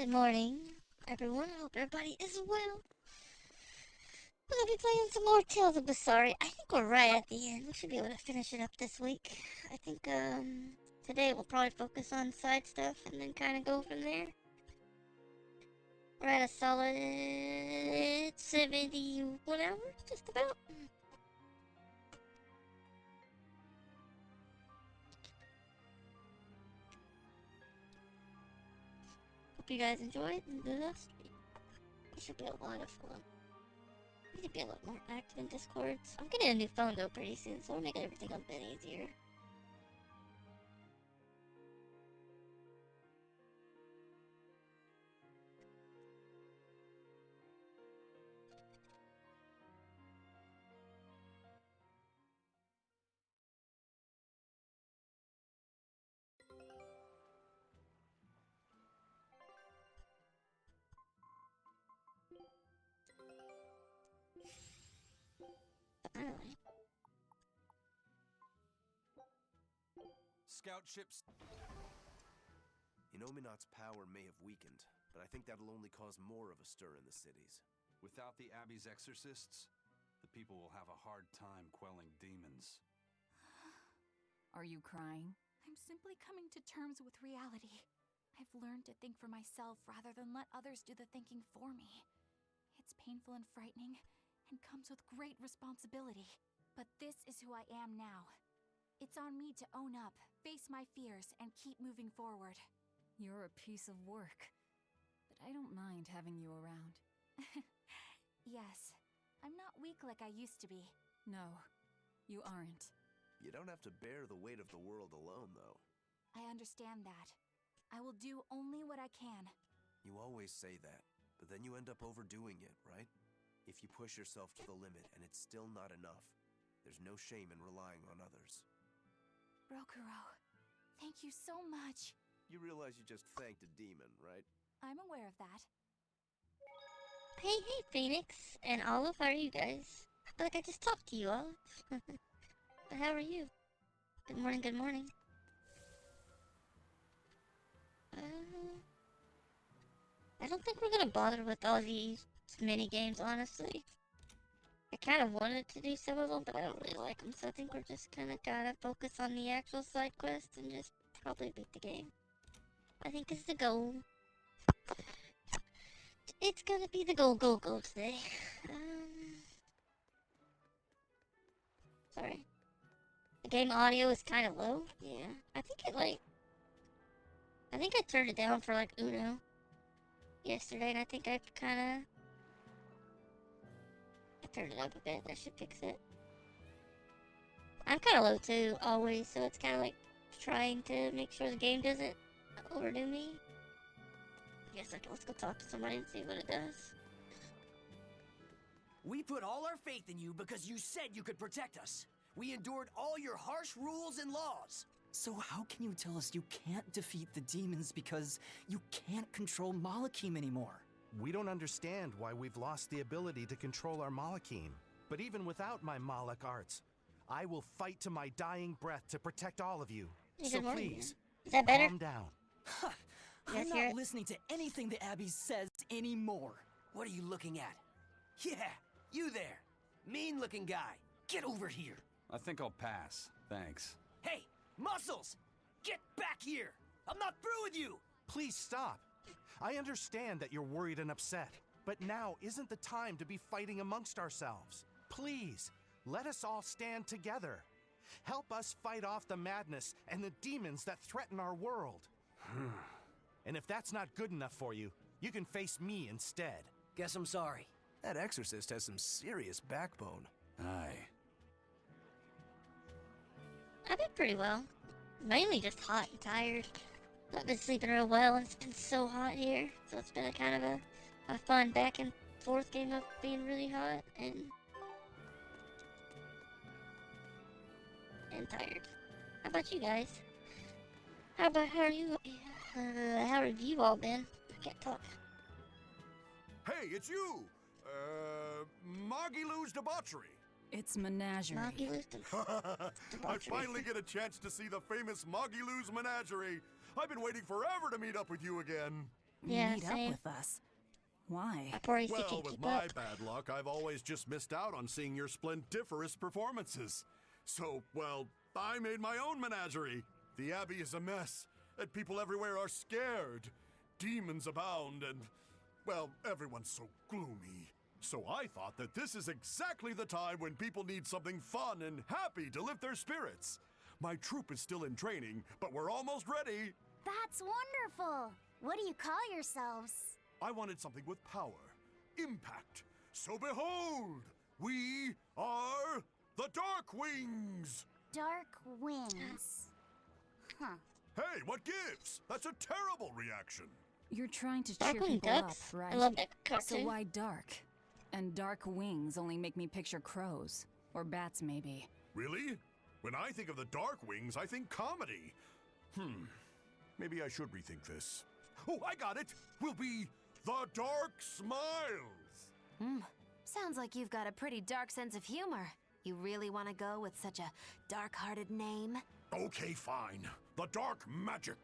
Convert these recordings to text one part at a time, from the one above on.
Good morning, everyone. I hope everybody is well. We're gonna be playing some more Tales of Berseria. I think we're right at the end. We should be able to finish it up this week. I think, today we'll probably focus on side stuff and then kind of go from there. We're at a solid 71 hours, just about. Hope you guys enjoy this. It should be a lot of fun. We need to be a lot more active in Discords. I'm getting a new phone though pretty soon, so it'll make everything a bit easier. Finally. Scout ships. Inominat's power may have weakened, but I think that'll only cause more of a stir in the cities. Without the Abbey's exorcists, the people will have a hard time quelling demons. Are you crying? I'm simply coming to terms with reality. I've learned to think for myself rather than let others do the thinking for me. It's painful and frightening, and comes with great responsibility. But this is who I am now. It's on me to own up, face my fears, and keep moving forward. You're a piece of work, but I don't mind having you around. Yes, I'm not weak like I used to be. No, you aren't. You don't have to bear the weight of the world alone, though. I understand that. I will do only what I can. You always say that, but then you end up overdoing it, right? If you push yourself to the limit and it's still not enough, there's no shame in relying on others. Rokuro, thank you so much. You realize you just thanked a demon, right? I'm aware of that. Hey, Phoenix and Olive, how are you guys? I feel like I just talked to you, Olive. But how are you? Good morning, good morning. I don't think we're gonna bother with all these mini games, honestly. I kind of wanted to do some of them, but I don't really like them, so I think we're just kind of gotta focus on the actual side quests and just probably beat the game. I think it's the goal. It's gonna be the goal today. Sorry. The game audio is kind of low. Yeah, I think I turned it down for like Uno yesterday, and I think I turned it up a bit. That should fix it. I'm kind of low too, always, so it's kind of like trying to make sure the game doesn't overdo me. I guess let's go talk to somebody and see what it does. We put all our faith in you because you said you could protect us. We endured all your harsh rules and laws. So how can you tell us you can't defeat the demons because you can't control Malakim anymore? We don't understand why we've lost the ability to control our Malakim. But even without my Malak arts, I will fight to my dying breath to protect all of you. So please, is that better? Calm down. I'm not listening to anything the Abbey says anymore. What are you looking at? Yeah, you there. Mean-looking guy. Get over here. I think I'll pass, thanks. Hey, Muscles! Get back here! I'm not through with you! Please stop. I understand that you're worried and upset, but now isn't the time to be fighting amongst ourselves. Please, let us all stand together. Help us fight off the madness and the demons that threaten our world. And if that's not good enough for you, you can face me instead. Guess I'm sorry. That exorcist has some serious backbone. Aye. I've been pretty well. Mainly just hot and tired. I've been sleeping real well, and it's been so hot here. So it's been a kind of a fun back and forth game of being really hot and tired. How about you guys? How are you? How have you all been? I can't talk. Hey, it's you! Magilou's Debauchery. It's Menagerie. Magilou's I finally get a chance to see the famous Magilou's Menagerie. I've been waiting forever to meet up with you again. Yeah, meet same. up with us. Why? I probably Well, can't with keep my up. bad luck, I've always just missed out on seeing your splendiferous performances. So, well, I made my own menagerie. The Abbey is a mess, and people everywhere are scared. Demons abound, and, well, everyone's so gloomy. So I thought that this is exactly the time when people need something fun and happy to lift their spirits. My troupe is still in training, but we're almost ready. That's wonderful! What do you call yourselves? I wanted something with power, impact. So behold, we are the Dark Wings! Dark Wings. Huh. Hey, what gives? That's a terrible reaction. You're trying to cheer Darkwing people up, Ducks? right? I love that So cartoon. why dark? And dark wings only make me picture crows. Or bats, maybe. Really? When I think of the Dark Wings, I think comedy. Maybe I should rethink this. Oh, I got it! We'll be the Dark Smiles! Sounds like you've got a pretty dark sense of humor. You really want to go with such a dark-hearted name? Okay, fine. The Dark Magic.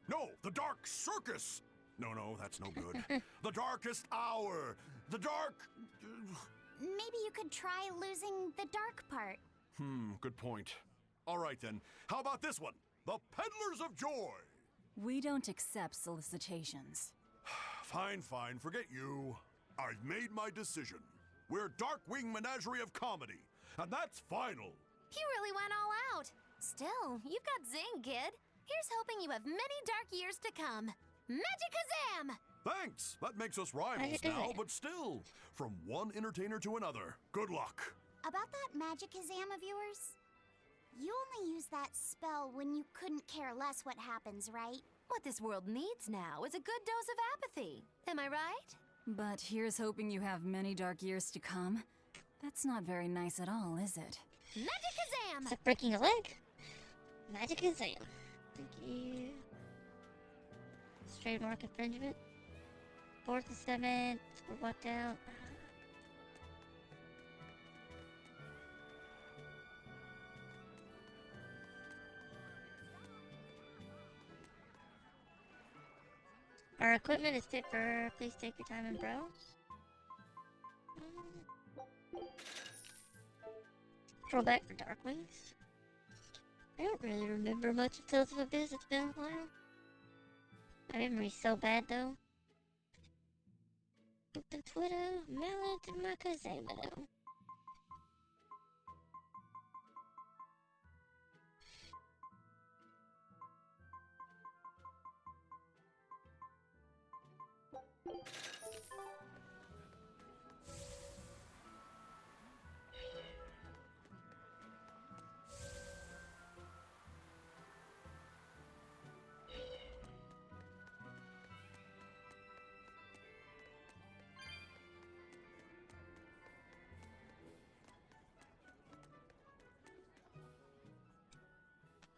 No, the Dark Circus. No, that's no good. The Darkest Hour. The Dark... Maybe you could try losing the dark part. Good point. All right, then. How about this one? The Peddlers of Joy. We don't accept solicitations. Fine. Forget you. I've made my decision. We're Darkwing Menagerie of Comedy. And that's final. You really went all out. Still, you've got zing, kid. Here's hoping you have many dark years to come. Magikazam! Thanks. That makes us rivals Magikazam. now, but still. From one entertainer to another. Good luck. About that Magikazam of yours? You only use that spell when you couldn't care less what happens, right? What this world needs now is a good dose of apathy. Am I right? But here's hoping you have many dark years to come. That's not very nice at all, is it? Magikazam! It's like breaking a leg. Magic Exam. Thank you. Trademark infringement. 4th and 7th. We're walked out. Our equipment is fit for. Please take your time and browse. Throwback for Darkwings. I don't really remember much of Tales of Abyss. It's been a while. My memory's so bad though. The Twitter, Mallet, and Makazama though.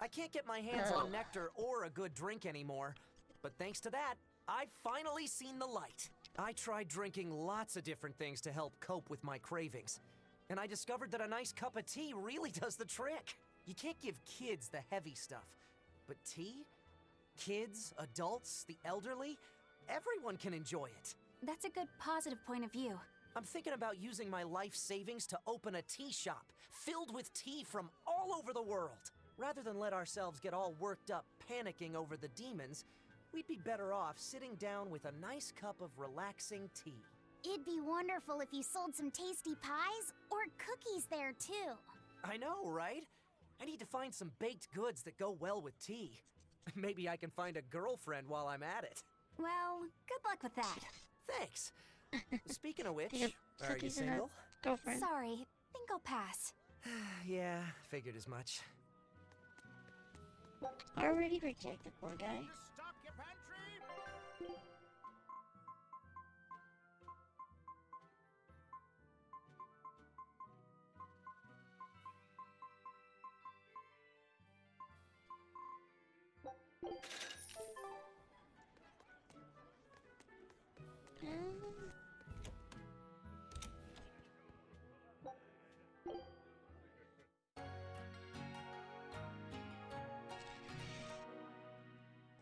I can't get my hands on nectar or a good drink anymore. But thanks to that, I've finally seen the light. I tried drinking lots of different things to help cope with my cravings. And I discovered that a nice cup of tea really does the trick. You can't give kids the heavy stuff. But tea? Kids, adults, the elderly, everyone can enjoy it. That's a good positive point of view. I'm thinking about using my life savings to open a tea shop filled with tea from all over the world. Rather than let ourselves get all worked up panicking over the demons, we'd be better off sitting down with a nice cup of relaxing tea. It'd be wonderful if you sold some tasty pies or cookies there too. I know, right? I need to find some baked goods that go well with tea. Maybe I can find a girlfriend while I'm at it. Well, good luck with that. Thanks. Speaking of which, Yep, are you cookies and a single? girlfriend. Sorry, think I'll pass. Yeah, figured as much. Already rejected, poor guy. Stock your pantry?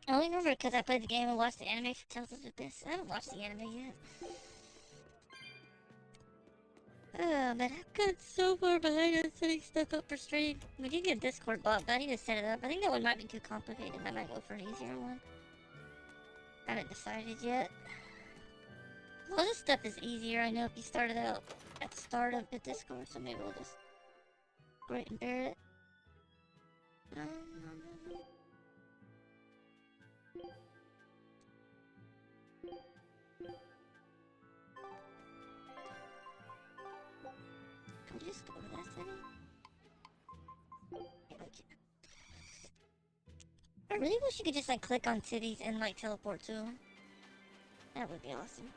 I only remember because I played the game and watched the anime for Tales of Berseria. I haven't watched the anime yet. Oh, man, I've got so far behind on setting stuff up for stream. We did get a Discord bot, but I need to set it up. I think that one might be too complicated. I might go for an easier one. I haven't decided yet. A lot of stuff is easier, I know, if you started out at the start of the Discord, so maybe we'll just grit and bear it. Can we just go to that city? Yeah, we can. I really wish you could just like click on cities and like teleport to them. That would be awesome.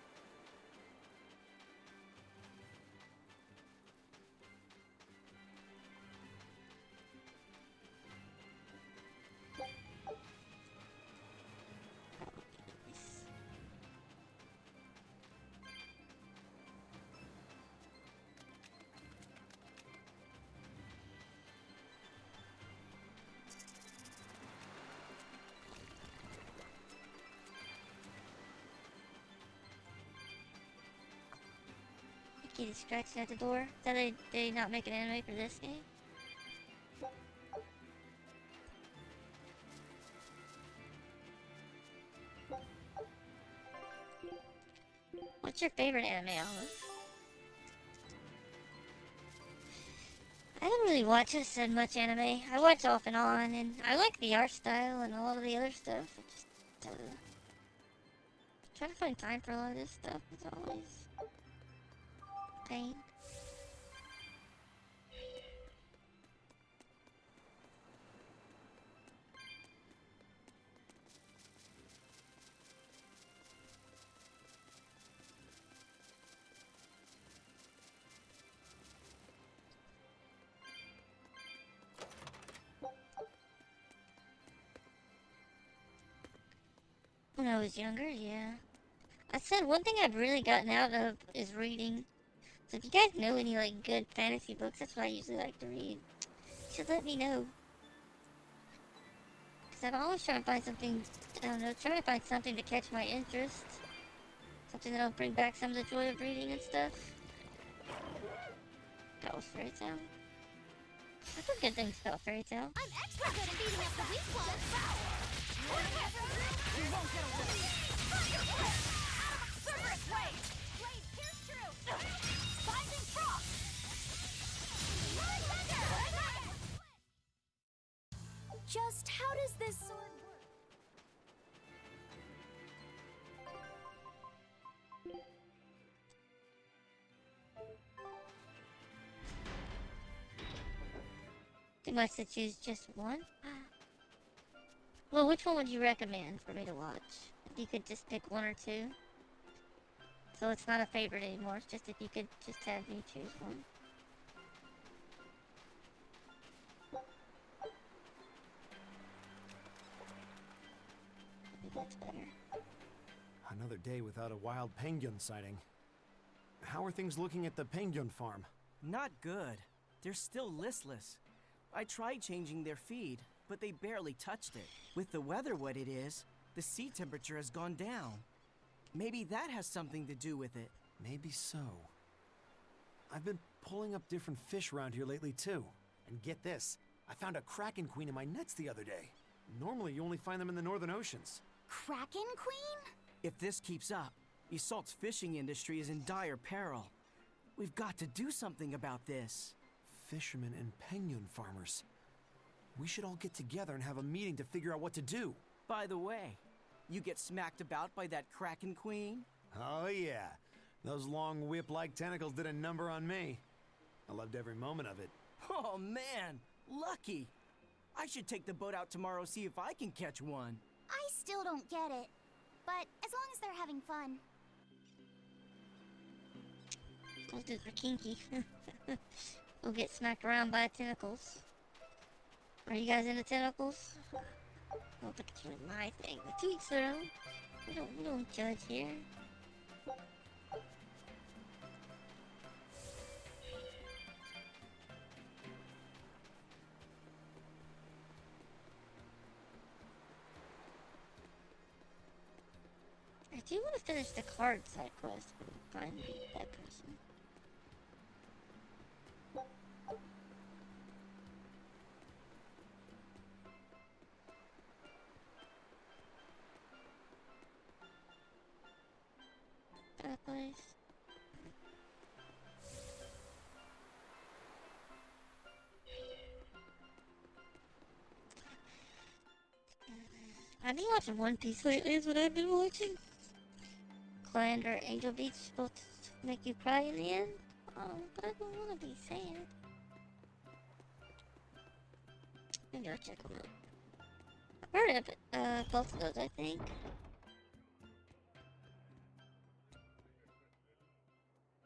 Kitty scratching at the door. So they not make an anime for this game? What's your favorite anime, Olive? I don't really watch much anime. I watch off and on, and I like the art style and a lot of the other stuff. I just trying to find time for a lot of this stuff is always pain. When I was younger, yeah. I said one thing I've really gotten out of is reading. So if you guys know any like good fantasy books, that's what I usually like to read. You should let me know. Cause I'm always trying to find something, I don't know, trying to find something to catch my interest. Something that'll bring back some of the joy of reading and stuff. That was Fairy Tail. I've heard good things about Fairy Tail. I'm extra good at beating up the weak ones. You won't get away. Cerberus Wave! Blade pierce through! Binding frost! Blood thunder! Just how does this sword work? Too much to choose just one? Well, which one would you recommend for me to watch? If you could just pick one or two. So it's not a favorite anymore, it's just if you could just have me choose one. Maybe that's better. Another day without a wild penguin sighting. How are things looking at the penguin farm? Not good. They're still listless. I tried changing their feed, but they barely touched it. With the weather what it is, the sea temperature has gone down. Maybe that has something to do with it. Maybe so. I've been pulling up different fish around here lately too. And get this, I found a kraken queen in my nets the other day. Normally you only find them in the northern oceans. Kraken Queen? If this keeps up, Isolt's fishing industry is in dire peril. We've got to do something about this. Fishermen and penguin farmers. We should all get together and have a meeting to figure out what to do. By the way, you get smacked about by that Kraken Queen? Oh yeah. Those long whip-like tentacles did a number on me. I loved every moment of it. Oh man, lucky. I should take the boat out tomorrow, see if I can catch one. I still don't get it. But as long as they're having fun. Those dudes are kinky. We'll get smacked around by tentacles. Are you guys into tentacles? I don't think it's really my thing. The to each their own. We don't judge here. I do want to finish the card side quest and find that person. That place. I've been watching One Piece lately is what I've been watching. Client or Angel Beach supposed to make you cry in the end? But I don't want to be sad. Maybe I'll check them out. I've heard of it, both of those, I think.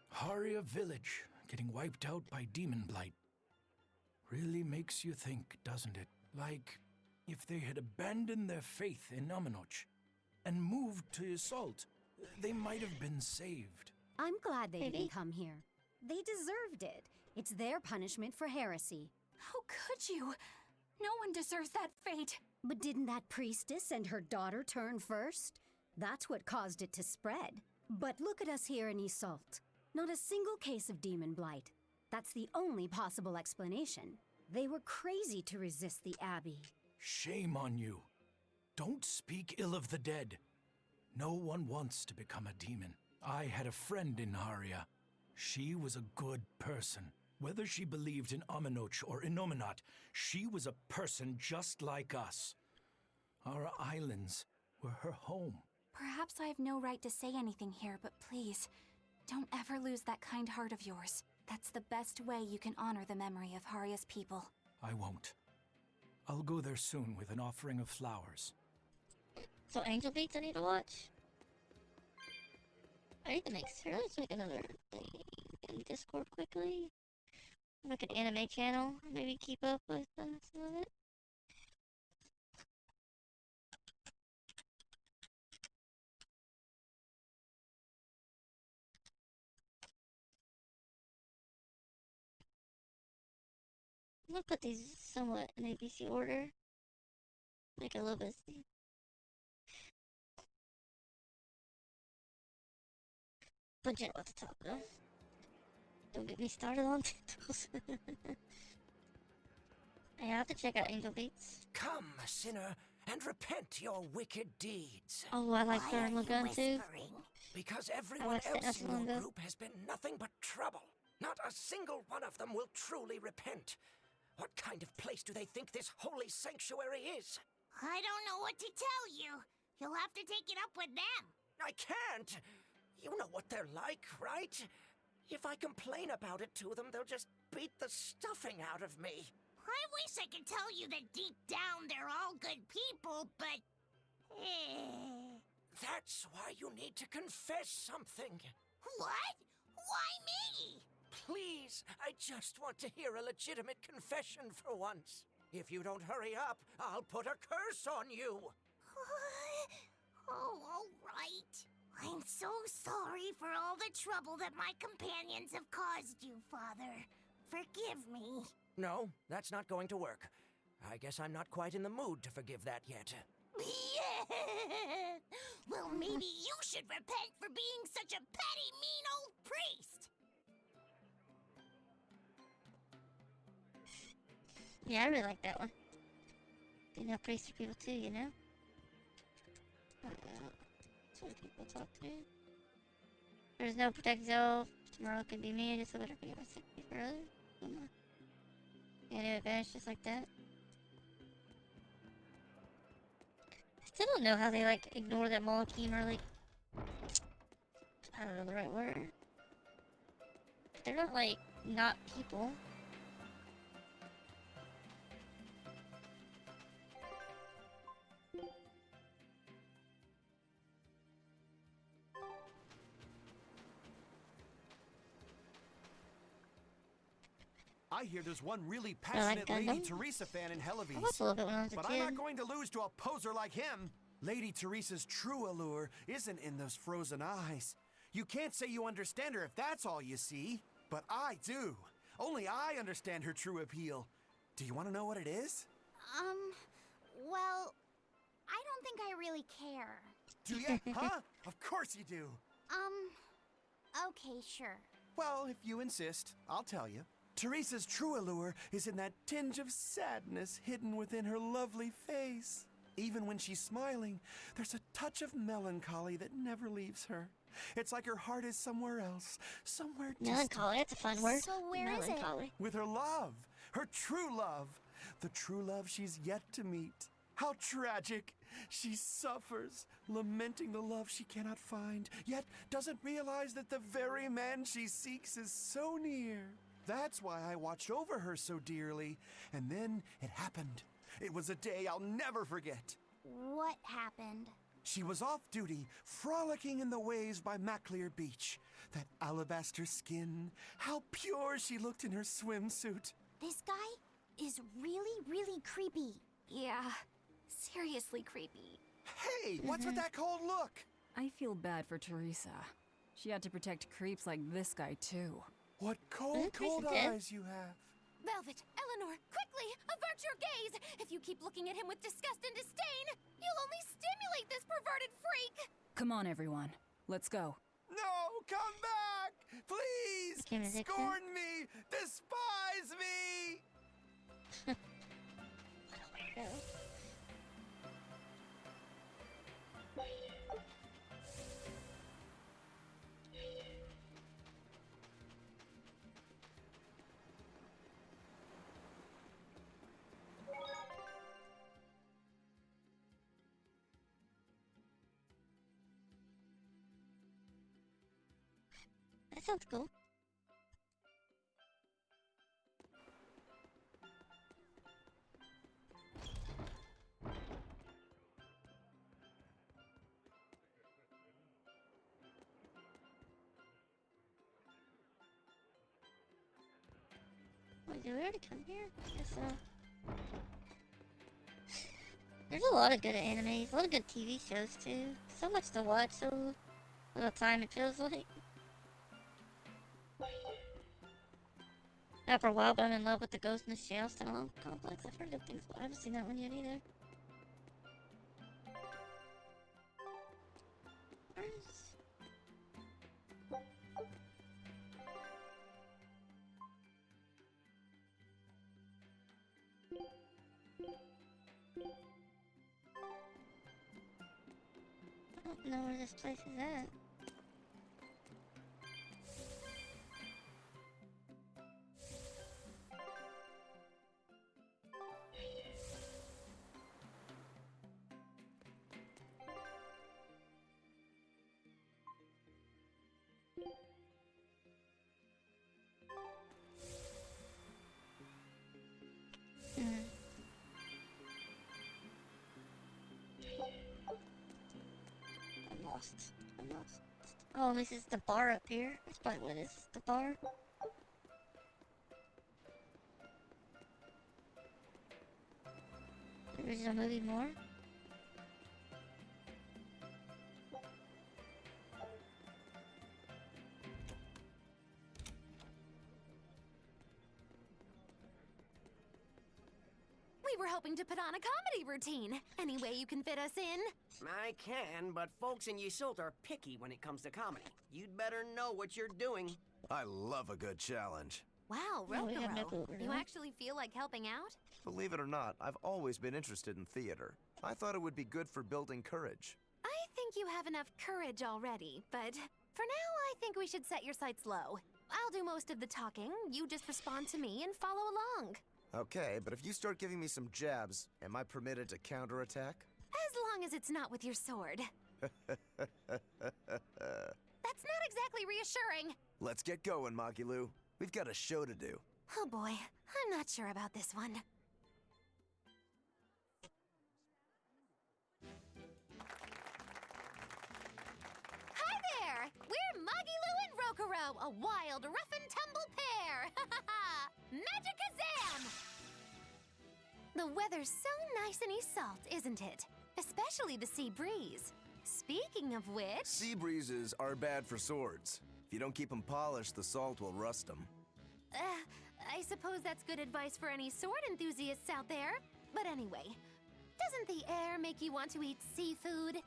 Haria village getting wiped out by demon blight. Really makes you think, doesn't it? Like, if they had abandoned their faith in Aminoch and moved to Assault, they might have been saved. I'm glad they Maybe. didn't come here. They deserved it. It's their punishment for heresy. How could you? No one deserves that fate. But didn't that priestess and her daughter turn first? That's what caused it to spread. But look at us here in Assault. Not a single case of demon blight. That's the only possible explanation. They were crazy to resist the Abbey. Shame on you. Don't speak ill of the dead. No one wants to become a demon. I had a friend in Haria. She was a good person. Whether she believed in Aminoch or Innominat, she was a person just like us. Our islands were her home. Perhaps I have no right to say anything here, but please, don't ever lose that kind heart of yours. That's the best way you can honor the memory of Haria's people. I won't. I'll go there soon with an offering of flowers. So Angel Beats I need to watch. I need to make sure. Let's make another thing in Discord quickly. Make an anime channel. Maybe keep up with some of it. I'm gonna put these somewhat in ABC order. Make it a little bit steep. But gentle at the top though. Don't get me started on titles. I have to check out Angel Beats. Come, sinner, and repent your wicked deeds. Oh, I like Throwing Lagoon too. Because I everyone watched it not else too in long your ago. group has been nothing but trouble. Not a single one of them will truly repent. What kind of place do they think this holy sanctuary is? I don't know what to tell you. You'll have to take it up with them. I can't. You know what they're like, right? If I complain about it to them, they'll just beat the stuffing out of me. I wish I could tell you that deep down they're all good people, but... That's why you need to confess something. What? Why me? Please, I just want to hear a legitimate confession for once. If you don't hurry up, I'll put a curse on you. Oh, all right. I'm so sorry for all the trouble that my companions have caused you, Father. Forgive me. No, that's not going to work. I guess I'm not quite in the mood to forgive that yet. Well, maybe you should repent for being such a petty, mean old priest. Yeah, I really like that one. Being a priest for people too, you know? That's what people talk to. There's no protect self. Tomorrow could be me. I just better forget my safety for others. Yeah, new advantage just like that. I still don't know how they like ignore that Molekim or like I don't know the right word. They're not like not people. I hear there's one really I like passionate Lady Gundam. Teresa fan in I watched Helavis. a little bit when I was a But kid. I'm not going to lose to a poser like him. Lady Teresa's true allure isn't in those frozen eyes. You can't say you understand her if that's all you see. But I do. Only I understand her true appeal. Do you want to know what it is? Well, I don't think I really care. Do ya? Huh? Of course you do. Okay, sure. Well, if you insist, I'll tell you. Teresa's true allure is in that tinge of sadness hidden within her lovely face. Even when she's smiling, there's a touch of melancholy that never leaves her. It's like her heart is somewhere else, somewhere distant. Melancholy, that's a fun word. So where is it? Melancholy. With her love, her true love, the true love she's yet to meet. How tragic! She suffers, lamenting the love she cannot find, yet doesn't realize that the very man she seeks is so near. That's why I watched over her so dearly. And then it happened. It was a day I'll never forget. What happened? She was off duty, frolicking in the waves by Maclear Beach. That alabaster skin, how pure she looked in her swimsuit. This guy is really, really creepy. Yeah, seriously creepy. Hey, what's with that cold look? I feel bad for Teresa. She had to protect creeps like this guy, too. What cold, cold eyes you have. Velvet, Eleanor, quickly, avert your gaze! If you keep looking at him with disgust and disdain, you'll only stimulate this perverted freak! Come on, everyone. Let's go. No, come back! Please! Scorn me! Despise me! What a weirdo. That sounds cool. Wait, did we already come here? Guess so. There's a lot of good animes, a lot of good TV shows too. So much to watch, so little time it feels like. After a while, but I'm in love with the Ghost in the Shell style complex. I've heard good things, but I haven't seen that one yet either. Where's... I don't know where this place is at. I'm lost. Oh, this is the bar up here. That's probably what it is. The bar. The original movie more. We were hoping to put on a comedy routine. Any way you can fit us in? I can, but folks in Ysolt are picky when it comes to comedy. You'd better know what you're doing. I love a good challenge. Wow, Yeah, we have no clue Rokuro. what we're You doing. actually feel like helping out? Believe it or not, I've always been interested in theater. I thought it would be good for building courage. I think you have enough courage already, but for now, I think we should set your sights low. I'll do most of the talking. You just respond to me and follow along. Okay, but if you start giving me some jabs, am I permitted to counterattack? As long as it's not with your sword. That's not exactly reassuring. Let's get going, Magilu. We've got a show to do. Oh boy, I'm not sure about this one. Hi there! We're Magilu and Rokuro, a wild, rough and tumble pair! Magicazam! The weather's so nice in Ysolt, isn't it? Especially the sea breeze. Speaking of which... Sea breezes are bad for swords. If you don't keep them polished, the salt will rust them. I suppose that's good advice for any sword enthusiasts out there. But anyway, doesn't the air make you want to eat seafood?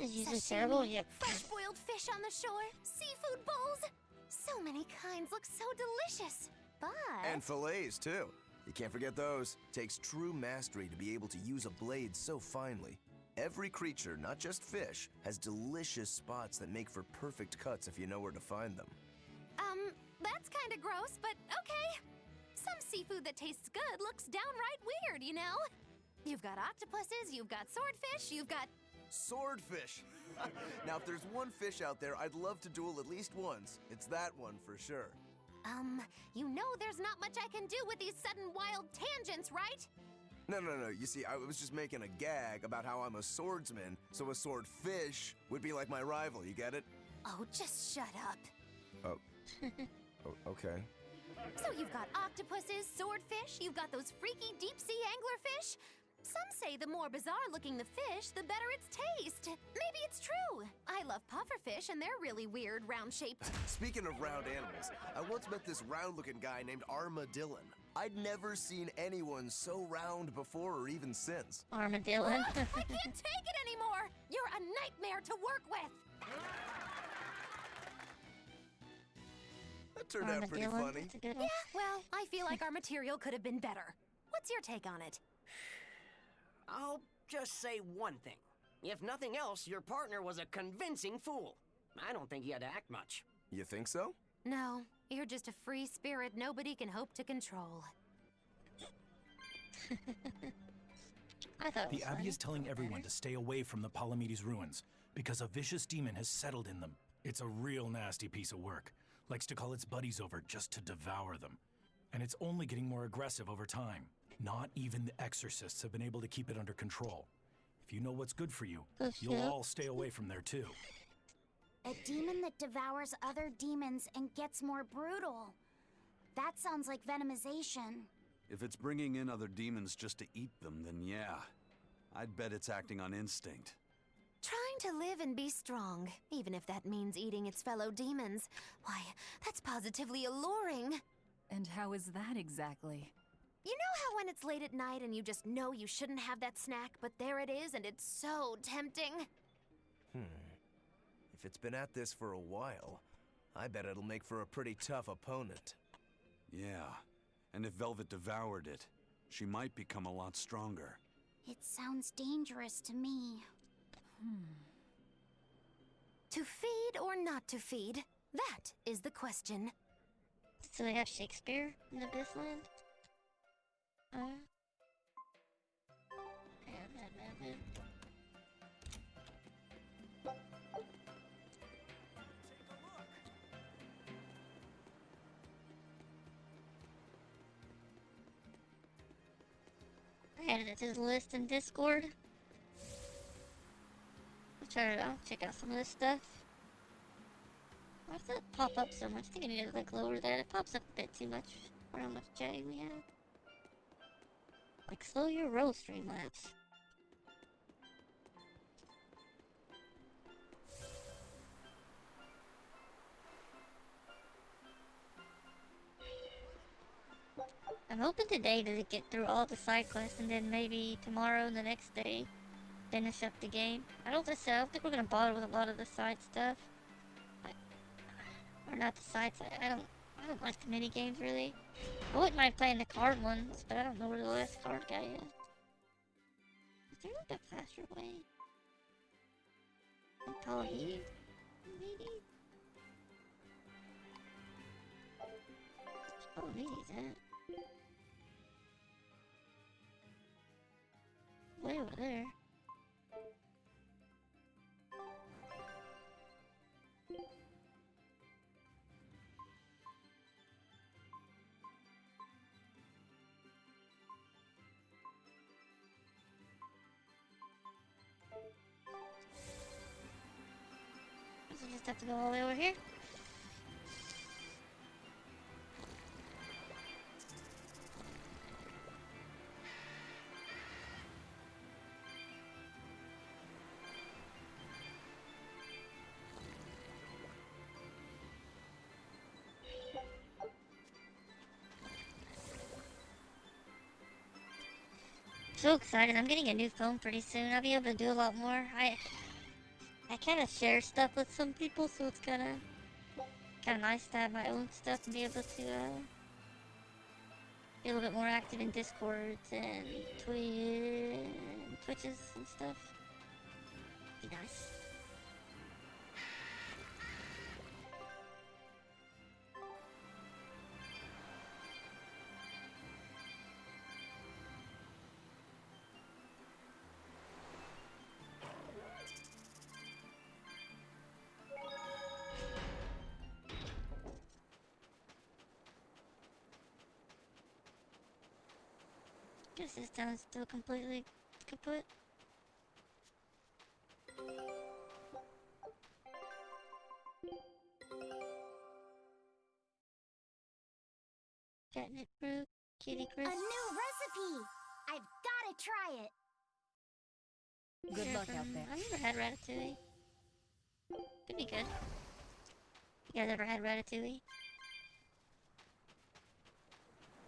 Is usually Sashimi, terrible? Yep. fresh boiled fish on the shore, seafood bowls. So many kinds look so delicious. But And fillets, too. You can't forget those. Takes true mastery to be able to use a blade so finely. Every creature, not just fish, has delicious spots that make for perfect cuts if you know where to find them. That's kind of gross, but okay. Some seafood that tastes good looks downright weird, you know? You've got octopuses, you've got swordfish, you've got... Swordfish! Now, if there's one fish out there I'd love to duel at least once, it's that one for sure. You know there's not much I can do with these sudden wild tangents, right? No. You see, I was just making a gag about how I'm a swordsman, so a swordfish would be like my rival, you get it? Oh, just shut up. Oh. Okay. So you've got octopuses, swordfish, you've got those freaky deep-sea anglerfish. Some say the more bizarre-looking the fish, the better its taste. Maybe it's true. I love pufferfish, and they're really weird, round-shaped. Speaking of round animals, I once met this round-looking guy named Armadillon. I'd never seen anyone so round before or even since. Armadillon. I can't take it anymore! You're a nightmare to work with! That turned out pretty funny. Yeah, well, I feel like our material could have been better. What's your take on it? I'll just say one thing. If nothing else, your partner was a convincing fool. I don't think he had to act much. You think so? No, you're just a free spirit nobody can hope to control. I thought The Abbey is telling everyone to stay away from the Palamedes ruins because a vicious demon has settled in them. It's a real nasty piece of work. Likes to call its buddies over just to devour them. And it's only getting more aggressive over time. Not even the exorcists have been able to keep it under control. If you know what's good for you, you'll all stay away from there too. A demon that devours other demons and gets more brutal. That sounds like venomization. If it's bringing in other demons just to eat them, then yeah. I'd bet it's acting on instinct. Trying to live and be strong, even if that means eating its fellow demons. Why, that's positively alluring. And how is that exactly? You know how when it's late at night and you just know you shouldn't have that snack, but there it is and it's so tempting? If it's been at this for a while, I bet it'll make for a pretty tough opponent. Yeah, and if Velvet devoured it, she might become a lot stronger. It sounds dangerous to me. To feed or not to feed? That is the question. So they have Shakespeare in Abyssland? I added it to the list in Discord. I'll check out some of this stuff. Why does that pop up so much? I think I need to like lower that. It pops up a bit too much for how much chatting we have. Like slow your roll, Streamlabs. I'm hoping today to get through all the side quests and then maybe tomorrow and the next day finish up the game. I don't think we're gonna bother with a lot of the side stuff. Or not the side stuff. I don't like the mini games really. I wouldn't mind playing the card ones, but I don't know where the last card guy is. Is there like a faster way? Maybe? Oh, maybe that. Way over there. So just have to go all the way over here. So excited. I'm getting a new phone pretty soon. I'll be able to do a lot more. I kind of share stuff with some people, so it's kind of nice to have my own stuff and be able to be a little bit more active in Discords and Twitches and stuff. Be nice. Guess this town is still completely kaput. Catnip brew, kitty crisp. A new recipe! I've gotta try it! Good luck out there. I've never had ratatouille. Could be good. You guys ever had ratatouille?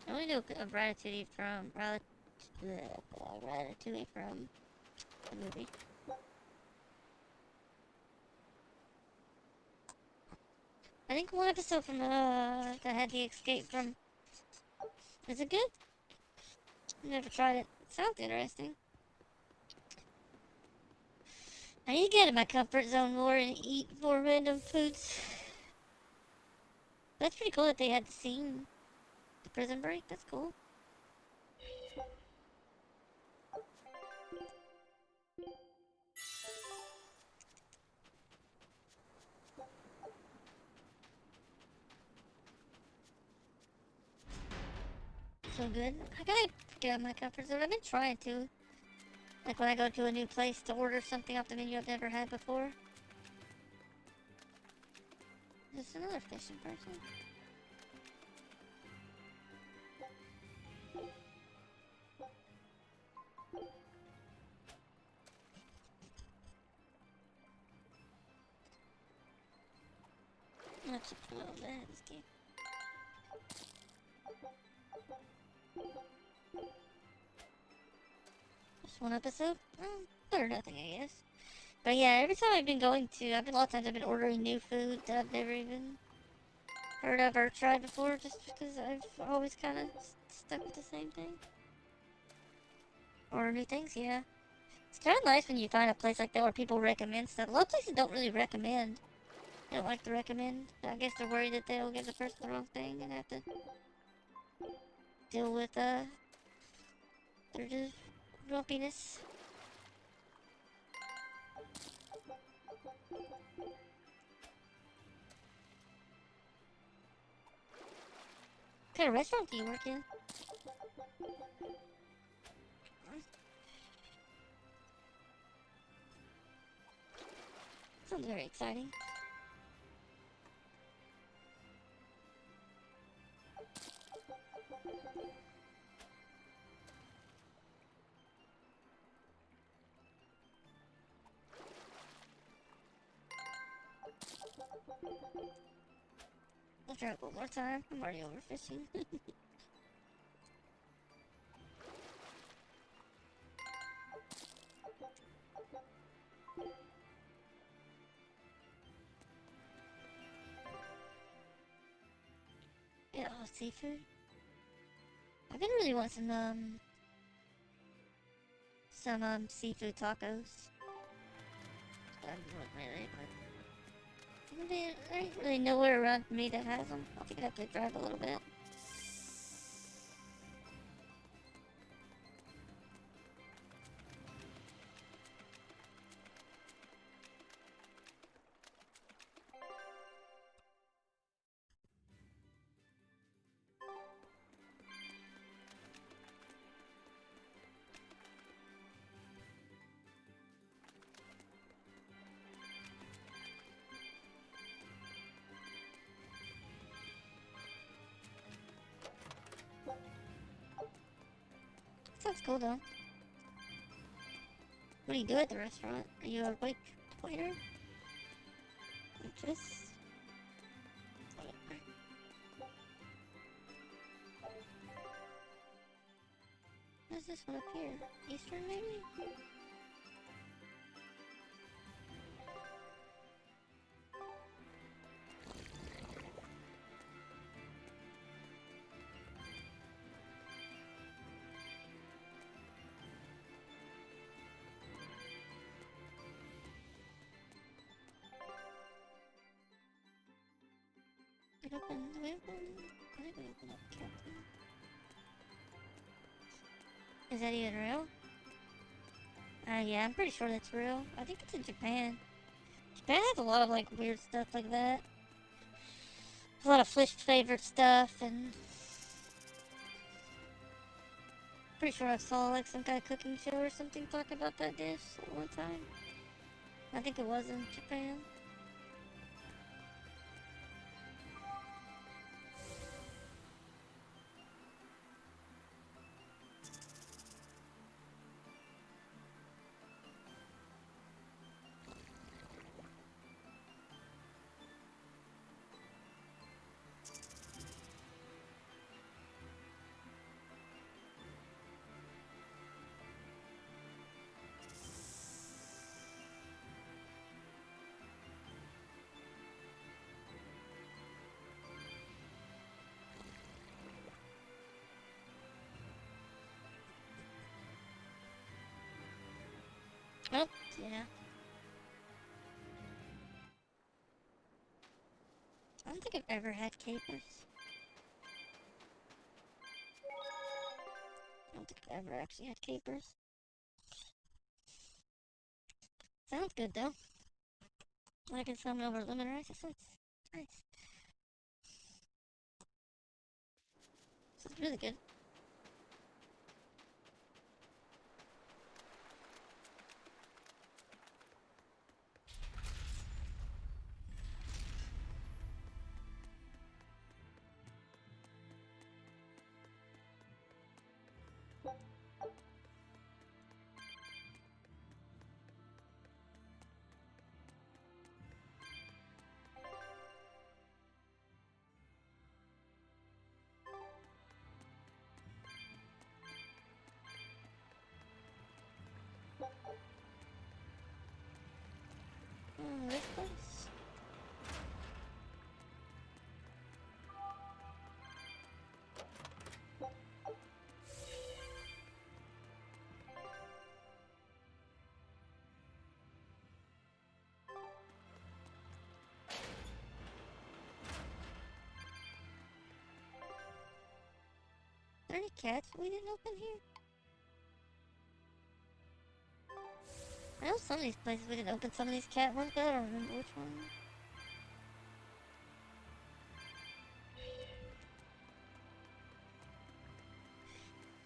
I only know of ratatouille from ratatouille from the movie. I think one episode from that had the escape from. Is it good? Never tried it. It sounds interesting. I need to get in my comfort zone more and eat more random foods. That's pretty cool that they had the scene. The prison break. That's cool. So good. I gotta get out of my comfort zone. I've been trying to. Like when I go to a new place to order something off the menu I've never had before. There's another fishing person. That's a little bit of this game. Just one episode? Better nothing, I guess. But yeah, every time I've been going to, a lot of times I've been ordering new food that I've never even heard of or tried before, just because I've always kind of stuck with the same thing. Order new things, yeah. It's kind of nice when you find a place like that where people recommend stuff. A lot of places don't really recommend. They don't like to recommend. I guess they're worried that they'll give the person the wrong thing and have to deal with, their just grumpiness. What kind of restaurant do you work in? Sounds very exciting. I'll try it one more time. I'm already overfishing. Yeah, seafood. I've been really wanting some seafood tacos. I ain't really nowhere around me that has them. I think I have to drive a little bit. Sounds cool though. What do you do at the restaurant? Are you a waiter? Waitress? Whatever. What is this one up here? Eastern maybe? We open, do we open? I think we open up Captain. Is that even real? Yeah, I'm pretty sure that's real. I think it's in Japan. Japan has a lot of like weird stuff like that. A lot of fish flavored stuff, and pretty sure I saw like some kind of cooking show or something talk about that dish at one time. I think it was in Japan. Oh, yeah. I don't think I've ever had capers. I don't think I've ever actually had capers. Sounds good though. I can salmon over lemon rice. That sounds nice. This is really good. This place. Are there any cats we didn't open here? I know some of these places we didn't open some of these cat ones, but I don't remember which one.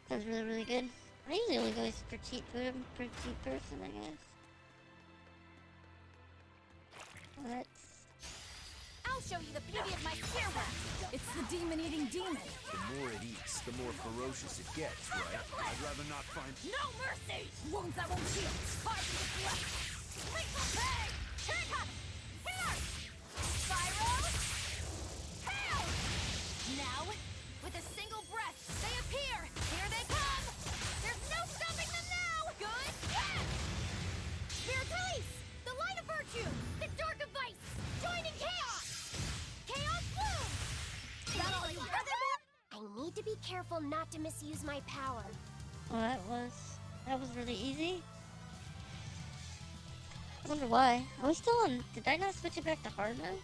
Sounds really, really good. I usually only go for cheap food. I'm a pretty cheap person, I guess. Let's... I'll show you the beauty of my stairwell. It's the demon-eating demon. The more it eats, the more ferocious it gets, right? I'd rather not find... No mercy! Wounds that won't heal. Five minutes left. Lethal peg! Haircut! Here! Spyro! Hail! Now, with a single breath, they appear! Here they come! There's no stopping them now! Good! Yes! Spiritualis! The light of virtue! The dark of vice! Joining chaos! Chaos bloom! Furthermore, I need to be careful not to misuse my power. Well, that was really easy. I wonder why. Are we still on... Did I not switch it back to hard mode?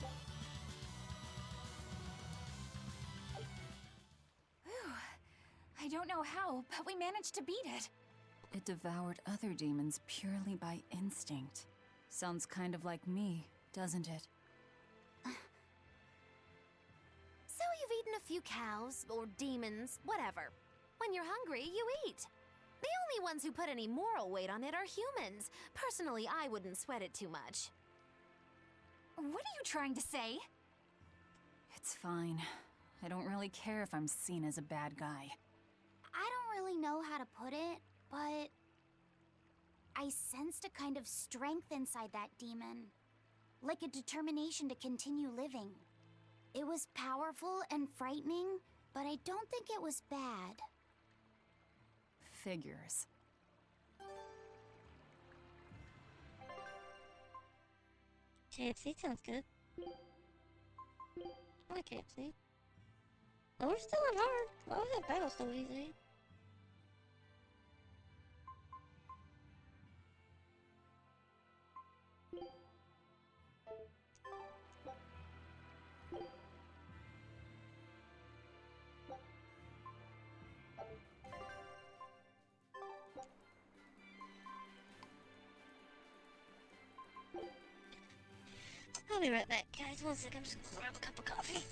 I don't know how, but we managed to beat it. It devoured other demons purely by instinct. Sounds kind of like me, doesn't it? So you've eaten a few cows, or demons, whatever. When you're hungry, you eat. The only ones who put any moral weight on it are humans. Personally, I wouldn't sweat it too much. What are you trying to say? It's fine. I don't really care if I'm seen as a bad guy. I don't really know how to put it, but I sensed a kind of strength inside that demon. Like a determination to continue living. It was powerful and frightening, but I don't think it was bad. Figures. KFC sounds good. I like KFC. Oh, we're still on hard. Why was that battle so easy? I'll be right back, guys. One second, I'm just gonna grab a cup of coffee.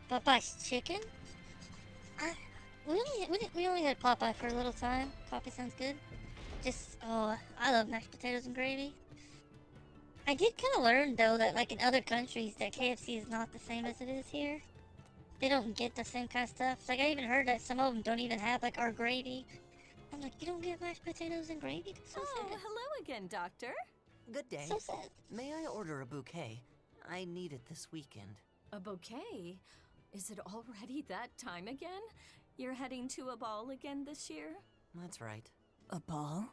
Popeye's chicken? We only had Popeye for a little time. Coffee sounds good. Just, oh, I love mashed potatoes and gravy. I did kind of learn, though, that, like, in other countries, that KFC is not the same as it is here. They don't get the same kind of stuff. Like, I even heard that some of them don't even have, like, our gravy. I'm like, you don't get mashed potatoes and gravy? That's so sad. Hello again, Doctor. Good day. So sad. May I order a bouquet? I need it this weekend. A bouquet? Is it already that time again? You're heading to a ball again this year? That's right. A ball?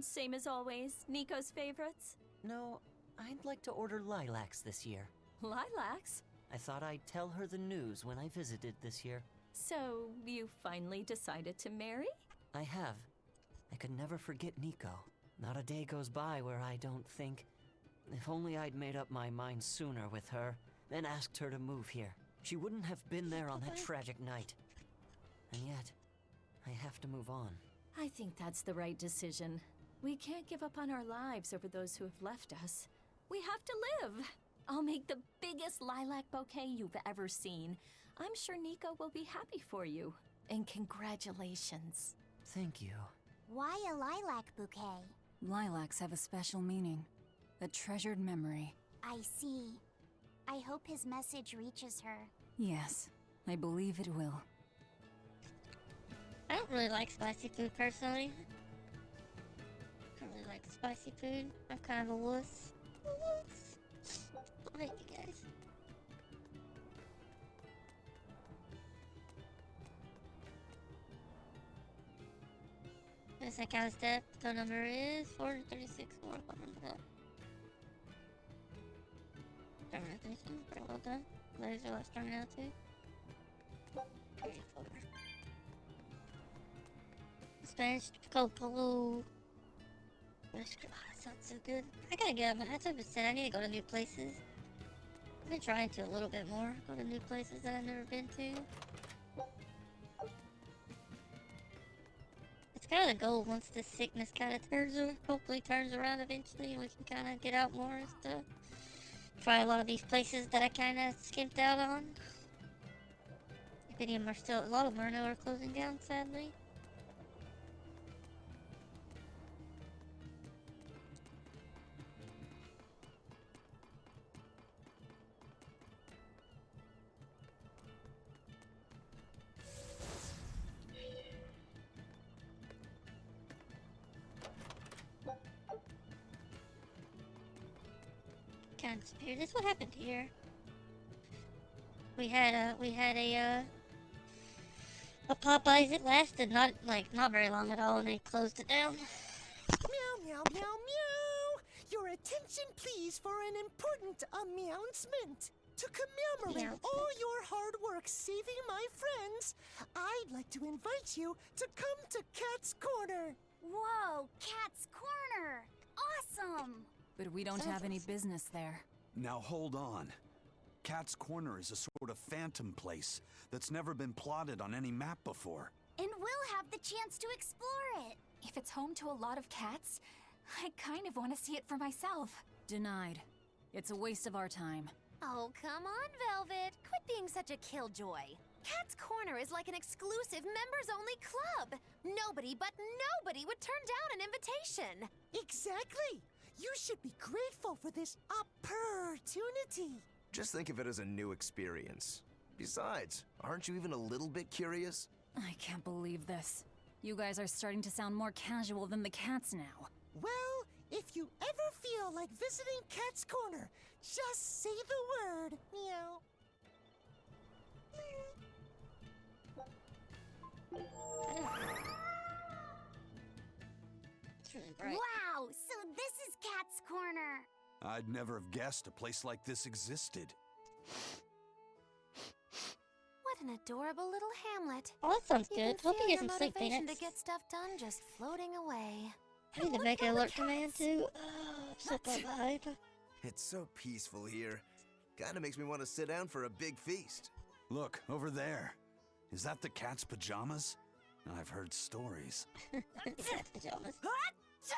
Same as always. Nico's favorites? No, I'd like to order lilacs this year. Lilacs? I thought I'd tell her the news when I visited this year. So, you finally decided to marry? I have. I could never forget Nico. Not a day goes by where I don't think, if only I'd made up my mind sooner with her, then asked her to move here. She wouldn't have been there on that tragic night. And yet, I have to move on. I think that's the right decision. We can't give up on our lives over those who have left us. We have to live. I'll make the biggest lilac bouquet you've ever seen. I'm sure Nico will be happy for you. And congratulations. Thank you. Why a lilac bouquet? Lilacs have a special meaning. A treasured memory. I see. I hope his message reaches her. Yes, I believe it will. I don't really like spicy food, personally. I don't really like spicy food. I'm kind of a wuss. Thank you, guys. This that kind of step. The number is 436. More I remember that. 436. Pretty well done. Letters are less strung out too. 34. Spanish Coco. That sounds so good. I gotta get out of my hot tub. I need to go to new places. I've been trying to a little bit more. Go to new places that I've never been to. It's kind of the goal once this sickness kind of hopefully turns around eventually, and we can kind of get out more, is to try a lot of these places that I kind of skimped out on. If any of them are still, a lot of them I know are closing down, sadly. Kind of disappeared. That's what happened here. We had a Popeyes. It lasted not very long at all, and they closed it down. Meow, meow, meow, meow! You're a Attention, please, for an important announcement. To commemorate Announcement. all your hard work saving my friends, I'd like to invite you to come to Cat's Corner. Whoa, Cat's Corner! Awesome! But we don't have any business there. Now hold on. Cat's Corner is a sort of phantom place that's never been plotted on any map before. And we'll have the chance to explore it. If it's home to a lot of cats, I kind of want to see it for myself. Denied. It's a waste of our time. Oh, come on, Velvet. Quit being such a killjoy. Cat's Corner is like an exclusive members-only club. Nobody but nobody would turn down an invitation. Exactly. You should be grateful for this opportunity. Just think of it as a new experience. Besides, aren't you even a little bit curious? I can't believe this. You guys are starting to sound more casual than the cats now. Well, if you ever feel like visiting Cat's Corner, just say the word. Meow. It's really bright. Wow, so this is Cat's Corner. I'd never have guessed a place like this existed. What an adorable little hamlet. Oh, that sounds You good. can Hope you feel get your some sleep, motivation Phoenix. to get stuff done just floating away. I need to make an alert command too. Such a vibe. It's so peaceful here. Kinda makes me want to sit down for a big feast. Look, over there. Is that the cat's pajamas? I've heard stories. Cat's pajamas. That's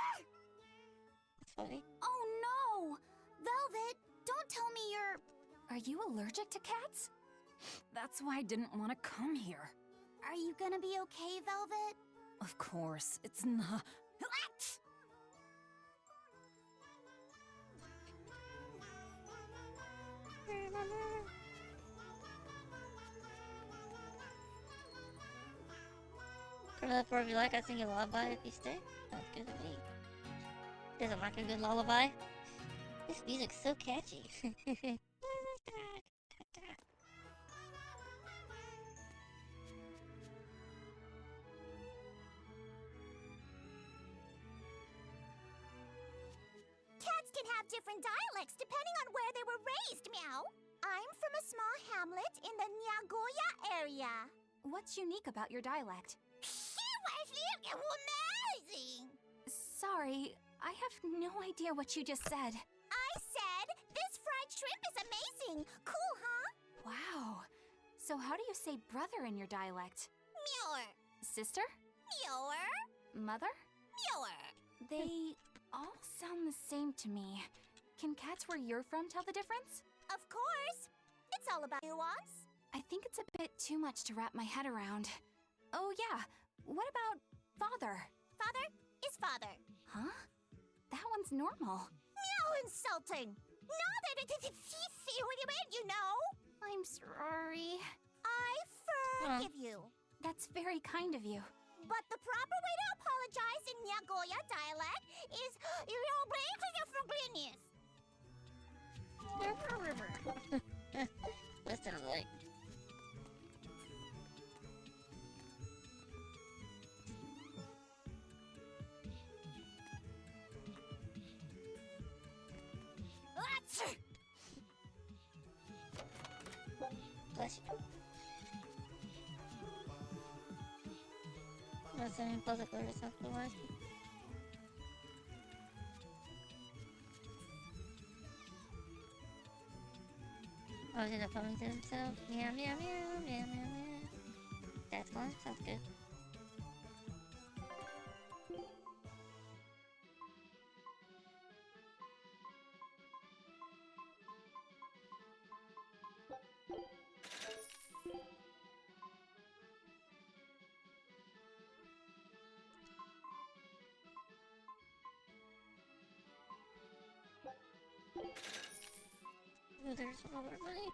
funny. Oh no! Velvet, don't tell me you're... Are you allergic to cats? That's why I didn't want to come here. Are you gonna be okay, Velvet? Of course, it's not. Turn that for if you like. I sing a lullaby if you stay. That's good to me. Doesn't like a good lullaby. This music's so catchy. Cats can have different dialects depending on where they were raised, Meow. I'm from a small hamlet in the Nagoya area. What's unique about your dialect? Amazing! Sorry, I have no idea what you just said. I said this fried shrimp is amazing. Cool, huh? Wow. So how do you say brother in your dialect? Meower. Sister? Meower. Mother? Meower. They all sound the same to me. Can cats where you're from tell the difference? Of course. It's all about nuance. I think it's a bit too much to wrap my head around. Oh yeah, what about father? Father is father. Huh? That one's normal. Meow insulting. No, you know? I'm sorry. I forgive you. That's very kind of you. But the proper way to apologize in Nagoya dialect is your brain for your forgiveness. That sounds like. Bless you. That's an impulsive or something like that. Oh, is it up coming to himself? Meow, meow, meow, meow, meow, meow. That's one? Sounds good. Oh, there's all our money.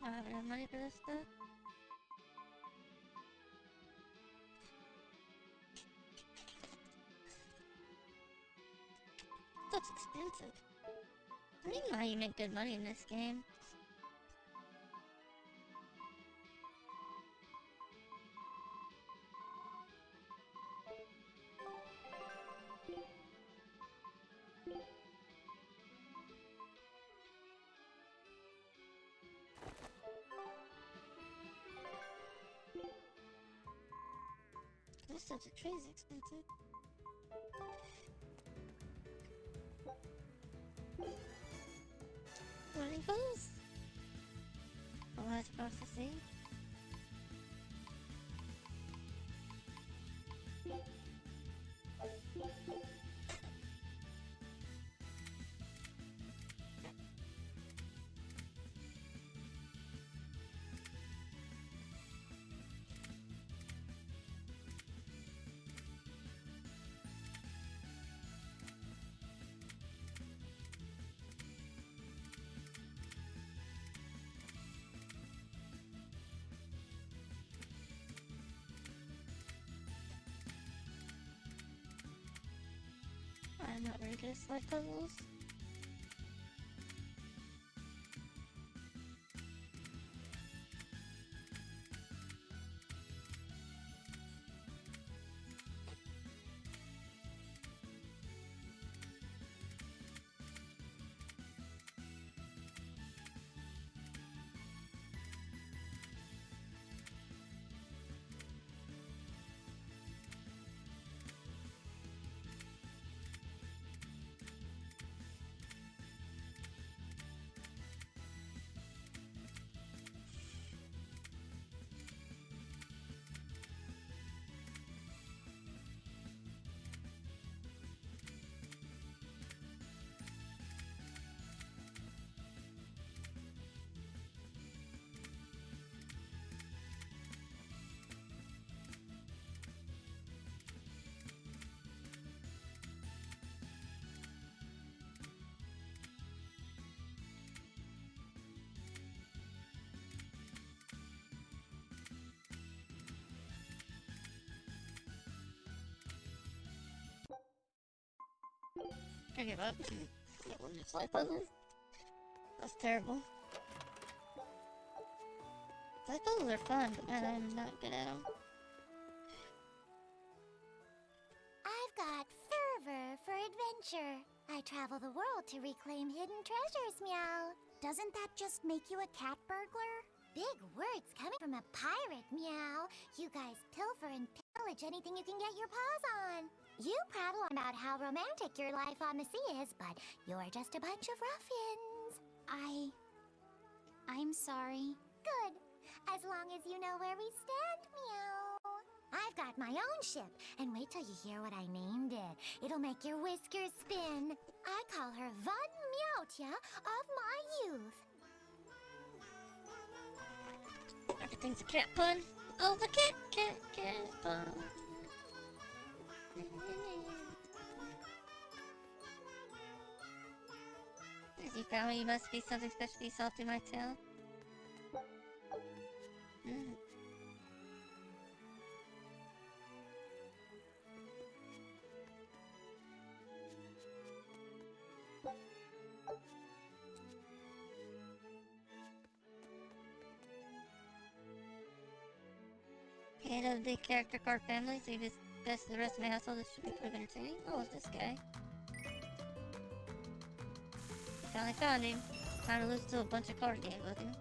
I don't have enough money for this stuff. Stuff's expensive. I don't even know how you make good money in this game. This subject tree is expensive. Running goes. Oh, that's processing. I'm not very good at slide puzzles. I give up. That one just slide puzzles. That's terrible. Slide puzzles are fun, but man, I'm not good at them. I've got fervor for adventure. I travel the world to reclaim hidden treasures, meow. Doesn't that just make you a cat burglar? Big words coming from a pirate, meow. You guys pilfer and pillage anything you can get your paws on. You prattle on about how romantic your life on the sea is, but you're just a bunch of ruffians. I'm sorry. Good. As long as you know where we stand, meow. I've got my own ship, and wait till you hear what I named it. It'll make your whiskers spin. I call her Von Meowtia of my youth. Everything's a cat pun. Oh, the cat pun. As you found, you must be something specially soft in my tail. Head of the character card family, so you just best the rest of my household. This should be pretty entertaining. Oh, it's this guy. Finally found him. Time to lose to a bunch of card games with him.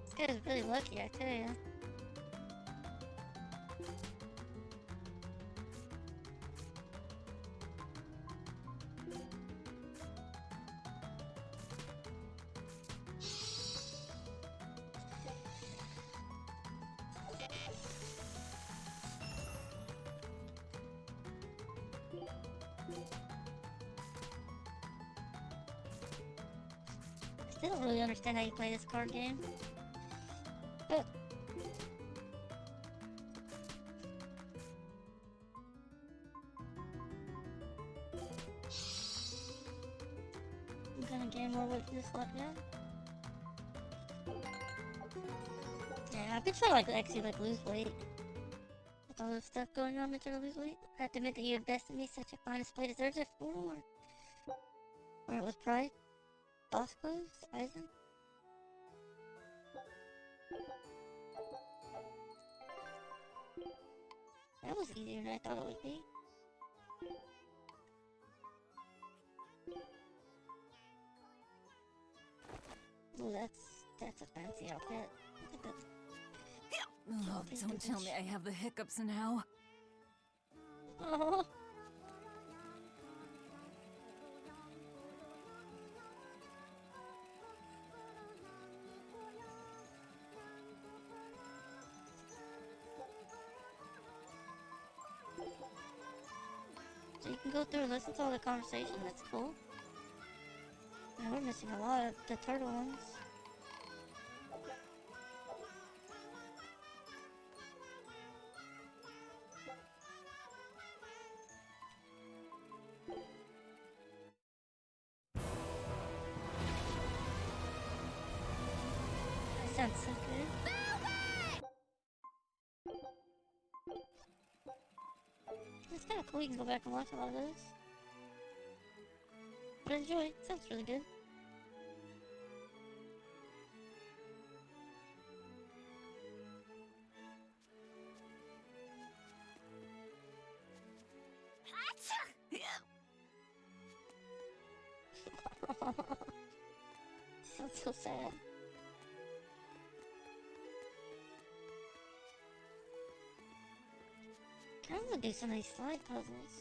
This guy is really lucky, I tell ya. Still don't really understand how you play this card game. But I'm gonna gain more weight this left now. Yeah, I've been trying to actually lose weight. With all this stuff going on, I've been trying to lose weight. I have to admit that you invested in me such a fine display deserves it for more. Where it was pride, boss clothes, Eisen. That was easier than I thought it would be. Oh, that's a fancy outfit. I think that's... Oh, don't tell me I have the hiccups now. Oh. So you can go through and listen to all the conversation, that's cool. And we're missing a lot of the turtle ones. That sounds so good. It's kind of cool, you can go back and watch a lot of those. But enjoy, it sounds really good. Sounds so sad. I want to do some of these slide puzzles.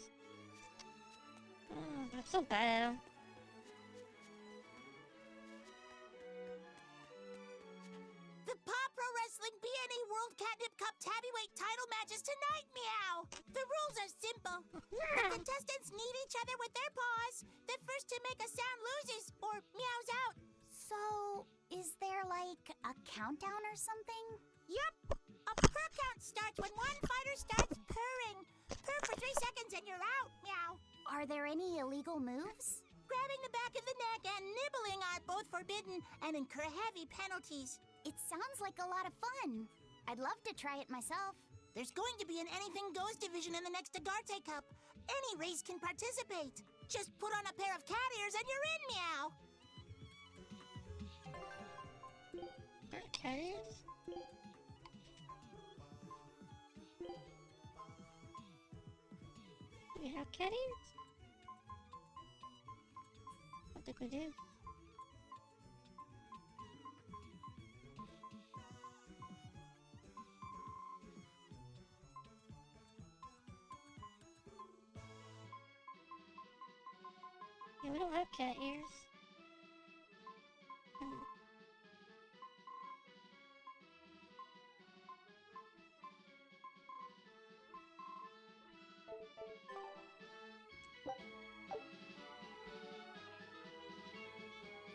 Oh, but I'm so bad at them. The Paw Pro Wrestling BNA World Catnip Cup Tabby-Weight title match is tonight, meow! The rules are simple. The contestants need each other with their paws. The first to make a sound loses, or meows out. So, is there like a countdown or something? Yup! A purr count starts when one fighter starts purring. Purr for 3 seconds and you're out, meow. Are there any illegal moves? Grabbing the back of the neck and nibbling are both forbidden and incur heavy penalties. It sounds like a lot of fun. I'd love to try it myself. There's going to be an Anything Goes division in the next Agarte Cup. Any race can participate. Just put on a pair of cat ears and you're in, meow. Cat ears? We have cat ears? I think we do. Yeah, we don't have cat ears.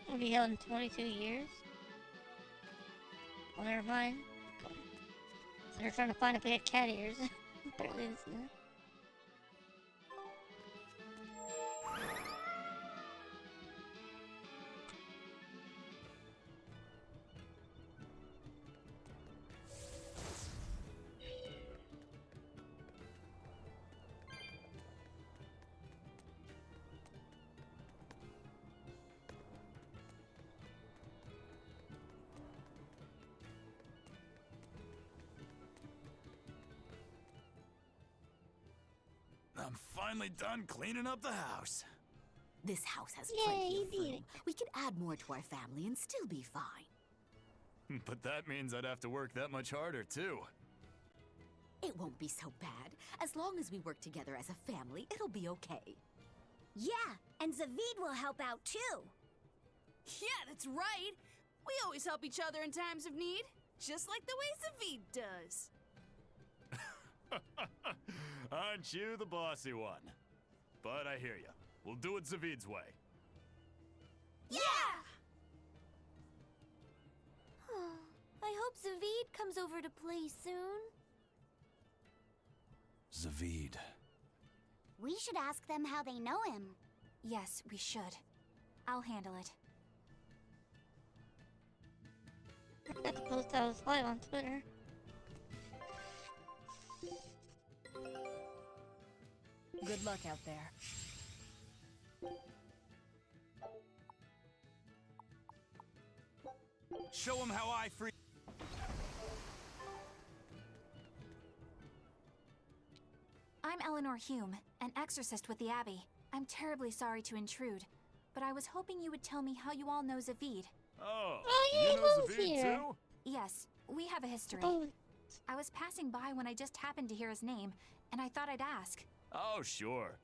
It'll be held in 22 years. Well, never mind. So they're trying to find if we had cat ears. Apparently it's not. I'm finally done cleaning up the house. This house has Yay, plenty of you did room. We could add more to our family and still be fine. But that means I'd have to work that much harder, too. It won't be so bad. As long as we work together as a family, it'll be okay. Yeah, and Zavid will help out too. Yeah, that's right. We always help each other in times of need, just like the way Zavid does. Aren't you the bossy one? But I hear you. We'll do it Zavid's way. Yeah! Zavid comes over to play soon. Zavid. We should ask them how they know him. Yes, we should. I'll handle it. I got to post I was live on Twitter. Good luck out there. Show him how I free. I'm Eleanor Hume, an exorcist with the Abbey. I'm terribly sorry to intrude, but I was hoping you would tell me how you all know Zavid. Oh, yeah, you know he lives Zavid here. too? Yes, we have a history. Oh. I was passing by when I just happened to hear his name, and I thought I'd ask. Oh, sure.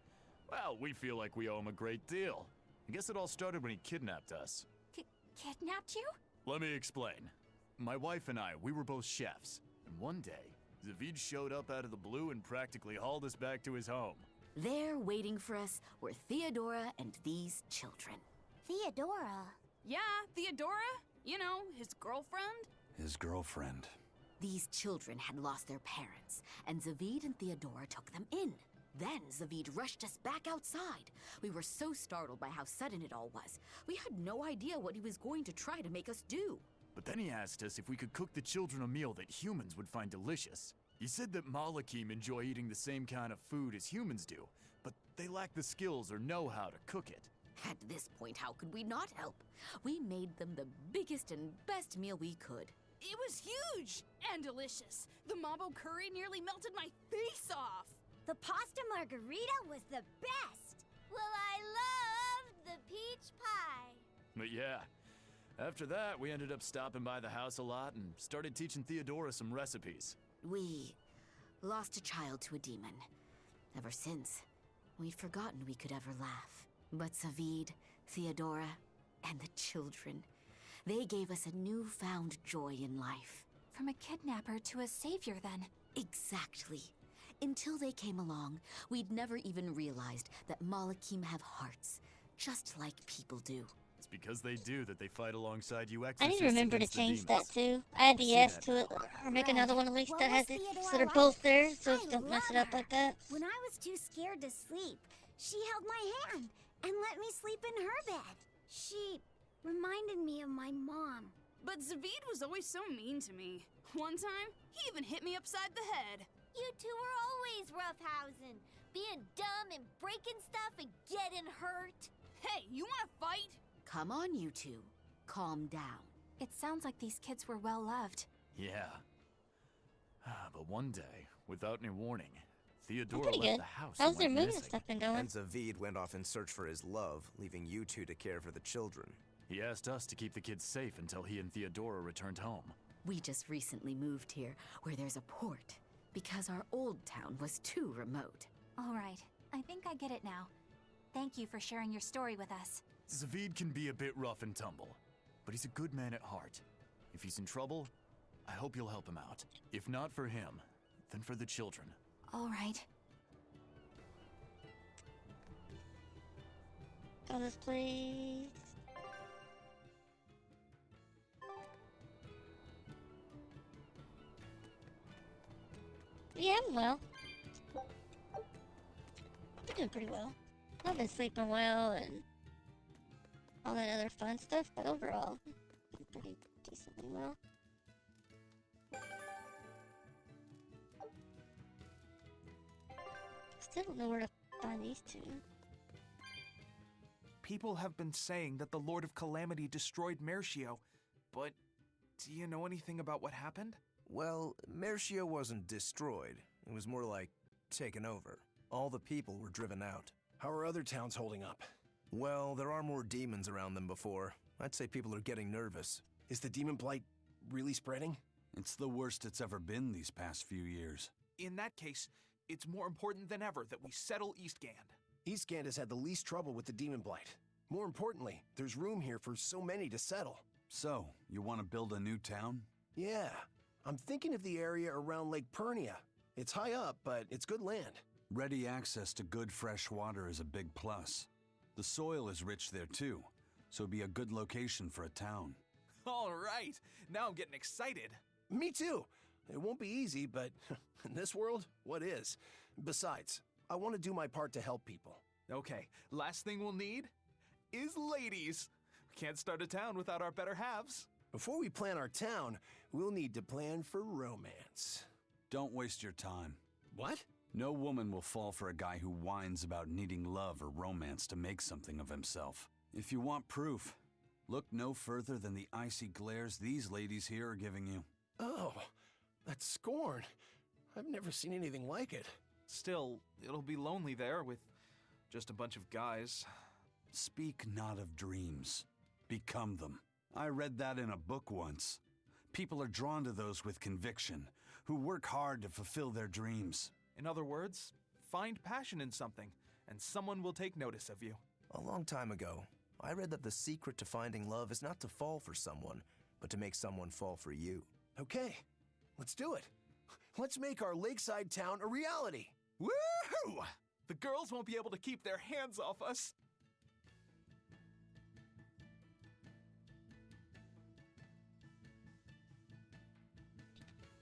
Well, we feel like we owe him a great deal. I guess it all started when he kidnapped us. Kidnapped you? Let me explain. My wife and I, we were both chefs. And one day, Zavid showed up out of the blue and practically hauled us back to his home. There, waiting for us, were Theodora and these children. Theodora? Yeah, Theodora. You know, his girlfriend. His girlfriend. These children had lost their parents, and Zavid and Theodora took them in. Then Zavid rushed us back outside. We were so startled by how sudden it all was. We had no idea what he was going to try to make us do. But then he asked us if we could cook the children a meal that humans would find delicious. He said that Malakim enjoy eating the same kind of food as humans do, but they lack the skills or know-how to cook it. At this point, how could we not help? We made them the biggest and best meal we could. It was huge and delicious. The Mabo curry nearly melted my face off. The pasta margarita was the best. Well, I loved the peach pie. But yeah, after that, we ended up stopping by the house a lot and started teaching Theodora some recipes. We lost a child to a demon. Ever since, we'd forgotten we could ever laugh. But Zavid, Theodora, and the children, they gave us a newfound joy in life. From a kidnapper to a savior, then. Exactly. Until they came along, we'd never even realized that Malakim have hearts, just like people do. It's because they do that they fight alongside you I exorcists need to remember to against the change demons. that too. Add the See S that to it, or make Right. another one at least What that was has it, Theodora so they're like? both there, so I don't mess it love up like her. that. When I was too scared to sleep, she held my hand and let me sleep in her bed. She reminded me of my mom. But Zavid was always so mean to me. One time, he even hit me upside the head. You two were always roughhousing, being dumb and breaking stuff and getting hurt. Hey, you wanna fight? Come on, you two. Calm down. It sounds like these kids were well loved. Yeah. But one day, without any warning, Theodora Pretty left good. the house How's and their went moving missing. stuff been going? And Zavid went off in search for his love, leaving you two to care for the children. He asked us to keep the kids safe until he and Theodora returned home. We just recently moved here, where there's a port, because our old town was too remote. All right, I think I get it now. Thank you for sharing your story with us. Zavid can be a bit rough and tumble, but he's a good man at heart. If he's in trouble, I hope you'll help him out. If not for him, then for the children. All right. Got this, please. Yeah, I'm well. I'm doing pretty well. I've been sleeping well and all that other fun stuff, but overall, I'm pretty decently well. Still don't know where to find these two. People have been saying that the Lord of Calamity destroyed Mercio, but do you know anything about what happened? Well, Mercio wasn't destroyed. It was more like taken over. All the people were driven out. How are other towns holding up? Well, there are more demons around than before. I'd say people are getting nervous. Is the demon blight really spreading? It's the worst it's ever been these past few years. In that case, it's more important than ever that we settle Eastgand. Eastgand has had the least trouble with the demon blight. More importantly, there's room here for so many to settle. So, you want to build a new town? Yeah, I'm thinking of the area around Lake Pernia. It's high up, but it's good land. Ready access to good fresh water is a big plus. The soil is rich there too, so it'd be a good location for a town. All right, now I'm getting excited. Me too. It won't be easy, but in this world, what is? Besides, I want to do my part to help people. Okay, last thing we'll need is ladies. We can't start a town without our better halves. Before we plan our town, we'll need to plan for romance. Don't waste your time. What? No woman will fall for a guy who whines about needing love or romance to make something of himself. If you want proof, look no further than the icy glares these ladies here are giving you. Oh, that's scorn. I've never seen anything like it. Still, it'll be lonely there with just a bunch of guys. Speak not of dreams. Become them. I read that in a book once. People are drawn to those with conviction, who work hard to fulfill their dreams. In other words, find passion in something, and someone will take notice of you. A long time ago, I read that the secret to finding love is not to fall for someone, but to make someone fall for you. Okay, let's do it. Let's make our lakeside town a reality. Woohoo! The girls won't be able to keep their hands off us.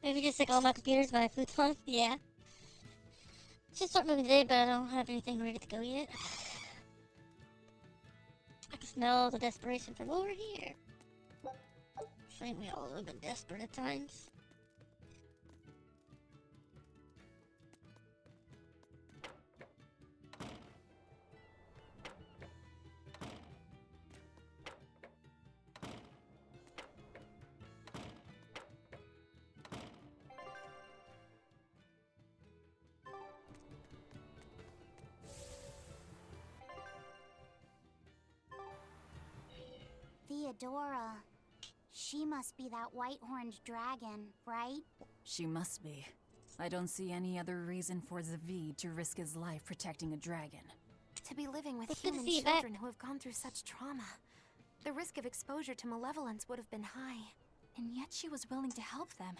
Maybe just like all my computers, my futon? Yeah. Should start moving today, but I don't have anything ready to go yet. I can smell the desperation from over here. I think we all have been desperate at times. Theodora. She must be that white-horned dragon, right? She must be. I don't see any other reason for Zavid to risk his life protecting a dragon. To be living with It's good to human see you children back. who have gone through such trauma. The risk of exposure to malevolence would have been high. And yet she was willing to help them.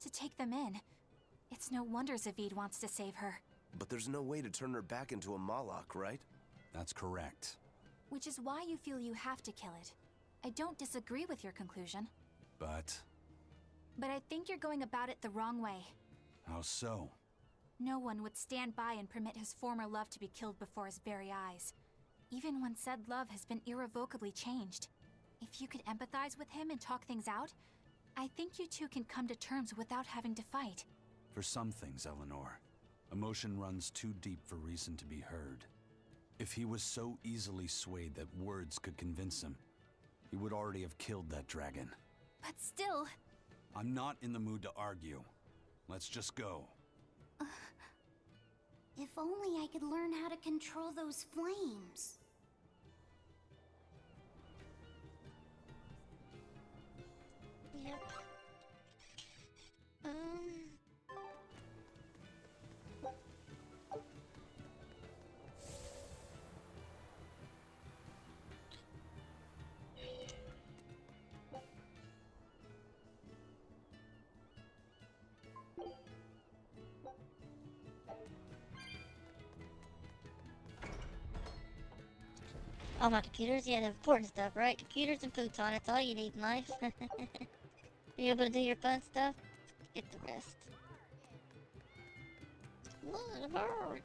To take them in. It's no wonder Zavid wants to save her. But there's no way to turn her back into a Malak, right? That's correct. Which is why you feel you have to kill it. I don't disagree with your conclusion. But But I think you're going about it the wrong way. how so? No one would stand by and permit his former love to be killed before his very eyes. Even when said love has been irrevocably changed. If you could empathize with him and talk things out, I think you two can come to terms without having to fight. For some things, Eleanor, emotion runs too deep for reason to be heard. If he was so easily swayed that words could convince him, he would already have killed that dragon. But still... I'm not in the mood to argue. Let's just go. If only I could learn how to control those flames. Yep. All my computers, yeah, the important stuff, right? Computers and futon, that's all you need in life. Be able to do your fun stuff, get the rest. What about it?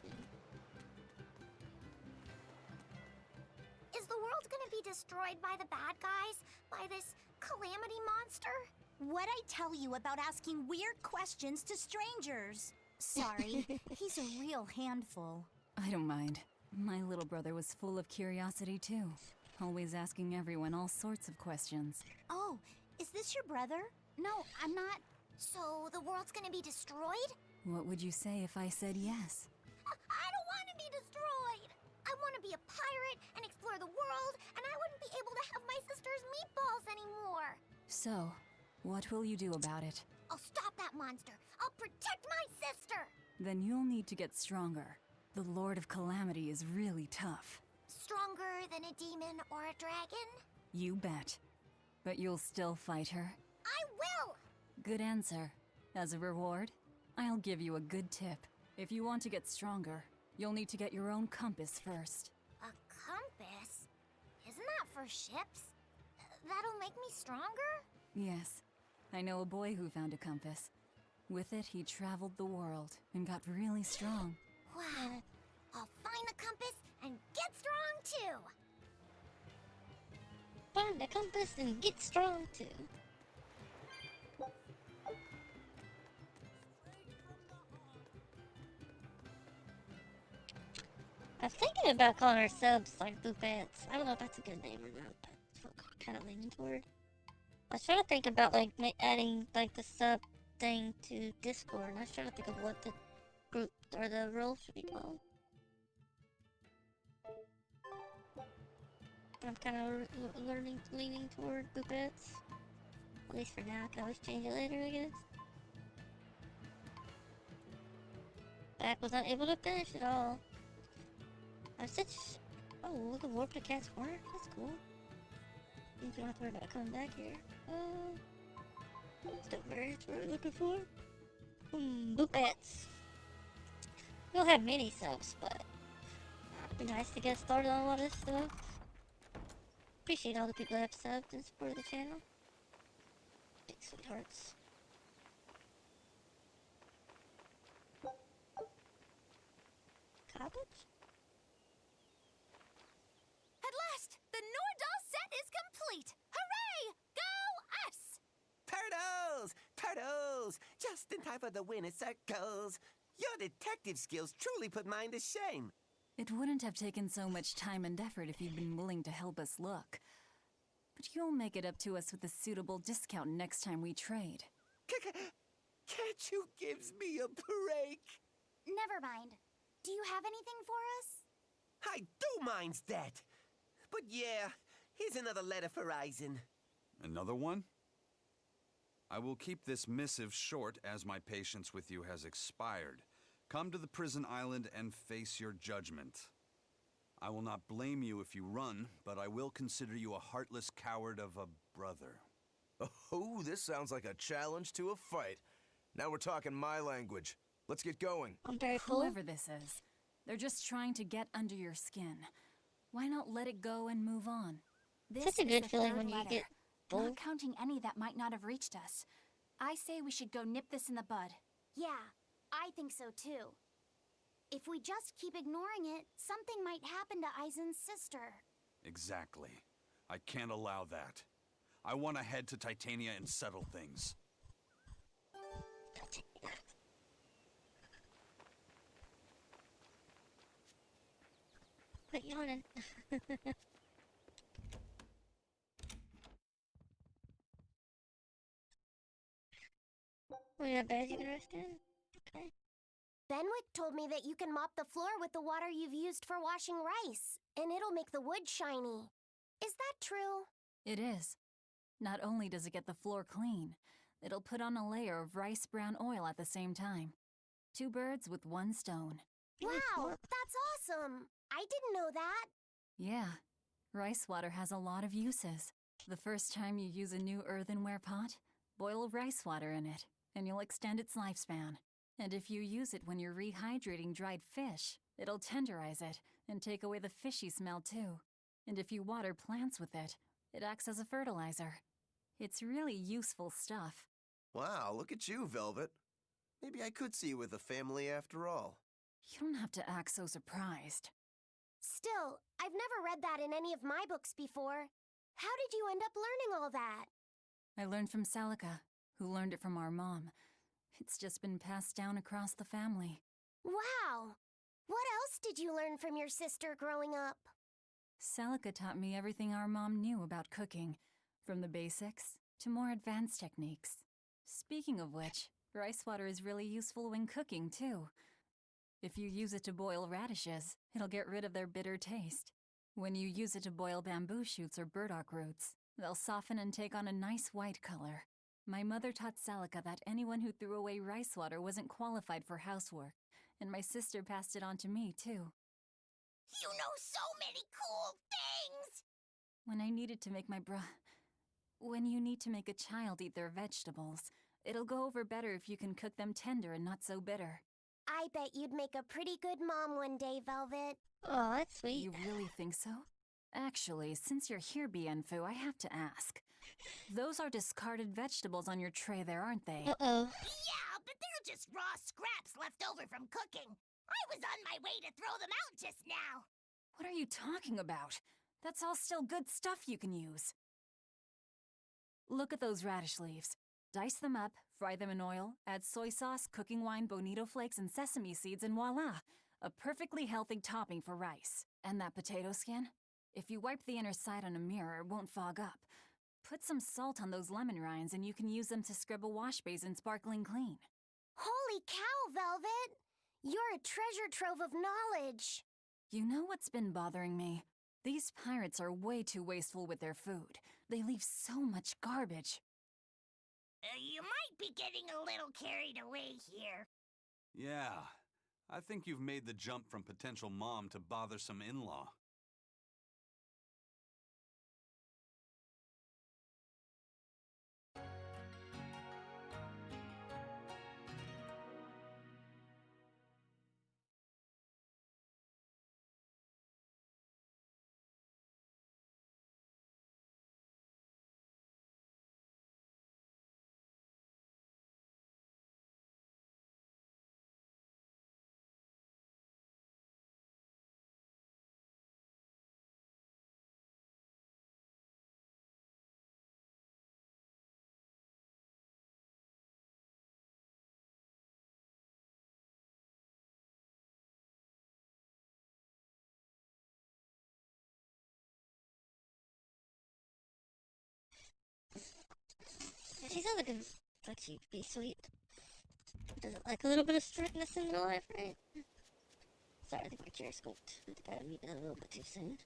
Is the world gonna be destroyed by the bad guys? By this calamity monster? What'd I tell you about asking weird questions to strangers? Sorry, he's a real handful. I don't mind. My little brother was full of curiosity too. Always asking everyone all sorts of questions. Oh, is this your brother? No, I'm not. So the world's gonna be destroyed? What would you say if I said yes? I don't want to be destroyed! I want to be a pirate and explore the world, and I wouldn't be able to have my sister's meatballs anymore! So, what will you do about it? I'll stop that monster! I'll protect my sister! Then you'll need to get stronger. The Lord of Calamity is really tough. Stronger than a demon or a dragon? You bet. But you'll still fight her? I will! Good answer. As a reward, I'll give you a good tip. If you want to get stronger, you'll need to get your own compass first. A compass? Isn't that for ships? That'll make me stronger? Yes. I know a boy who found a compass. With it, he traveled the world and got really strong. Wow. I'll find a compass and get strong too. Find a compass and get strong too. I was thinking about calling our subs like Boopets. I don't know if that's a good name or not, but that's what I'm kind of leaning toward. I was trying to think about like adding like the sub thing to Discord, and I was trying to think of what the group or the role should be called. I'm kind of leaning toward Boopets. At least for now. I can always change it later, I guess. Back was unable to finish it all. I'm such... Oh, look at Warp to Cat's Corner. That's cool. Means you don't have to worry about coming back here. That's the birds we're looking for. Boopets. We don't have many subs, but it'd be nice to get started on a lot of this stuff. Appreciate all the people that have subbed and supported the channel. Big sweethearts. College? At last, the Nordal set is complete! Hooray! Go us! Turtles! Turtles! Just in time for the winner circles. Your detective skills truly put mine to shame. It wouldn't have taken so much time and effort if you'd been willing to help us look. But you'll make it up to us with a suitable discount next time we trade. Can't you give me a break? Never mind. Do you have anything for us? I do mind's that. But yeah, here's another letter for Eisen. Another one? I will keep this missive short as my patience with you has expired. Come to the prison island and face your judgment. I will not blame you if you run, but I will consider you a heartless coward of a brother. Oh, this sounds like a challenge to a fight. Now we're talking my language. Let's get going. I'm very full. Whoever this is, they're just trying to get under your skin. Why not let it go and move on? This Such a is good the feeling third when you letter, get full. not counting any that might not have reached us. I say we should go nip this in the bud. Yeah, I think so too. If we just keep ignoring it, something might happen to Eisen's sister. Exactly. I can't allow that. I want to head to Titania and settle things. Quit yawning. Well, you're not bad, you can rest in? Okay. Benwick told me that you can mop the floor with the water you've used for washing rice, and it'll make the wood shiny. Is that true? It is. Not only does it get the floor clean, it'll put on a layer of rice brown oil at the same time. 2 birds with 1 stone. Wow, that's awesome! I didn't know that. Yeah, rice water has a lot of uses. The first time you use a new earthenware pot, boil rice water in it, and you'll extend its lifespan. And if you use it when you're rehydrating dried fish, it'll tenderize it and take away the fishy smell too. And if you water plants with it, it acts as a fertilizer. It's really useful stuff. Wow, look at you, Velvet. Maybe I could see you with a family after all. You don't have to act so surprised. Still, I've never read that in any of my books before. How did you end up learning all that? I learned from Celica, who learned it from our mom. It's just been passed down across the family. Wow! What else did you learn from your sister growing up? Celica taught me everything our mom knew about cooking, from the basics to more advanced techniques. Speaking of which, rice water is really useful when cooking, too. If you use it to boil radishes, it'll get rid of their bitter taste. When you use it to boil bamboo shoots or burdock roots, they'll soften and take on a nice white color. My mother taught Celica that anyone who threw away rice water wasn't qualified for housework, and my sister passed it on to me, too. You know so many cool things! When I needed to make When you need to make a child eat their vegetables, it'll go over better if you can cook them tender and not so bitter. I bet you'd make a pretty good mom one day, Velvet. Oh, that's sweet. You really think so? Actually, since you're here, Bienfu, I have to ask. Those are discarded vegetables on your tray there, aren't they? Uh-oh. Yeah, but they're just raw scraps left over from cooking. I was on my way to throw them out just now. What are you talking about? That's all still good stuff you can use. Look at those radish leaves. Dice them up, fry them in oil, add soy sauce, cooking wine, bonito flakes, and sesame seeds, and voila! A perfectly healthy topping for rice. And that potato skin? If you wipe the inner side on a mirror, it won't fog up. Put some salt on those lemon rinds and you can use them to scrub a wash basin sparkling clean. Holy cow, Velvet! You're a treasure trove of knowledge. You know what's been bothering me? These pirates are way too wasteful with their food. They leave so much garbage. You might be getting a little carried away here. Yeah, I think you've made the jump from potential mom to bothersome in-law. She sounds like she'd be sweet. Doesn't like a little bit of strictness in her life, right? Sorry, I think my chair squeaked. I think I muted it a little bit too soon.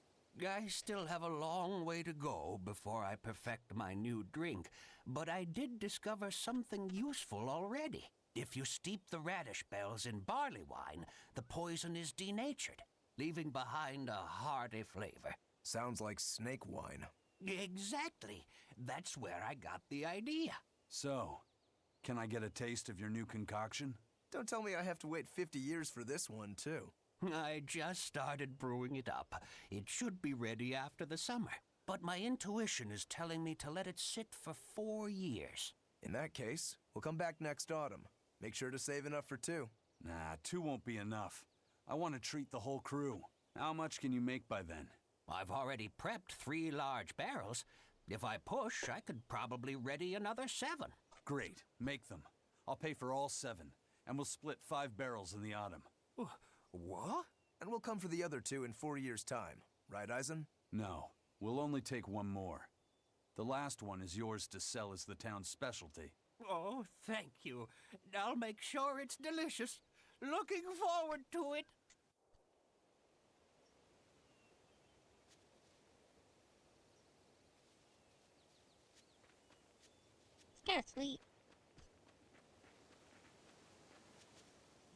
I still have a long way to go before I perfect my new drink, but I did discover something useful already. If you steep the radish bells in barley wine, the poison is denatured, leaving behind a hearty flavor. Sounds like snake wine. Exactly. That's where I got the idea. So, can I get a taste of your new concoction? Don't tell me I have to wait 50 years for this one, too. I just started brewing it up. It should be ready after the summer. But my intuition is telling me to let it sit for 4 years. In that case, we'll come back next autumn. Make sure to save enough for 2. Nah, 2 won't be enough. I want to treat the whole crew. How much can you make by then? I've already prepped 3 large barrels. If I push, I could probably ready another 7. Great, make them. I'll pay for all 7, and we'll split 5 barrels in the autumn. What? And we'll come for the other 2 in 4 years' time. Right, Eisen? No, we'll only take 1 more. The last one is yours to sell as the town's specialty. Oh, thank you. I'll make sure it's delicious. Looking forward to it. It's kind of sweet.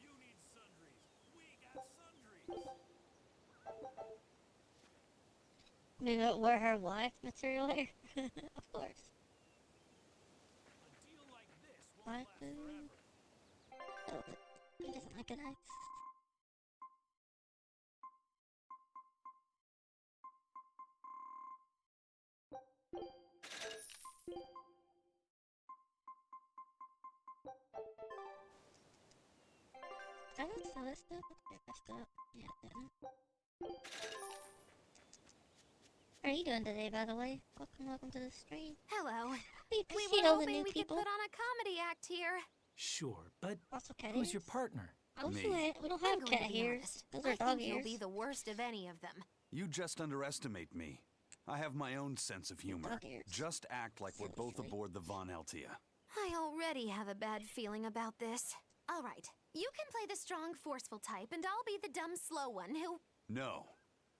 You need sundries. We got sundries. Maybe I'll wear her wife material here. Of course. A deal like this won't What? last forever. Oh, he doesn't like it, I... I don't sell this stuff. Okay, messed up. Yeah, it didn't. How are you doing today, by the way? Welcome to the stream. Hello. We We appreciate were all the hoping new we people. could put on a comedy act here. Sure, but Also, cat who's your ears. partner? Also, Me. we don't I'm have going cat to be ears. honest. Those I are dog think you'll ears. be the worst of any of them. You just underestimate me. I have my own sense of humor. Dog ears. Just act like we're both Silly. aboard the Von Altia. I already have a bad feeling about this. All right, you can play the strong, forceful type, and I'll be the dumb, slow one who... No,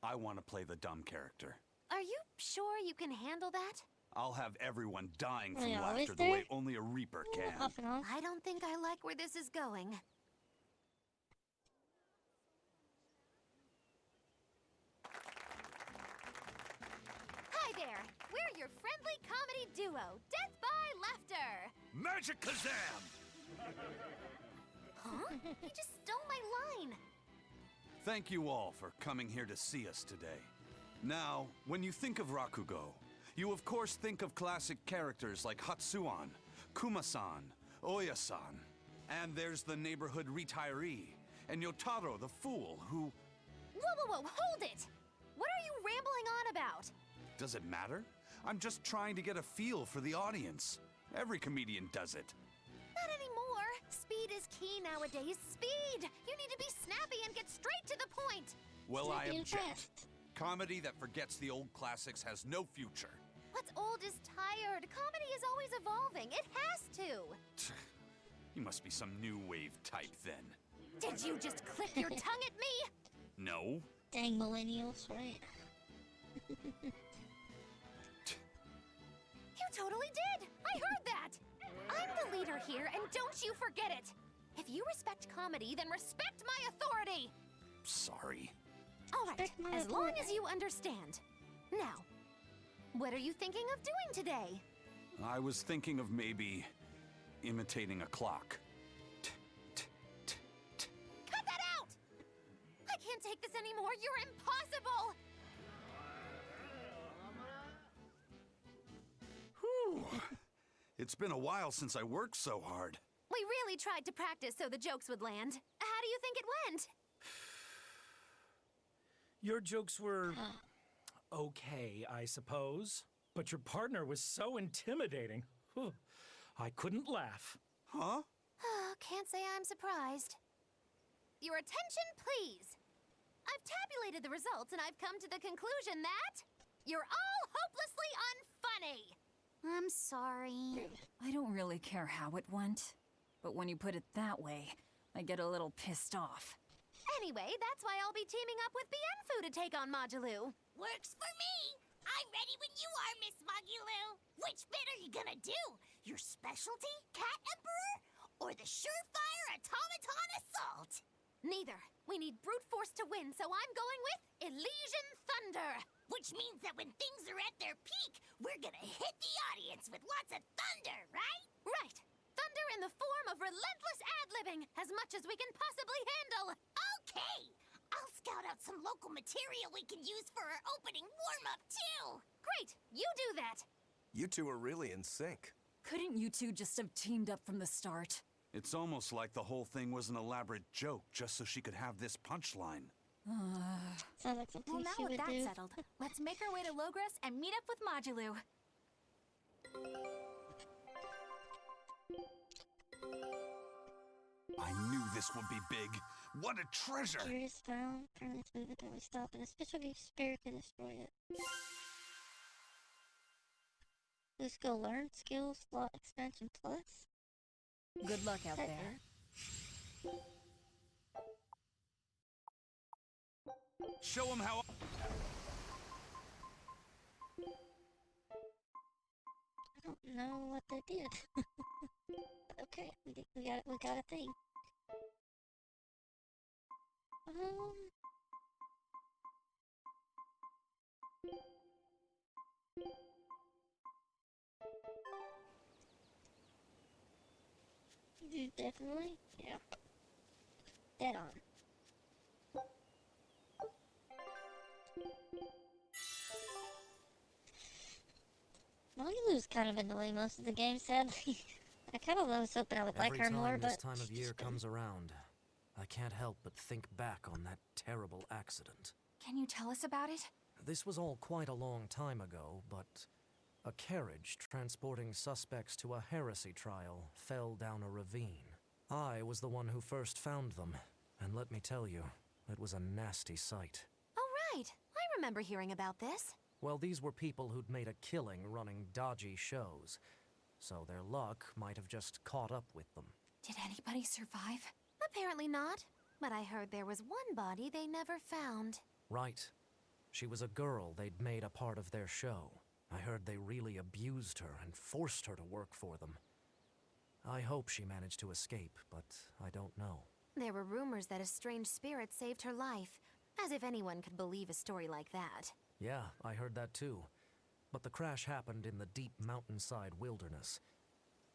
I want to play the dumb character. Are you sure you can handle that? I'll have everyone dying Are from you always laughter the way there? only a Reaper can. Off and on. I don't think I like where this is going. Hi there! We're your friendly comedy duo, Death by Laughter! Magic Kazam! Huh? He just stole my line! Thank you all for coming here to see us today. Now, when you think of Rakugo, You of course think of classic characters like Hatsuan, Kuma-san, Oya-san, and there's the neighborhood retiree, and Yotaro the fool who... Whoa, hold it! What are you rambling on about? Does it matter? I'm just trying to get a feel for the audience. Every comedian does it. Not anymore. Speed is key nowadays. Speed! You need to be snappy and get straight to the point. Well, I object. Comedy that forgets the old classics has no future. What's old is tired. Comedy is always evolving. It has to. You must be some new wave type then. Did you just click your tongue at me? No. Dang millennials, right? You totally did! I heard that! I'm the leader here, and don't you forget it! If you respect comedy, then respect my authority! Sorry. Alright, as long as you understand. Now, what are you thinking of doing today? I was thinking of maybe imitating a clock. Cut that out! I can't take this anymore. You're impossible! Whew. It's been a while since I worked so hard. We really tried to practice so the jokes would land. How do you think it went? Your jokes were okay, I suppose. But your partner was so intimidating. Whew. I couldn't laugh. Huh? Can't say I'm surprised. Your attention, please. I've tabulated the results and I've come to the conclusion that you're all hopelessly unfunny. I'm sorry. I don't really care how it went, but when you put it that way, I get a little pissed off. Anyway, that's why I'll be teaming up with Bienfu to take on Majulu. Works for me! I'm ready when you are, Miss Magulu! Which bit are you gonna do? Your specialty, Cat Emperor? Or the surefire automaton assault? Neither. We need brute force to win, so I'm going with Elysian Thunder. Which means that when things are at their peak, we're gonna hit the audience with lots of thunder, right? Right. Thunder in the form of relentless ad-libbing, as much as we can possibly handle. Okay! I'll scout out some local material we can use for our opening warm-up, too! Great! You do that! You two are really in sync. Couldn't you two just have teamed up from the start? It's almost like the whole thing was an elaborate joke just so she could have this punchline. Sounds like something Well, now she with would that do. settled, let's make our way to Logres and meet up with Majulu. I knew this would be big. What a treasure! Curious found. Turn this movement when we stop, and a special spirit can destroy it. Let's go learn skills, slot expansion plus. Good luck out Heck there. Show him how... I don't know what they did. Okay, we got a thing. Definitely, yeah. Dead on. Magulu's kind of annoying most of the game, sadly. I kind of was hoping I would like her more, but Every time this time of year comes around, I can't help but think back on that terrible accident. Can you tell us about it? This was all quite a long time ago, but a carriage transporting suspects to a heresy trial fell down a ravine. I was the one who first found them, and let me tell you, it was a nasty sight. Oh, right. I remember hearing about this. Well, these were people who'd made a killing running dodgy shows, so their luck might have just caught up with them. Did anybody survive? Apparently not. But I heard there was one body they never found. Right. She was a girl they'd made a part of their show. I heard they really abused her and forced her to work for them. I hope she managed to escape, but I don't know. There were rumors that a strange spirit saved her life. As if anyone could believe a story like that. Yeah, I heard that too. But the crash happened in the deep mountainside wilderness.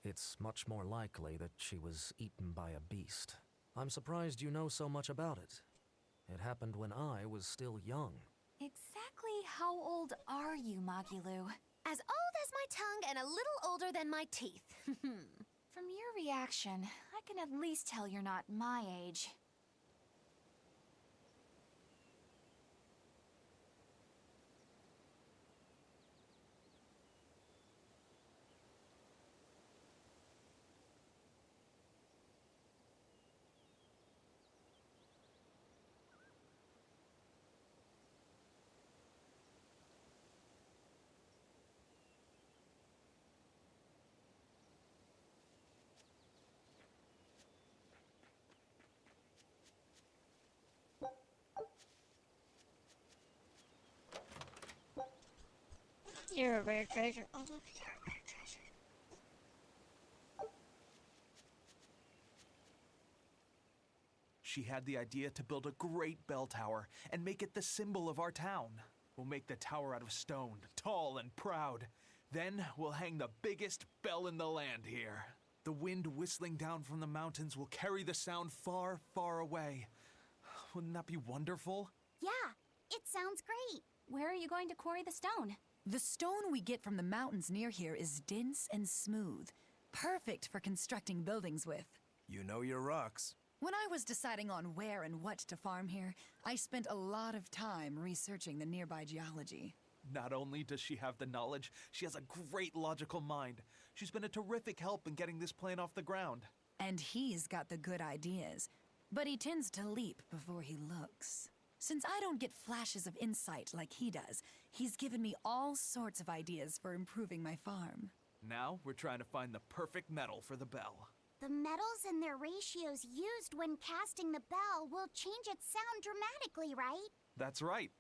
It's much more likely that she was eaten by a beast. I'm surprised you know so much about it. It happened when I was still young. Exactly how old are you, Magulu? As old as my tongue and a little older than my teeth. From your reaction, I can at least tell you're not my age. You're a rare treasure. Oh, look, you're a rare treasure. She had the idea to build a great bell tower and make it the symbol of our town. We'll make the tower out of stone, tall and proud. Then we'll hang the biggest bell in the land here. The wind whistling down from the mountains will carry the sound far, far away. Wouldn't that be wonderful? Yeah, it sounds great. Where are you going to quarry the stone? The stone we get from the mountains near here is dense and smooth, perfect for constructing buildings with. You know your rocks. When I was deciding on where and what to farm here, I spent a lot of time researching the nearby geology. Not only does she have the knowledge, she has a great logical mind. She's been a terrific help in getting this plan off the ground. And he's got the good ideas, but he tends to leap before he looks. Since I don't get flashes of insight like he does, he's given me all sorts of ideas for improving my farm. Now we're trying to find the perfect metal for the bell. The metals and their ratios used when casting the bell will change its sound dramatically, right? That's right.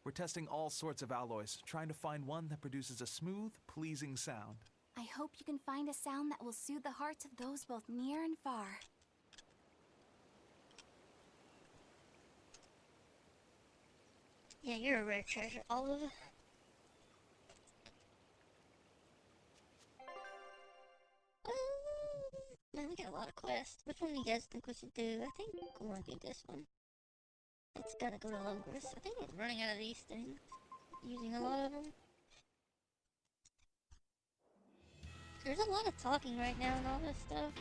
We're testing all sorts of alloys, trying to find one that produces a smooth, pleasing sound. I hope you can find a sound that will soothe the hearts of those both near and far. Yeah, you're a rare treasure, Olive. Man, we got a lot of quests. Which one do you guys think we should do? I think we want to do this one. It's gotta go to Logris. I think we're running out of these things. Using a lot of them. There's a lot of talking right now and all this stuff.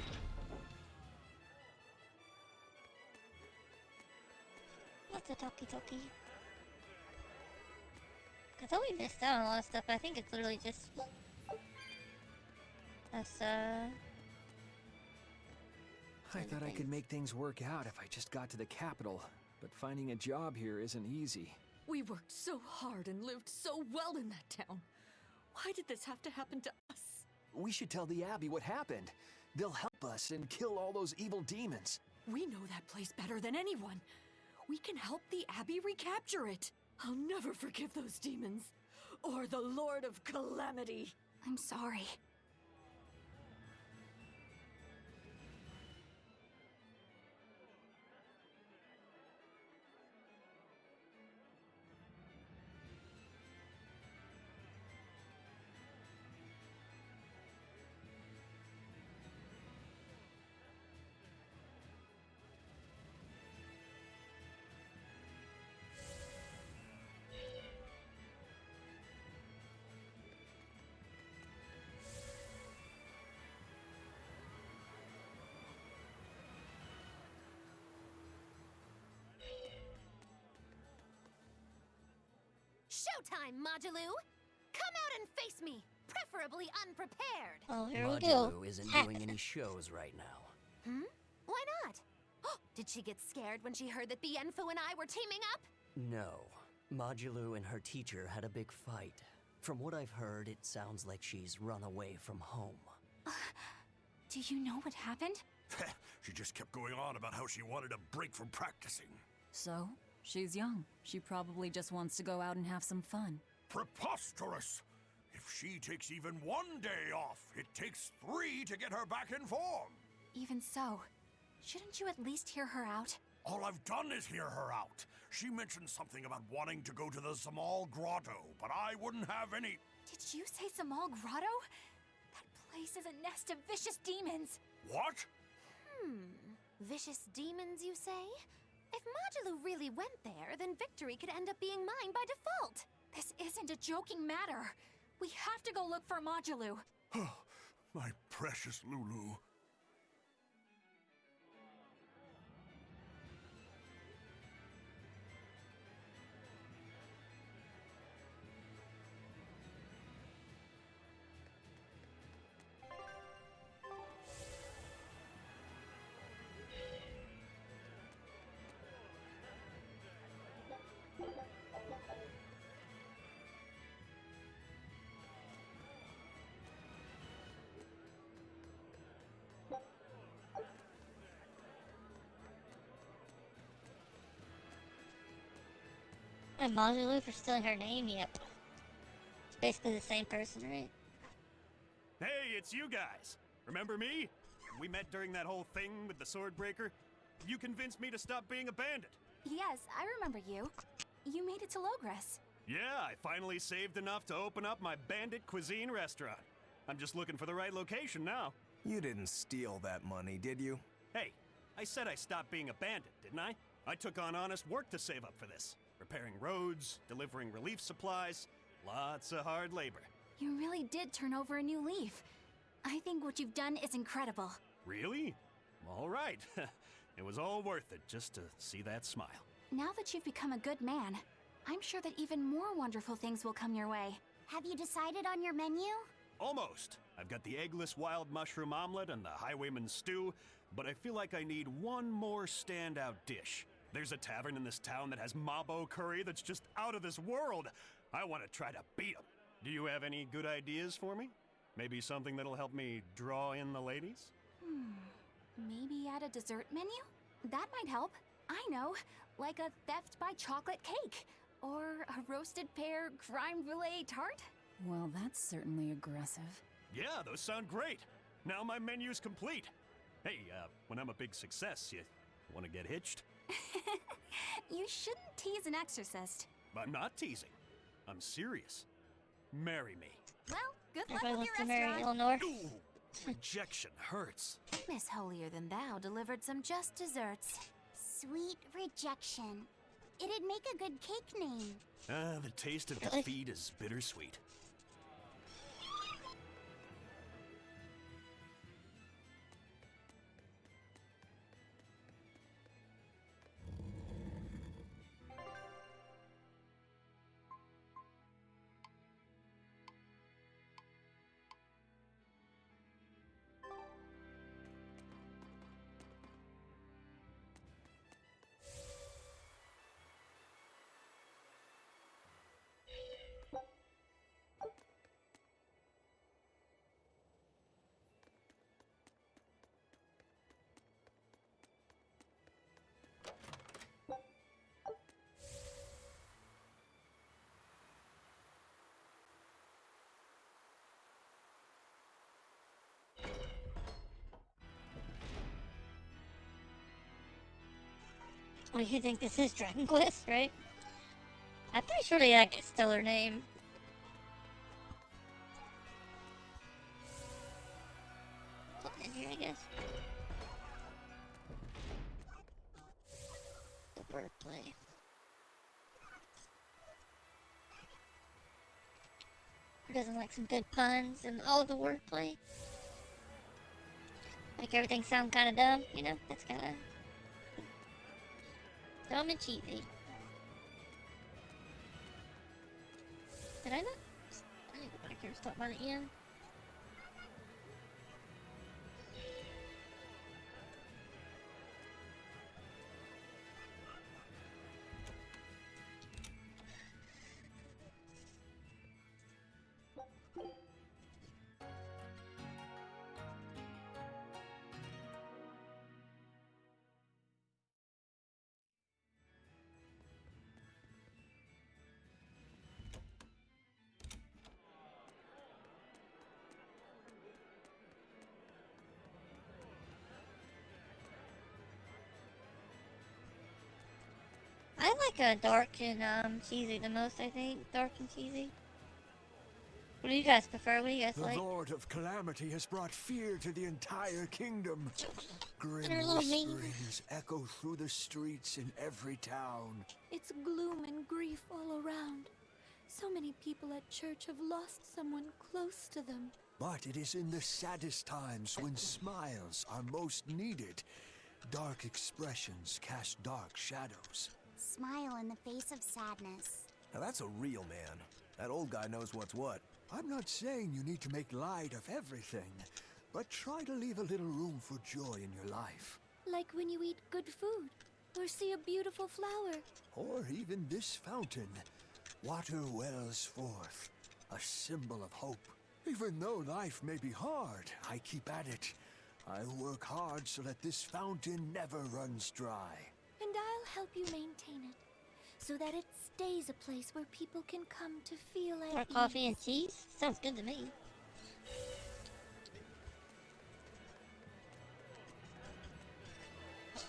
Lots of talky. I thought we missed out on a lot of stuff, but I think it's literally just us, I thought I could make things work out if I just got to the capital, but finding a job here isn't easy. We worked so hard and lived so well in that town. Why did this have to happen to us? We should tell the Abbey what happened. They'll help us and kill all those evil demons. We know that place better than anyone. We can help the Abbey recapture it. I'll never forgive those demons. Or the Lord of Calamity. I'm sorry. Showtime, Moduloo! Come out and face me, preferably unprepared. Oh, here we Moduloo go. isn't doing any shows right now. Why not? Did she get scared when she heard that Bienfu and I were teaming up? No. Moduloo and her teacher had a big fight. From what I've heard, it sounds like she's run away from home. Do you know what happened? She just kept going on about how she wanted a break from practicing. So, she's young. She probably just wants to go out and have some fun. Preposterous! If she takes even one day off, it takes 3 to get her back in form. Even so, shouldn't you at least hear her out? All I've done is hear her out. She mentioned something about wanting to go to the Zamal Grotto, but I wouldn't have any... Did you say Zamal Grotto? That place is a nest of vicious demons. What? Vicious demons, you say? If Moduloo really went there, then victory could end up being mine by default. This isn't a joking matter. We have to go look for Modulu. Oh, my precious Lulu. And Modulu for stealing her name? Yep. It's basically the same person, right? Hey, it's you guys. Remember me? We met during that whole thing with the Swordbreaker. You convinced me to stop being a bandit. Yes, I remember you. You made it to Logres. Yeah, I finally saved enough to open up my bandit cuisine restaurant. I'm just looking for the right location now. You didn't steal that money, did you? Hey, I said I stopped being a bandit, didn't I? I took on honest work to save up for this. Repairing roads, delivering relief supplies, lots of hard labor. You really did turn over a new leaf. I think what you've done is incredible. Really? All right. It was all worth it just to see that smile. Now that you've become a good man, I'm sure that even more wonderful things will come your way. Have you decided on your menu? Almost. I've got the eggless wild mushroom omelet and the highwayman's stew, but I feel like I need one more standout dish. There's a tavern in this town that has mabo curry that's just out of this world. I want to try to beat them. Do you have any good ideas for me? Maybe something that'll help me draw in the ladies? Maybe add a dessert menu? That might help. I know, like a theft by chocolate cake. Or a roasted pear crème brûlée tart? Well, that's certainly aggressive. Yeah, those sound great. Now my menu's complete. Hey, when I'm a big success, you want to get hitched? You shouldn't tease an exorcist. I'm not teasing. I'm serious. Marry me. Well, good luck Everybody with wants your to marry restaurant. Eleanor. Ooh, rejection hurts. Miss Holier Than Thou delivered some just desserts. Sweet rejection. It'd make a good cake name. The taste of defeat is bittersweet. Well, you think this is Dragon Quest, right? I'm pretty sure they stole her name. Something in here, I guess. The wordplay. Who doesn't like some good puns and all the wordplay? Make everything sound kind of dumb, you know? That's kind of dumb and cheesy. Did I not? I need to go back here and stop by the end. I like dark and cheesy the most, I think. Dark and cheesy. What do you guys prefer? What do you guys The like? Lord of Calamity has brought fear to the entire kingdom. Grim They're a little mean. whisperings echo through the streets in every town. It's gloom and grief all around. So many people at church have lost someone close to them. But it is in the saddest times when smiles are most needed. Dark expressions cast dark shadows. Smile in the face of sadness. Now that's a real man. That old guy knows what's what. I'm not saying you need to make light of everything, but try to leave a little room for joy in your life. Like when you eat good food, or see a beautiful flower. Or even this fountain. Water wells forth, a symbol of hope. Even though life may be hard, I keep at it. I work hard so that this fountain never runs dry. And I'll help you maintain it, so that it stays a place where people can come to feel at More ease. coffee and cheese? Sounds good to me.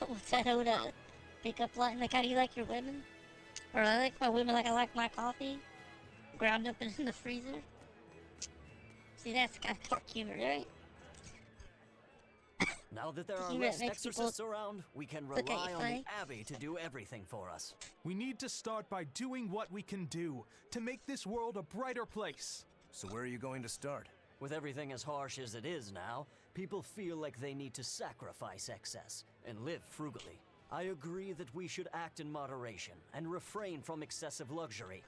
What's that old pickup line? Like, how do you like your women? Or I like my women like I like my coffee? Ground up in the freezer? See, that's kind of dark humor, right? Now that there are Humor less makes people exorcists around, we can look at rely you on funny. the Abbey to do everything for us. We need to start by doing what we can do to make this world a brighter place. So where are you going to start? With everything as harsh as it is now, people feel like they need to sacrifice excess and live frugally. I agree that we should act in moderation and refrain from excessive luxury.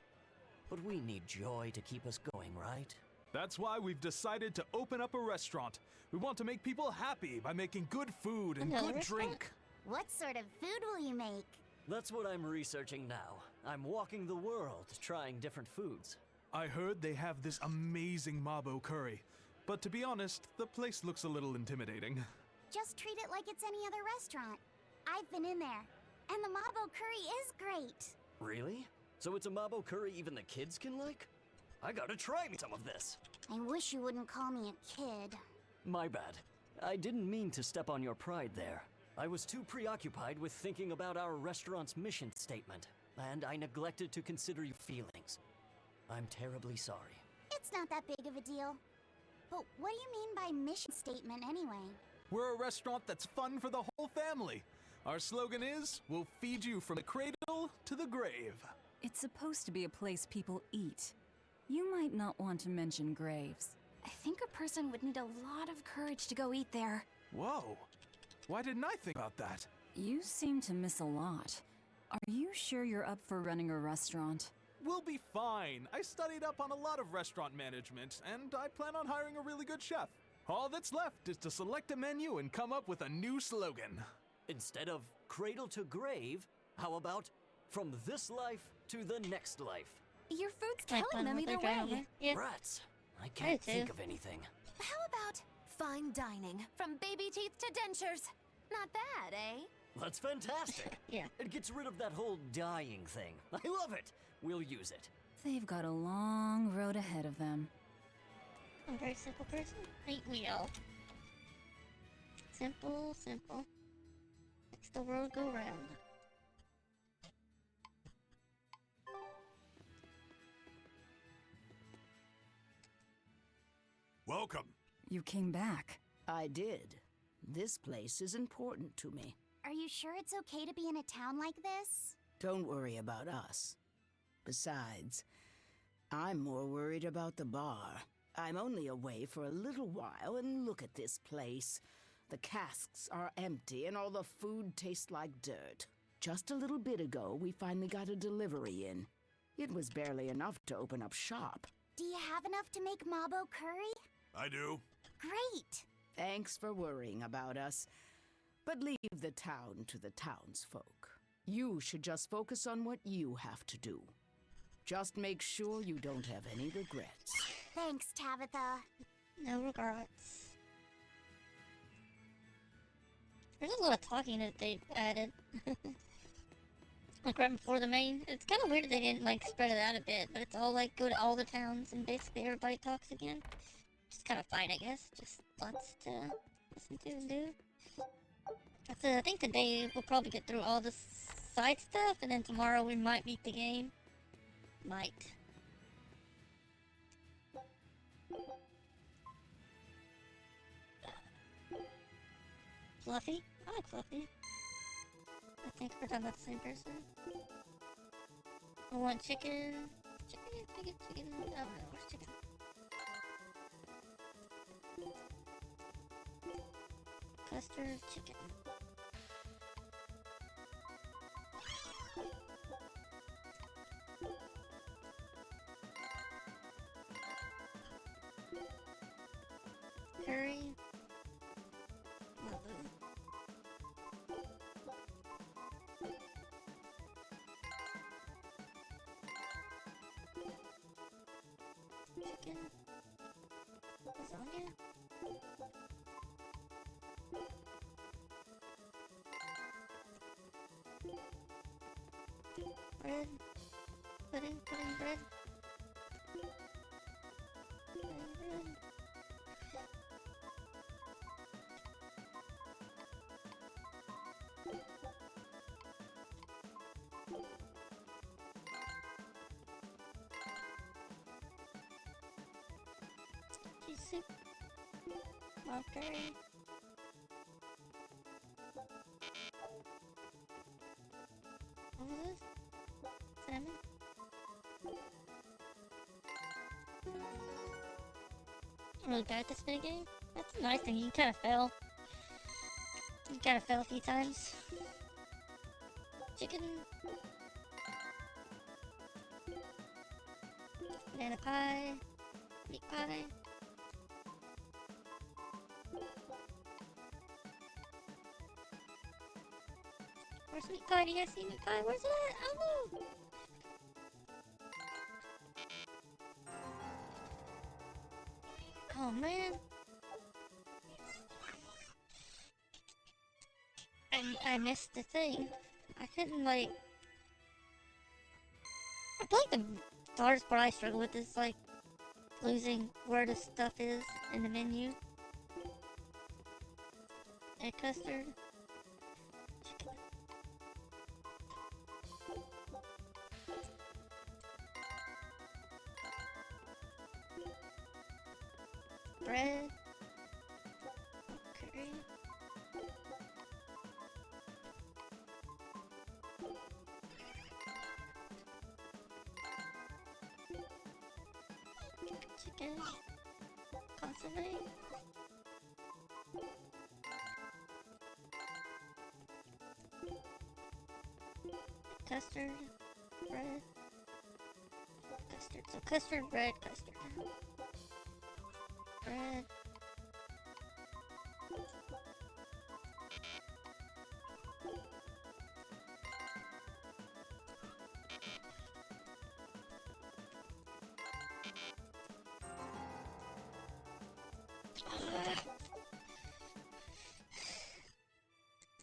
But we need joy to keep us going, right? That's why we've decided to open up a restaurant. We want to make people happy by making good food and Another good restaurant? drink. What sort of food will you make? That's what I'm researching now. I'm walking the world, trying different foods. I heard they have this amazing Mabo curry. But to be honest, the place looks a little intimidating. Just treat it like it's any other restaurant. I've been in there, and the Mabo curry is great. Really? So it's a Mabo curry even the kids can like? I gotta try some of this. I wish you wouldn't call me a kid. My bad. I didn't mean to step on your pride there. I was too preoccupied with thinking about our restaurant's mission statement, and I neglected to consider your feelings. I'm terribly sorry. It's not that big of a deal. But what do you mean by mission statement anyway? We're a restaurant that's fun for the whole family. Our slogan is, we'll feed you from the cradle to the grave. It's supposed to be a place people eat. You might not want to mention graves. I think a person would need a lot of courage to go eat there. Whoa. Why didn't I think about that? You seem to miss a lot. Are you sure you're up for running a restaurant? We'll be fine. I studied up on a lot of restaurant management, and I plan on hiring a really good chef. All that's left is to select a menu and come up with a new slogan. Instead of cradle to grave, how about from this life to the next life? Your food's Like killing them fun with either their way. drama. Yeah. Rats. I can't too. think of anything. How about fine dining, from baby teeth to dentures? Not bad, eh? That's fantastic. Yeah. It gets rid of that whole dying thing. I love it. We'll use it. They've got a long road ahead of them. I'm a very simple person. Ain't we all? Simple, simple. Makes the world go round. Welcome. You came back. I did. This place is important to me. Are you sure it's okay to be in a town like this? Don't worry about us. Besides, I'm more worried about the bar. I'm only away for a little while, and look at this place. The casks are empty, and all the food tastes like dirt. Just a little bit ago, we finally got a delivery in. It was barely enough to open up shop. Do you have enough to make Mabo curry? I do. Great! Thanks for worrying about us. But leave the town to the townsfolk. You should just focus on what you have to do. Just make sure you don't have any regrets. Thanks, Tabitha. No regrets. There's a lot of talking that they added. Like right before the main. It's kind of weird that they didn't like spread it out a bit, but it's all like go to all the towns and basically everybody talks again. Just kind of fine, I guess. Just lots to listen to and do. I think today we'll probably get through all the side stuff, and then tomorrow we might beat the game. Might. Fluffy? I like Fluffy. I think we're talking about the same person. I want chicken. Chicken. Oh no, where's chicken? Custard chicken. Curry. Mabu. Chicken. Lasagna. Bread. Pudding bread. Pudding bread. Cheese soup. Wild curry. What was this? Salmon? I'm really bad at this minigame. That's a nice thing, you kinda fell. You kinda fell a few times. Chicken. Banana pie. Meat pie. Where's meat pie? Do you guys see meat pie? Where's it at? Oh no! Oh man. I missed the thing. I couldn't like... I feel like the hardest part I struggle with is like losing where the stuff is in the menu. Egg custard. Chicken. Bread. Curry. Chicken. Consomme. Custard. Bread. Custard. So custard, bread, custard. Bread.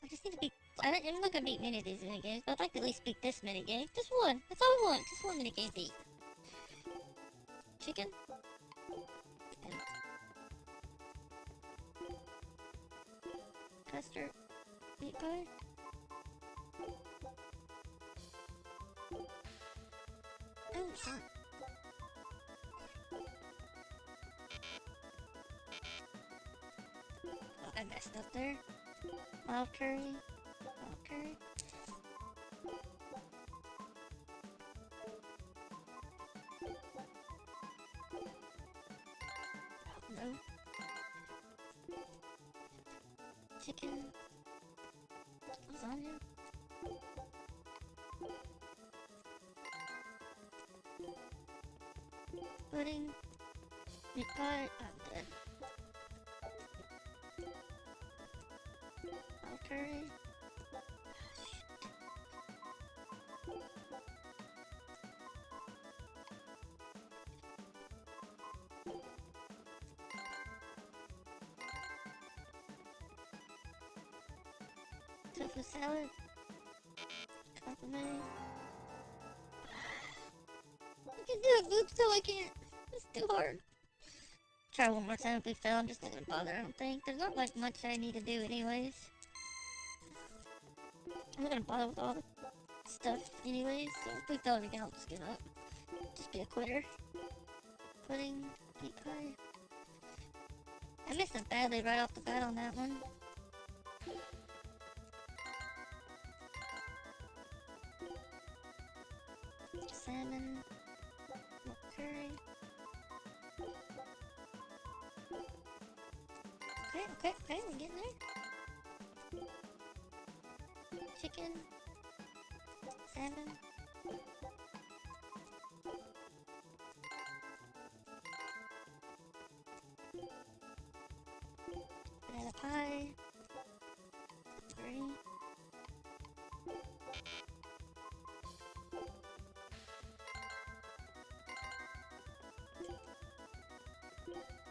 I just need to beat... I'm not gonna beat many of these minigames, but I'd like to at least beat this minigame. Just one. That's all I want. Just one minigame beat. Chicken. And custard. Meat pie. Oh, son. Oh, I messed up there. Wild curry. Wild curry. Oh, no. Chicken. Lasagna. Pudding. Meat pie. I'm dead. Wild curry. Tofu salad. Consomme. I can do it, Luke, still I can't. It's too hard. Try one more time if we fail, I'm just not gonna bother, I don't think. There's not like much I need to do anyways. I'm not gonna bother with all the stuff anyways, so if we fail again, I'll just give up. Just be a quitter. Pudding, meat pie. I missed it badly right off the bat on that one. Salmon. curry. Okay, we're getting there. Chicken. Salmon. Banana pie. 3.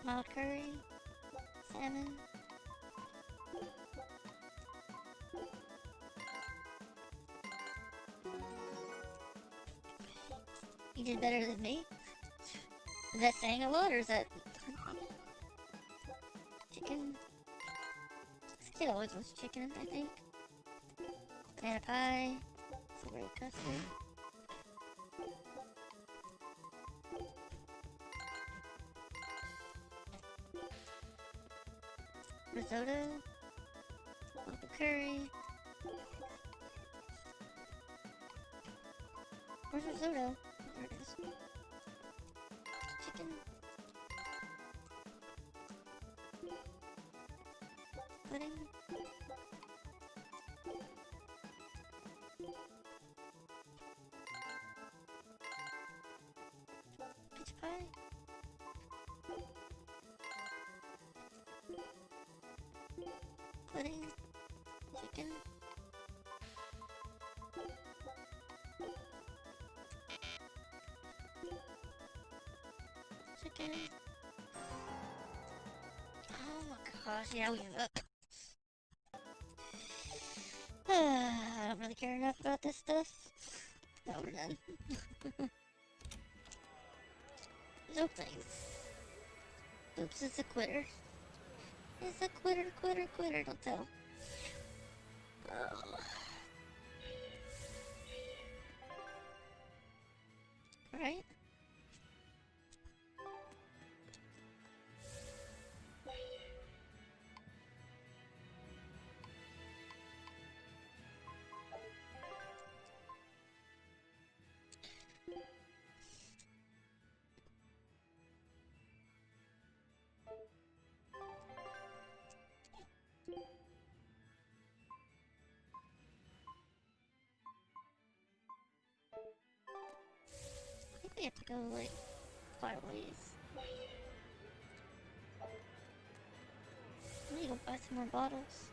Mild curry. Salmon. You did better than me. Is that saying a lot, or is that... Chicken? This kid always wants chicken, I think. Banana pie. Strawberry custard. Risotto. Local curry. Where's risotto? There it is. Chicken. Pudding. Peach pie. Pudding. Chicken. Chicken. Oh my gosh, yeah, we give up. I don't really care enough about this stuff. No, we're done. No thanks. Oops, it's a quitter. It's a quitter, don't tell. Oh. Alright. I think we have to go, like, 5 ways. I need to go buy some more bottles.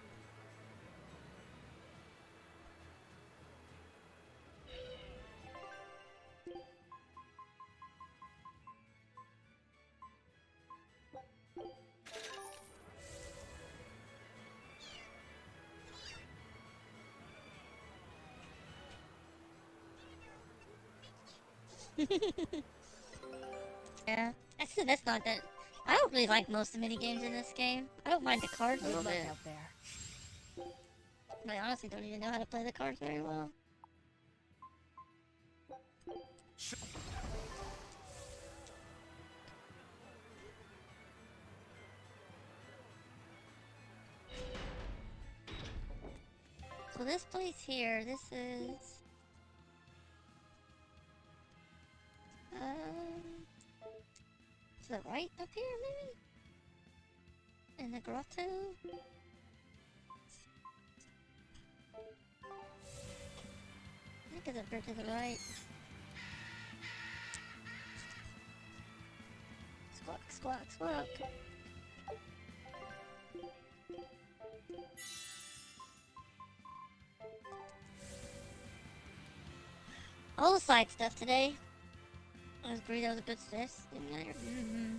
Yeah, that's not that. I don't really like most of the mini games in this game. I don't mind the cards a little bit. Out there. But I honestly don't even know how to play the cards very well. So this place here, this is... to the right up here, maybe? In the grotto? I think it's up here to the right. Squawk, squawk, squawk. All the side stuff today. Those burritos are good stuff. Mm-hmm.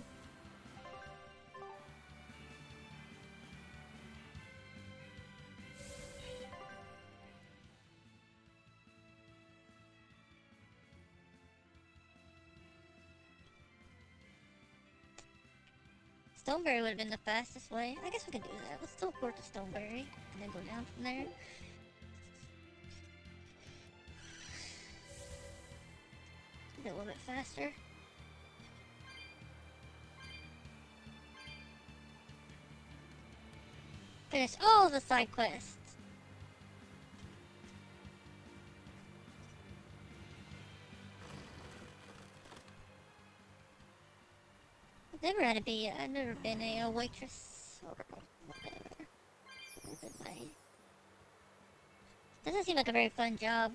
Stoneberry would have been the fastest way. I guess we could do that. Let's teleport to Stoneberry and then go down from there. Be a little bit faster. Finish all the side quests. Never had to be. I've never been a waitress or whatever. Doesn't seem like a very fun job.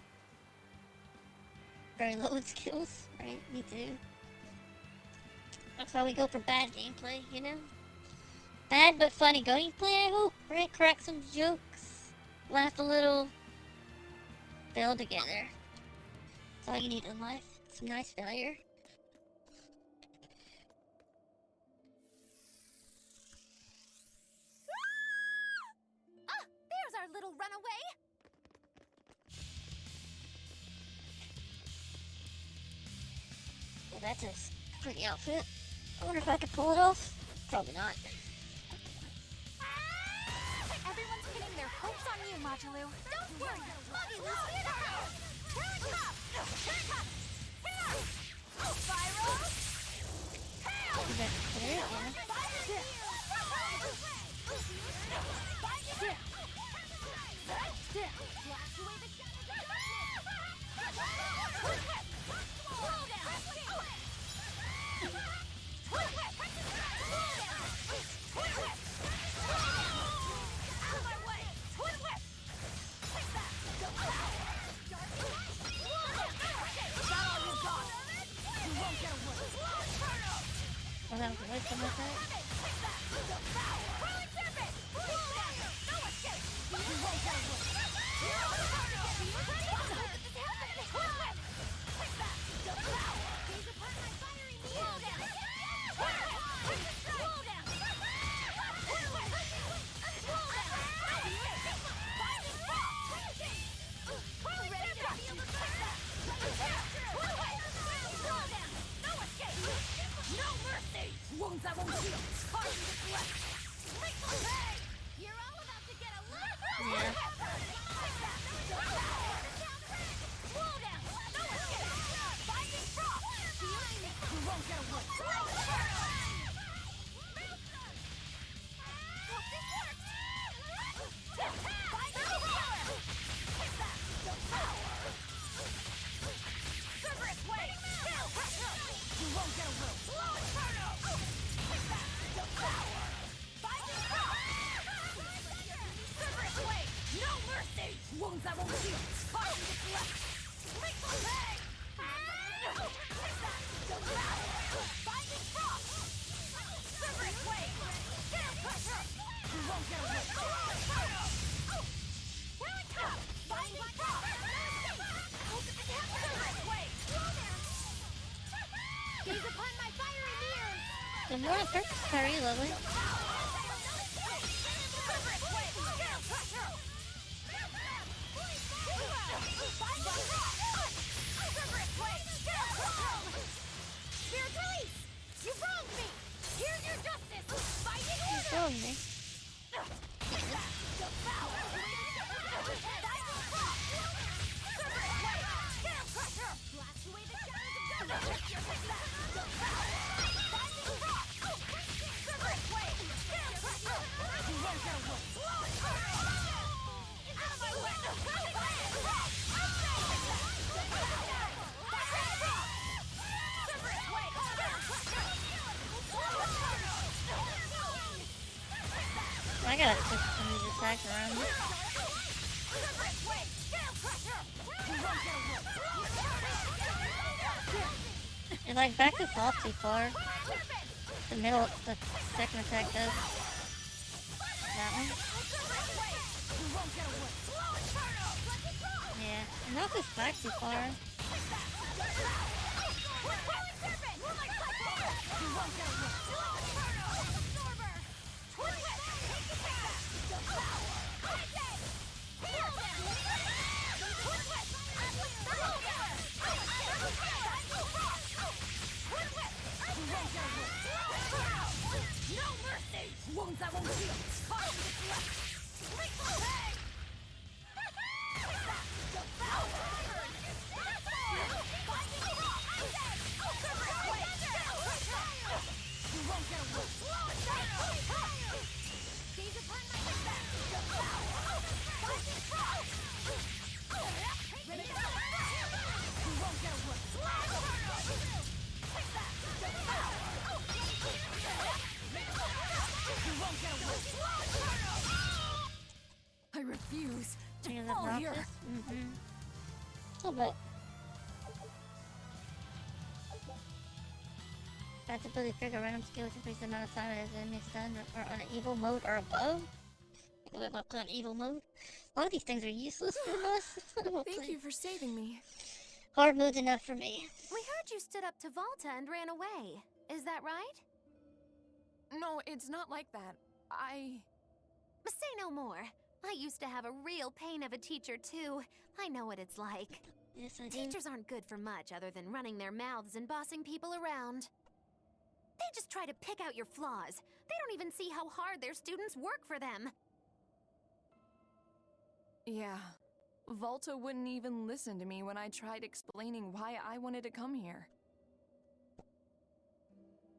Very low in skills, right? Me too. That's why we go for bad gameplay, you know? Bad but funny gameplay, I hope, right? Crack some jokes, laugh a little, fail together. That's all you need in life. Some nice failure. Ah! There's our little runaway! Well, that's a pretty outfit. I wonder if I could pull it off. Probably not. Everyone's pinning their hopes on you, Majulu. Don't worry, Muggy Loose, get out! Here it comes! Here it comes! Here! Spiral! Hail! Is that clear? Yeah. Blast away the Oh, that was a waste of my time. Wounds that won't heal. Hard to deflect. Hey! You're all about to get a little. Yeah. Slow down. No escape. Binding frost. You won't get away. Hope this works. Binding power. Cerberus wave. You won't get away. Slow inferno. No mercy! Wounds that won't heal! Hard to deflect! Hey! Binding frost! Cerberus wave! Scale crusher! You won't get away! Here it comes! Binding frost! Cerberus wave! Gaze upon my fiery mirrors! The more purpose is very lovely. Spirit release! You wronged me! Here's your justice! Fighting order! You wronged me. I gotta switch some of these attacks around. It like back us off too far. The middle, the second attack does. That one. Yeah, it knocks us back too far. No mercy! Wounds that won't heal! Hard to deflect! Hey! You won't get away! Gaze upon my refuse to Being fall here. obnoxious. A little bit. That's ability to trigger random skills increase the amount of time as enemies stunned or on evil mode or above. We're about to play on evil mode. A lot of these things are useless for us. Thank you for saving me. Hard mode's enough for me. We heard you stood up to Volta and ran away. Is that right? No, it's not like that. Say no more. I used to have a real pain of a teacher, too. I know what it's like. Yes, I do. Teachers aren't good for much other than running their mouths and bossing people around. They just try to pick out your flaws. They don't even see how hard their students work for them. Yeah. Volta wouldn't even listen to me when I tried explaining why I wanted to come here.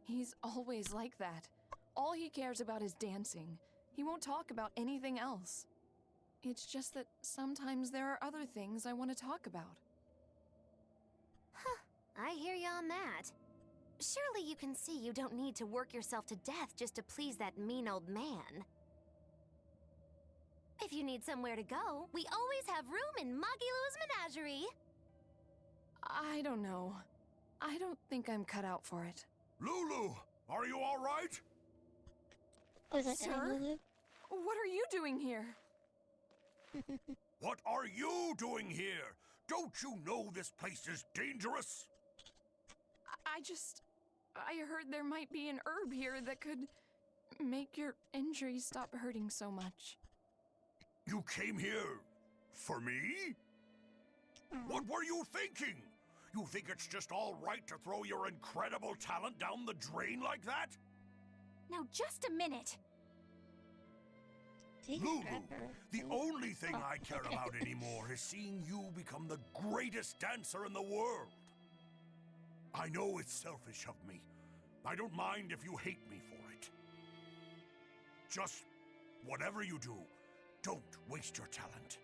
He's always like that. All he cares about is dancing. He won't talk about anything else. It's just that sometimes there are other things I want to talk about. Huh. I hear you on that. Surely you can see you don't need to work yourself to death just to please that mean old man. If you need somewhere to go, we always have room in Magilou's menagerie. I don't know. I don't think I'm cut out for it. Lulu, are you all right? Sir? What are you doing here? What are you doing here? Don't you know this place is dangerous? I heard there might be an herb here that could make your injuries stop hurting so much. You came here for me? What were you thinking? You think it's just all right to throw your incredible talent down the drain like that? Now, just a minute. Lulu, the only thing I care about anymore is seeing you become the greatest dancer in the world. I know it's selfish of me. I don't mind if you hate me for it. Just whatever you do, don't waste your talent.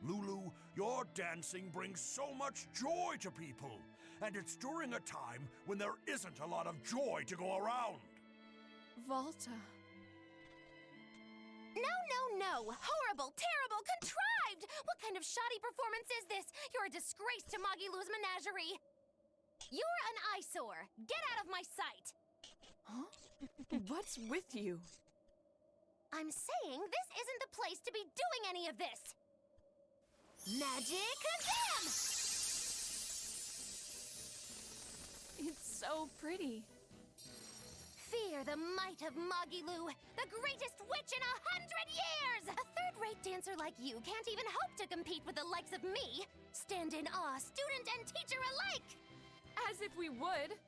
Lulu, your dancing brings so much joy to people, and it's during a time when there isn't a lot of joy to go around. Volta. No! Horrible, terrible, contrived! What kind of shoddy performance is this? You're a disgrace to Magilou's menagerie. You're an eyesore. Get out of my sight. Huh? What's with you? I'm saying this isn't the place to be doing any of this. Magic Kazam! It's so pretty. Fear the might of Magilou, the greatest witch in 100 years! A third-rate dancer like you can't even hope to compete with the likes of me. Stand in awe, student and teacher alike! As if we would.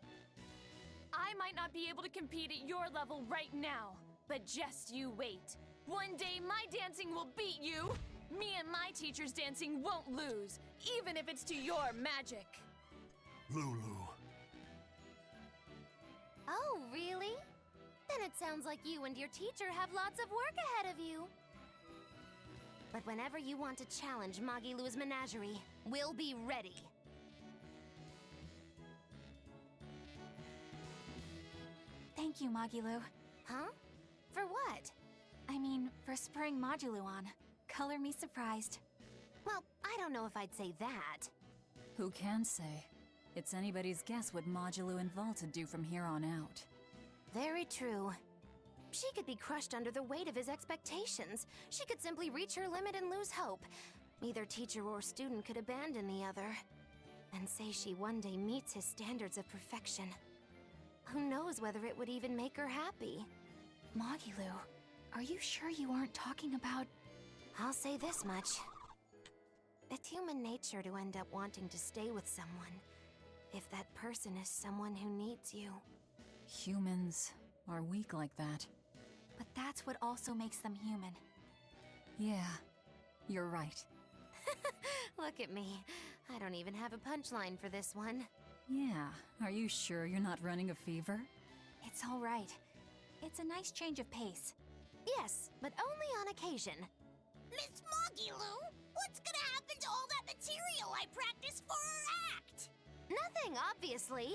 I might not be able to compete at your level right now, but just you wait. One day my dancing will beat you. Me and my teacher's dancing won't lose, even if it's to your magic. Lulu. Oh, really? Then it sounds like you and your teacher have lots of work ahead of you. But whenever you want to challenge Magilou's menagerie, we'll be ready. Thank you, Magilou. Huh? For what? I mean, for spurring Magilou on. Color me surprised. Well, I don't know if I'd say that. Who can say? It's anybody's guess what Magilou and Volta do from here on out. Very true. She could be crushed under the weight of his expectations. She could simply reach her limit and lose hope. Either teacher or student could abandon the other. And say she one day meets his standards of perfection. Who knows whether it would even make her happy? Magilou, are you sure you aren't talking about... I'll say this much. It's human nature to end up wanting to stay with someone, if that person is someone who needs you. Humans are weak like that. But that's what also makes them human. Yeah, you're right. Look at me. I don't even have a punchline for this one. Yeah, are you sure you're not running a fever? It's all right. It's a nice change of pace. Yes, but only on occasion. Miss Magilou, what's gonna happen to all that material I practiced for her act? Nothing, obviously.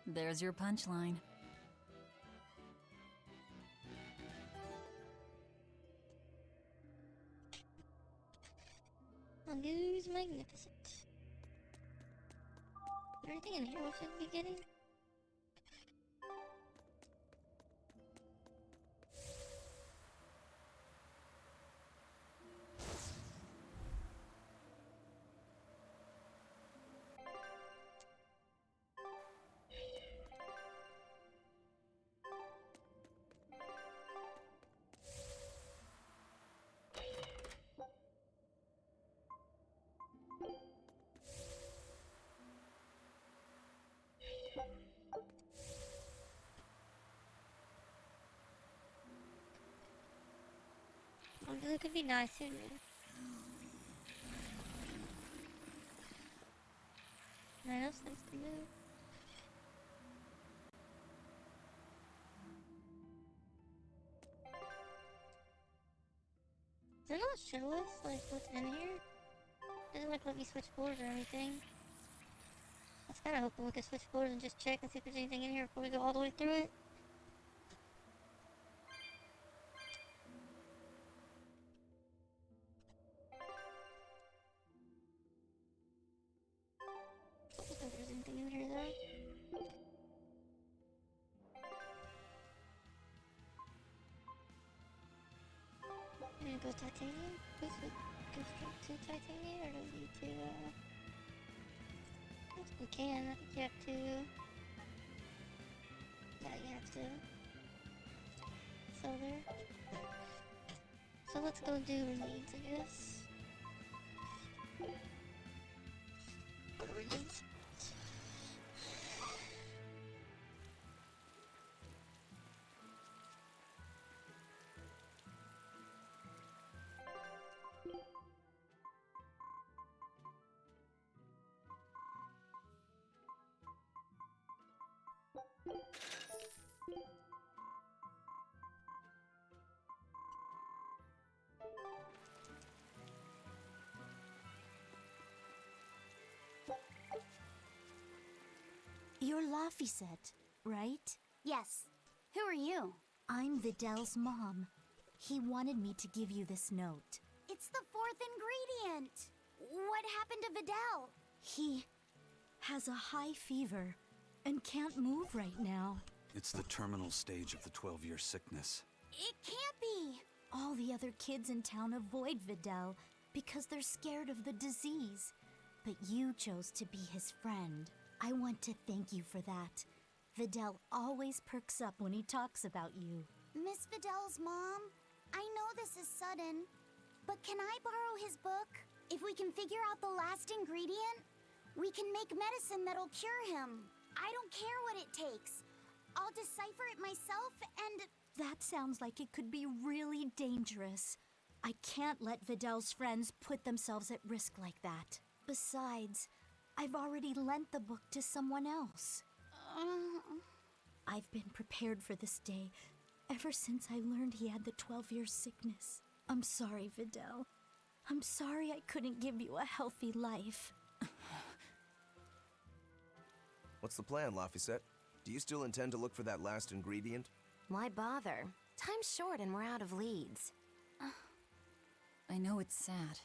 There's your punchline. Mongoose magnificent. Is there anything in here we should be getting? It could be nice too, man. Anything else nice to move? Does it not show us, like, what's in here? Doesn't like let me switch boards or anything. I was kinda hoping we could switch boards and just check and see if there's anything in here before we go all the way through it. I don't think there's anything in here though. I'm gonna go titanium? Go straight to titanium, or do we need to, I think we can. I think you have to. Yeah, you have to. So there. So let's go do needs, I guess. What do we need? You're Laphicet, right? Yes. Who are you? I'm Videl's mom. He wanted me to give you this note. It's the fourth ingredient! What happened to Videl? He has a high fever and can't move right now. It's the terminal stage of the 12-year sickness. It can't be! All the other kids in town avoid Videl because they're scared of the disease. But you chose to be his friend. I want to thank you for that. Videl always perks up when he talks about you. Miss Videl's mom, I know this is sudden, but can I borrow his book? If we can figure out the last ingredient, we can make medicine that'll cure him. I don't care what it takes. I'll decipher it myself and... That sounds like it could be really dangerous. I can't let Videl's friends put themselves at risk like that. Besides, I've already lent the book to someone else. I've been prepared for this day ever since I learned he had the 12-year sickness. I'm sorry, Videl. I'm sorry I couldn't give you a healthy life. What's the plan, Laphicet? Do you still intend to look for that last ingredient? Why bother? Time's short and we're out of leads. I know it's sad,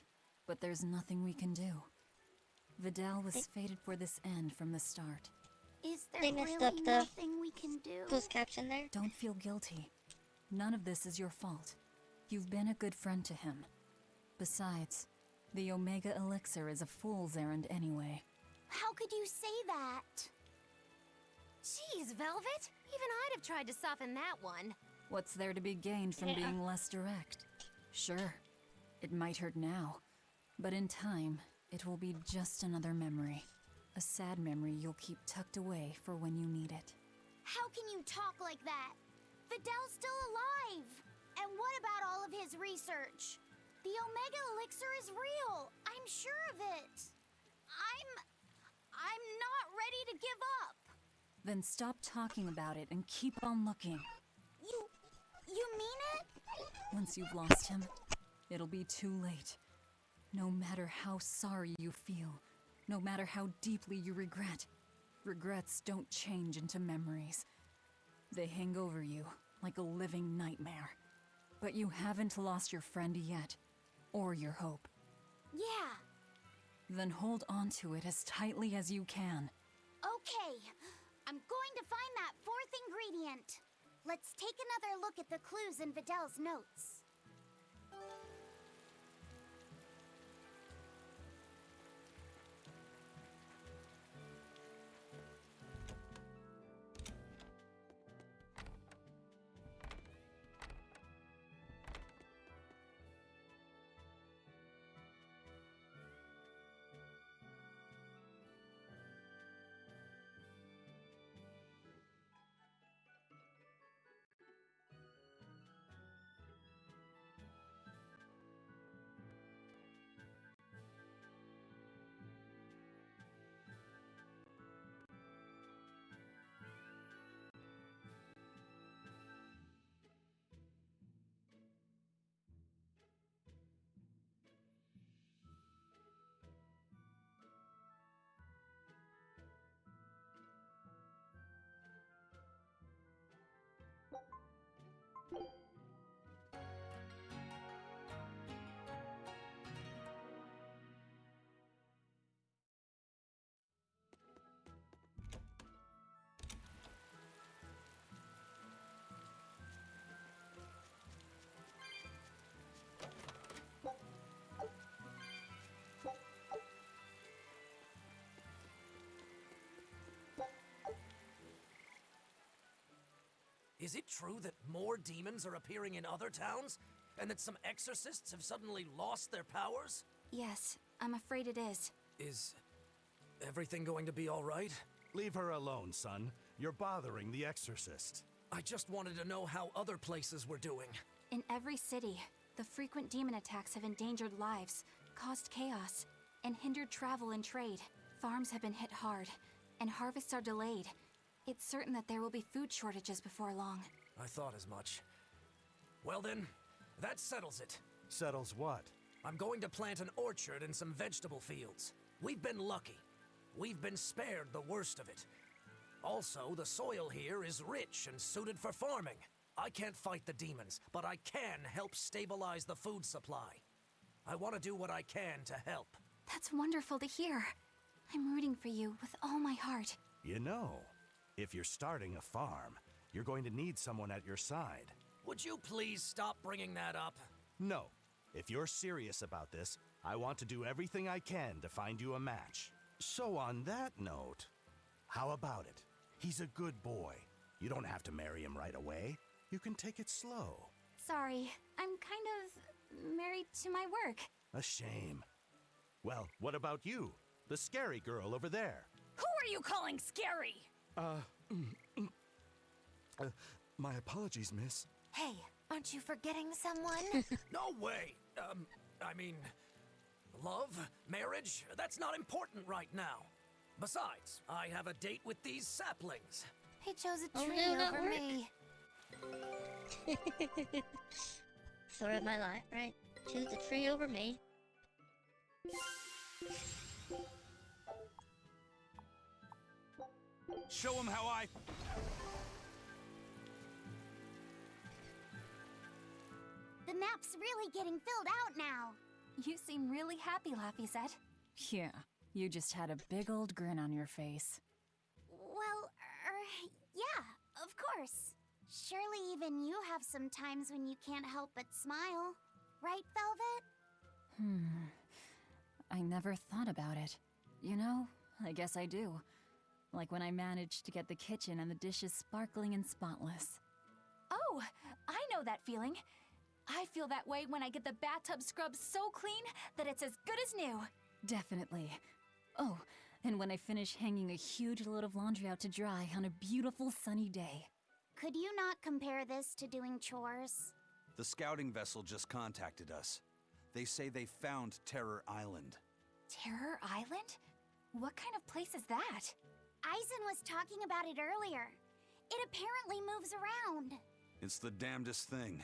but there's nothing we can do. Videl was fated for this end from the start. Is there They messed really up the nothing we can do? closed caption there. Don't feel guilty. None of this is your fault. You've been a good friend to him. Besides, the Omega Elixir is a fool's errand anyway. How could you say that? Jeez, Velvet! Even I'd have tried to soften that one. What's there to be gained from being less direct? Sure, it might hurt now, but in time, it will be just another memory. A sad memory you'll keep tucked away for when you need it. How can you talk like that? Videl's still alive! And what about all of his research? The Omega Elixir is real! I'm sure of it! I'm not ready to give up! Then stop talking about it and keep on looking. You mean it? Once you've lost him, it'll be too late. No matter how sorry you feel, no matter how deeply you regret, regrets don't change into memories. They hang over you like a living nightmare. But you haven't lost your friend yet, or your hope. Yeah, Then hold on to it as tightly as you can. Okay, I'm going to find that fourth ingredient. Let's take another look at the clues in Vidal's notes. Is it true that more demons are appearing in other towns? And that some exorcists have suddenly lost their powers? Yes, I'm afraid it is. Is everything going to be all right? Leave her alone, son. You're bothering the exorcist. I just wanted to know how other places were doing. In every city, the frequent demon attacks have endangered lives, caused chaos, and hindered travel and trade. Farms have been hit hard, and harvests are delayed. It's certain that there will be food shortages before long. I thought as much. Well then, that settles it. Settles what? I'm going to plant an orchard and some vegetable fields. We've been lucky. We've been spared the worst of it. Also, the soil here is rich and suited for farming. I can't fight the demons, but I can help stabilize the food supply. I want to do what I can to help. That's wonderful to hear. I'm rooting for you with all my heart. You know, if you're starting a farm, you're going to need someone at your side. Would you please stop bringing that up? No. If you're serious about this, I want to do everything I can to find you a match. So on that note, how about it? He's a good boy. You don't have to marry him right away. You can take it slow. Sorry, I'm kind of married to my work. A shame. Well, what about you? The scary girl over there. Who are you calling scary? My apologies, miss. Hey, aren't you forgetting someone? No way! I mean, love, marriage, that's not important right now. Besides, I have a date with these saplings. He chose a Oh, tree no, not over work. me. Story of my life, right? Choose a tree over me. Show him how I... The map's really getting filled out now. You seem really happy, Laphicet. Yeah, you just had a big old grin on your face. Well, yeah, of course. Surely even you have some times when you can't help but smile. Right, Velvet? I never thought about it. You know, I guess I do. Like when I managed to get the kitchen and the dishes sparkling and spotless. Oh, I know that feeling. I feel that way when I get the bathtub scrubbed so clean that it's as good as new. Definitely. Oh, and when I finish hanging a huge load of laundry out to dry on a beautiful sunny day. Could you not compare this to doing chores? The scouting vessel just contacted us. They say they found Terror Island. Terror Island? What kind of place is that? Eisen was talking about it earlier. It apparently moves around. It's the damnedest thing.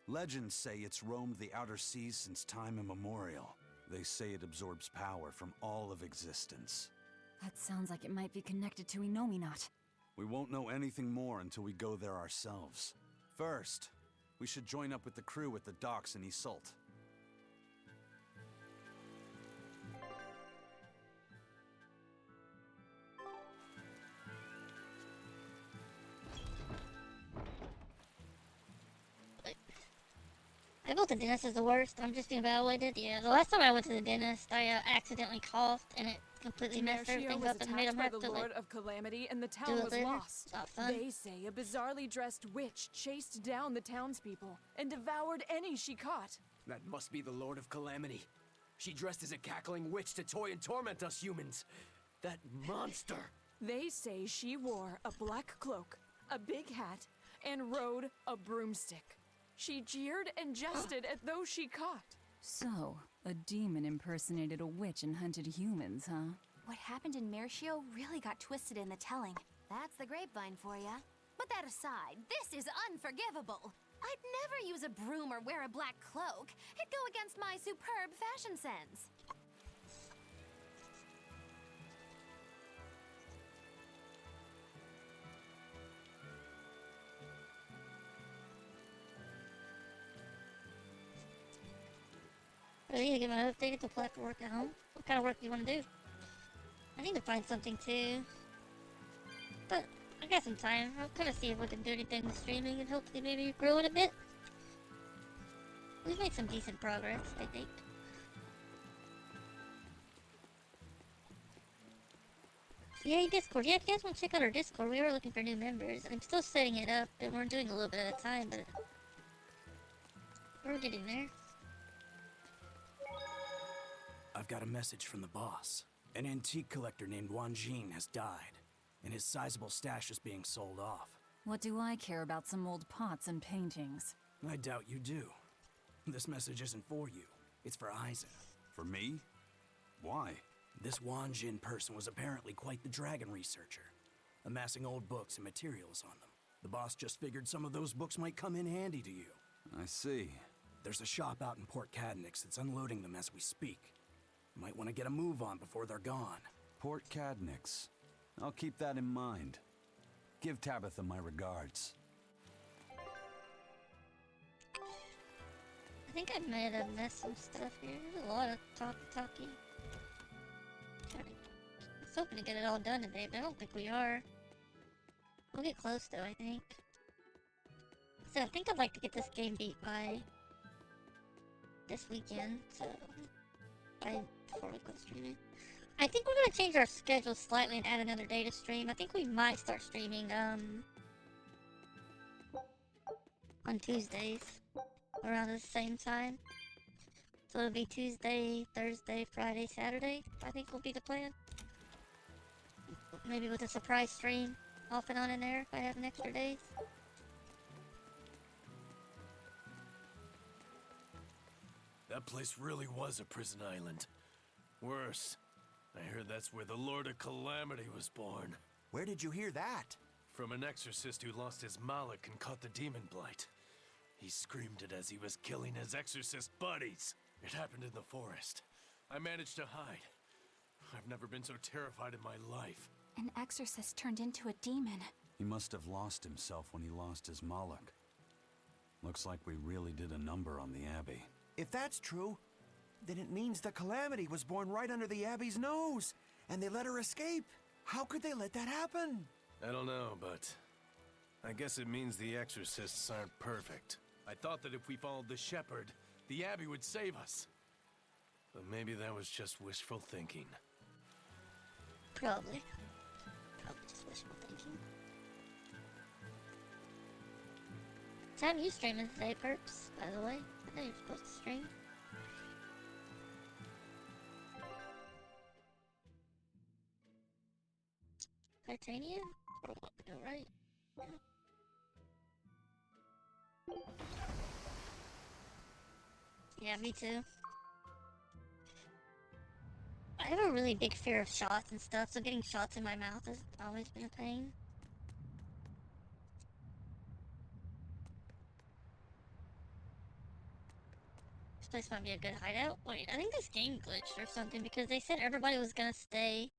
Legends say it's roamed the outer seas since time immemorial. They say it absorbs power from all of existence. That sounds like it might be connected to Inominat. We won't know anything more until we go there ourselves. First, we should join up with the crew at the docks in Isolt. I felt the dentist is the worst. I'm just evaluated. Yeah, the last time I went to the dentist, I accidentally coughed and it completely messed Mercio everything was up and made attacked him by have the to Lord like of Calamity, and the do town it was later. lost. It's not fun. They say a bizarrely dressed witch chased down the townspeople and devoured any she caught. That must be the Lord of Calamity. She dressed as a cackling witch to toy and torment us humans. That monster! They say she wore a black cloak, a big hat, and rode a broomstick. She jeered and jested at those she caught. So, a demon impersonated a witch and hunted humans, huh? What happened in Mercio really got twisted in the telling. That's the grapevine for ya. But that aside, this is unforgivable. I'd never use a broom or wear a black cloak. It'd go against my superb fashion sense. Really need to get my updated to apply for work at home. What kind of work do you want to do? I need to find something too. But I got some time. I'll kind of see if we can do anything with streaming and hopefully maybe grow it a bit. We've made some decent progress, I think. Yay, Discord. Yeah, if you guys want to check out our Discord, we were looking for new members. I'm still setting it up, and we're doing a little bit at a time, but we're getting there. I've got a message from the boss. An antique collector named Wanjin has died, and his sizable stash is being sold off. What do I care about some old pots and paintings? I doubt you do. This message isn't for you. It's for Aizen. For me? Why? This Wanjin person was apparently quite the dragon researcher, amassing old books and materials on them. The boss just figured some of those books might come in handy to you. I see. There's a shop out in Port Cadnix that's unloading them as we speak. You might want to get a move on before they're gone. Port Cadnix. I'll keep that in mind. Give Tabitha my regards. I think I might have messed some stuff here. There's a lot of talking. I was hoping to get it all done today, but I don't think we are. We'll get close though, I think. So I think I'd like to get this game beat by this weekend, so before we go streaming. I think we're gonna change our schedule slightly and add another day to stream. I think we might start streaming on Tuesdays around the same time. So it'll be Tuesday, Thursday, Friday, Saturday, I think will be the plan. Maybe with a surprise stream off and on in there if I have an extra days. That place really was a prison island. Worse, I heard that's where the Lord of Calamity was born. Where did you hear that? From an exorcist who lost his malak and caught the demon blight. He screamed it as he was killing his exorcist buddies. It happened in the forest. I managed to hide. I've never been so terrified in my life. An exorcist turned into a demon. He must have lost himself when he lost his Moloch. Looks like we really did a number on the Abbey. If that's true, then it means the Calamity was born right under the Abbey's nose, and they let her escape. How could they let that happen? I don't know, but I guess it means the exorcists aren't perfect. I thought that if we followed the shepherd, the Abbey would save us. But maybe that was just wishful thinking. Probably just wishful thinking. What time you streaming today, Perps, by the way? I know you're supposed to stream. Titanium? Or what? No, right? Yeah, me too. I have a really big fear of shots and stuff, so getting shots in my mouth has always been a pain. This place might be a good hideout. Wait, I think this game glitched or something because they said everybody was gonna stay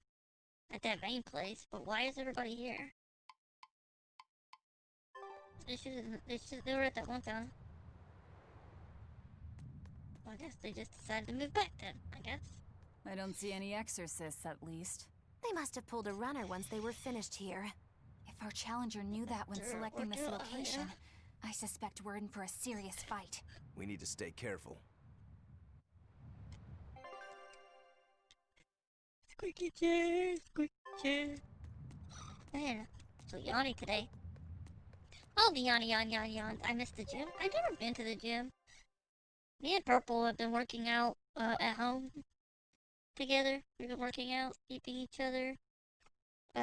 at that main place, but why is everybody here? They were at that one town. Well, I guess they just decided to move back then, I guess. I don't see any exorcists, at least. They must have pulled a runner once they were finished here. If our challenger knew that when selecting this location, I suspect we're in for a serious fight. We need to stay careful. Squeaky chair, squeaky chair. Man, so yawny today. Oh, the yawn. I missed the gym. I've never been to the gym. Me and Purple have been working out at home together. We've been working out, keeping each other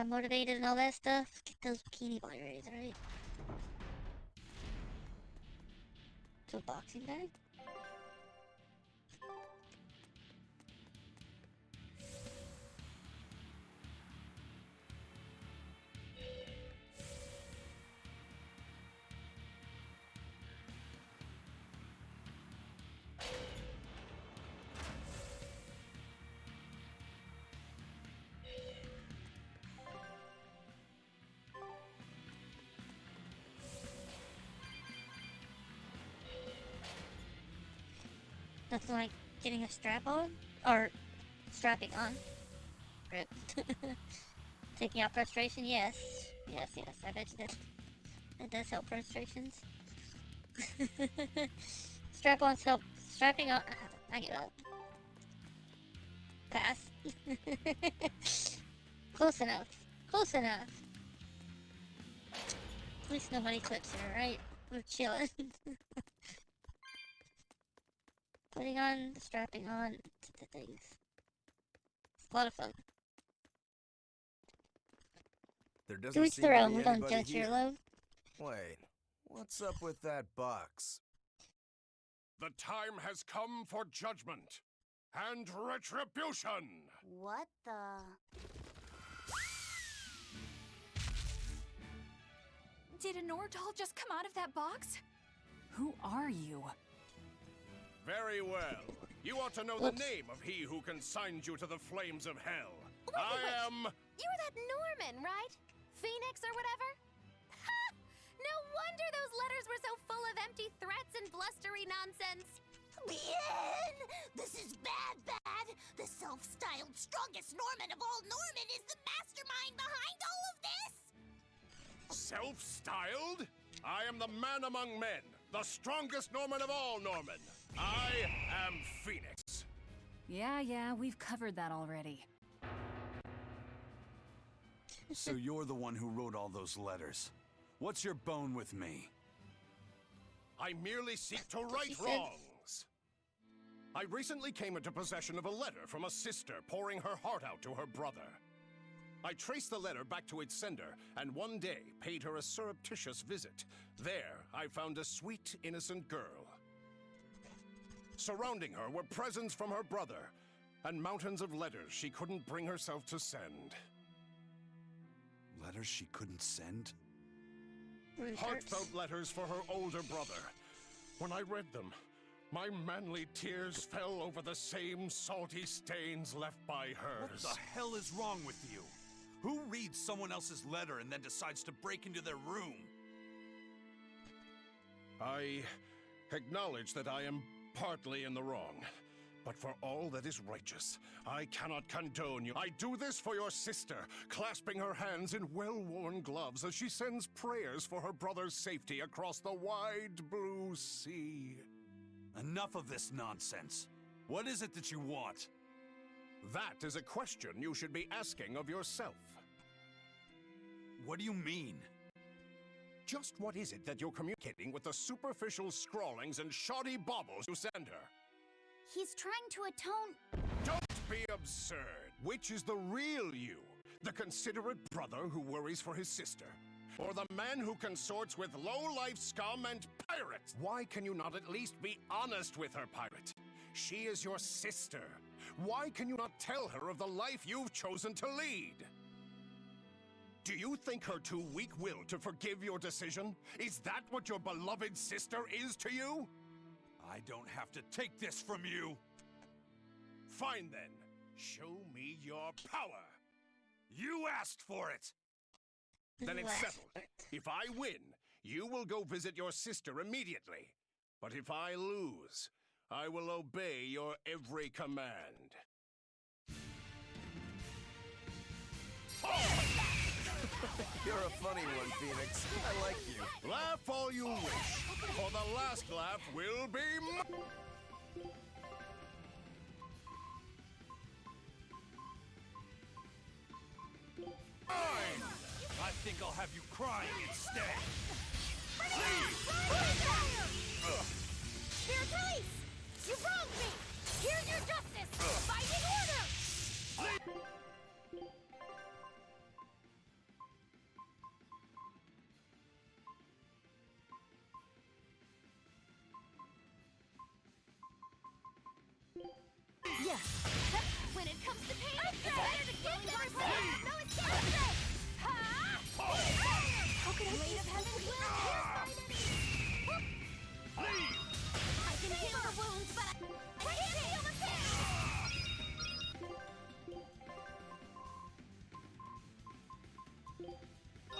motivated and all that stuff. Get those bikini body rays, right? So boxing bag. Nothing like getting a strap on? Or strapping on. Rip. Taking out frustration? Yes. Yes. I bet you that does help frustrations. Strap-ons help. Strapping on. I get up. Pass. Close enough. Close enough. At least nobody clips here, right? We're chilling. Putting on, strapping on the things. It's a lot of fun. There To doesn't each seem their to own. be We don't anybody judge here. here, love. Wait, what's up with that box? The time has come for judgment and retribution! What the? Did a Nordal just come out of that box? Who are you? Very well. You ought to know the name of he who consigned you to the flames of hell. I am... You're that Norman, right? Phoenix or whatever? Ha! No wonder those letters were so full of empty threats and blustery nonsense. Bien! This is bad. The self-styled strongest Norman of all Norman is the mastermind behind all of this! Self-styled? I am the man among men, the strongest Norman of all Norman. I am Phoenix. Yeah, we've covered that already. So you're the one who wrote all those letters. What's your bone with me? I merely seek to right wrongs. I recently came into possession of a letter from a sister pouring her heart out to her brother. I traced the letter back to its sender, and one day paid her a surreptitious visit. There, I found a sweet, innocent girl. Surrounding her were presents from her brother, and mountains of letters she couldn't bring herself to send. Letters she couldn't send? Heartfelt letters for her older brother. When I read them, my manly tears fell over the same salty stains left by hers. What the hell is wrong with you? Who reads someone else's letter and then decides to break into their room? I acknowledge that I am partly in the wrong. But for all that is righteous, I cannot condone you. I do this for your sister, clasping her hands in well-worn gloves as she sends prayers for her brother's safety across the wide blue sea. Enough of this nonsense. What is it that you want? That is a question you should be asking of yourself. What do you mean? Just what is it that you're communicating with the superficial scrawlings and shoddy baubles you send her? He's trying to atone. Don't be absurd. Which is the real you? The considerate brother who worries for his sister? Or the man who consorts with low-life scum and pirates? Why can you not at least be honest with her, pirate? She is your sister. Why can you not tell her of the life you've chosen to lead? Do you think her too weak-willed to forgive your decision? Is that what your beloved sister is to you? I don't have to take this from you. Fine then. Show me your power. You asked for it. Then it's settled. If I win, you will go visit your sister immediately. But if I lose, I will obey your every command. You're a funny one, Phoenix. I like you. Laugh all you wish, for the last laugh will be mine! I think I'll have you crying instead. Spirit Release! You wronged me! Here's your justice! Fighting order! Yes. When it comes to pain, it's better to give than receive. No escape. How could I blade of heaven's will pierce mine enemy? I can heal the wounds, but I can't heal the pain.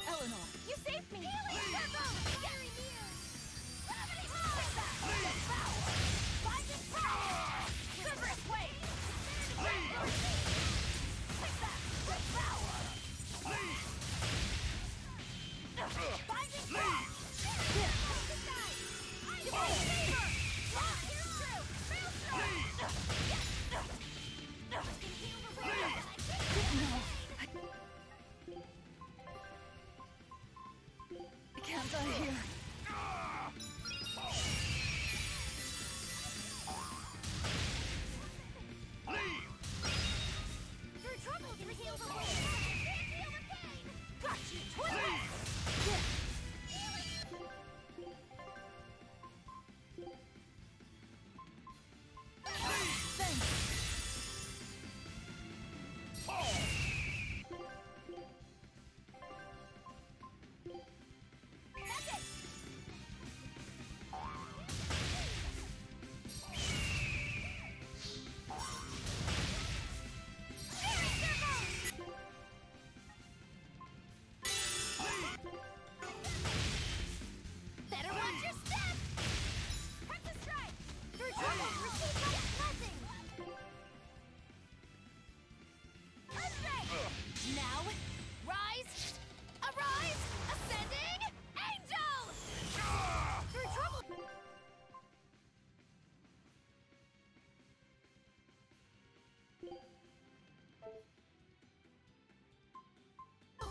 Eleanor. You saved me. Healing circle. Very near. Gravity force. Power. Binding power. Reverse wave. Take that. With power. Binding power. I can't die here. Through trouble, you heal the wound. Can't feel the pain. Got you, twist. Better watch your step! Princess Strike! Through trouble, receive my blessing! Earthquake! Now, rise! Arise! Ascending! Angel! Through trouble!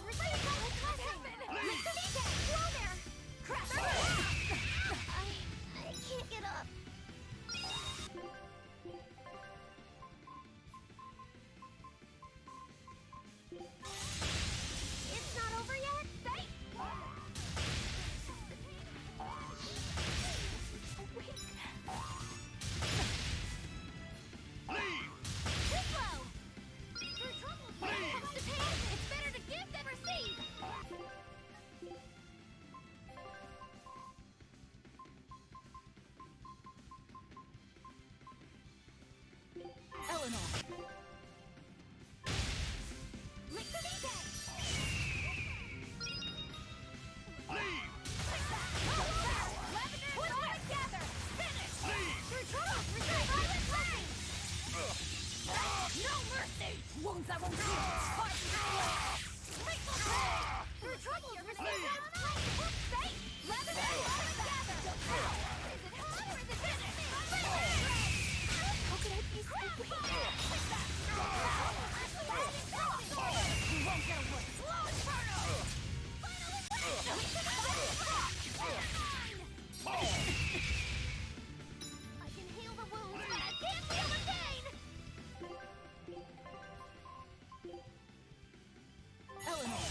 Receive my blessing! Make the weekend! Whoa there! Crash! I can't get up. It's not over yet? Thank. Too slow. Through trouble, when it comes to pain, it's better to give than receive. Eleanor. Lick the weekend. Lavender and Orange together. Finish. Through trouble, receive violet flame. No mercy. Wounds I won't heal. Heart grateful pain. Through trouble, receive violet flame. Fate. Lavender and Orange together. Is it hot or is it finished? How could I be so weak? We won't get away. Slow inferno. I can heal the wounds, but I can't feel the pain. Eleanor.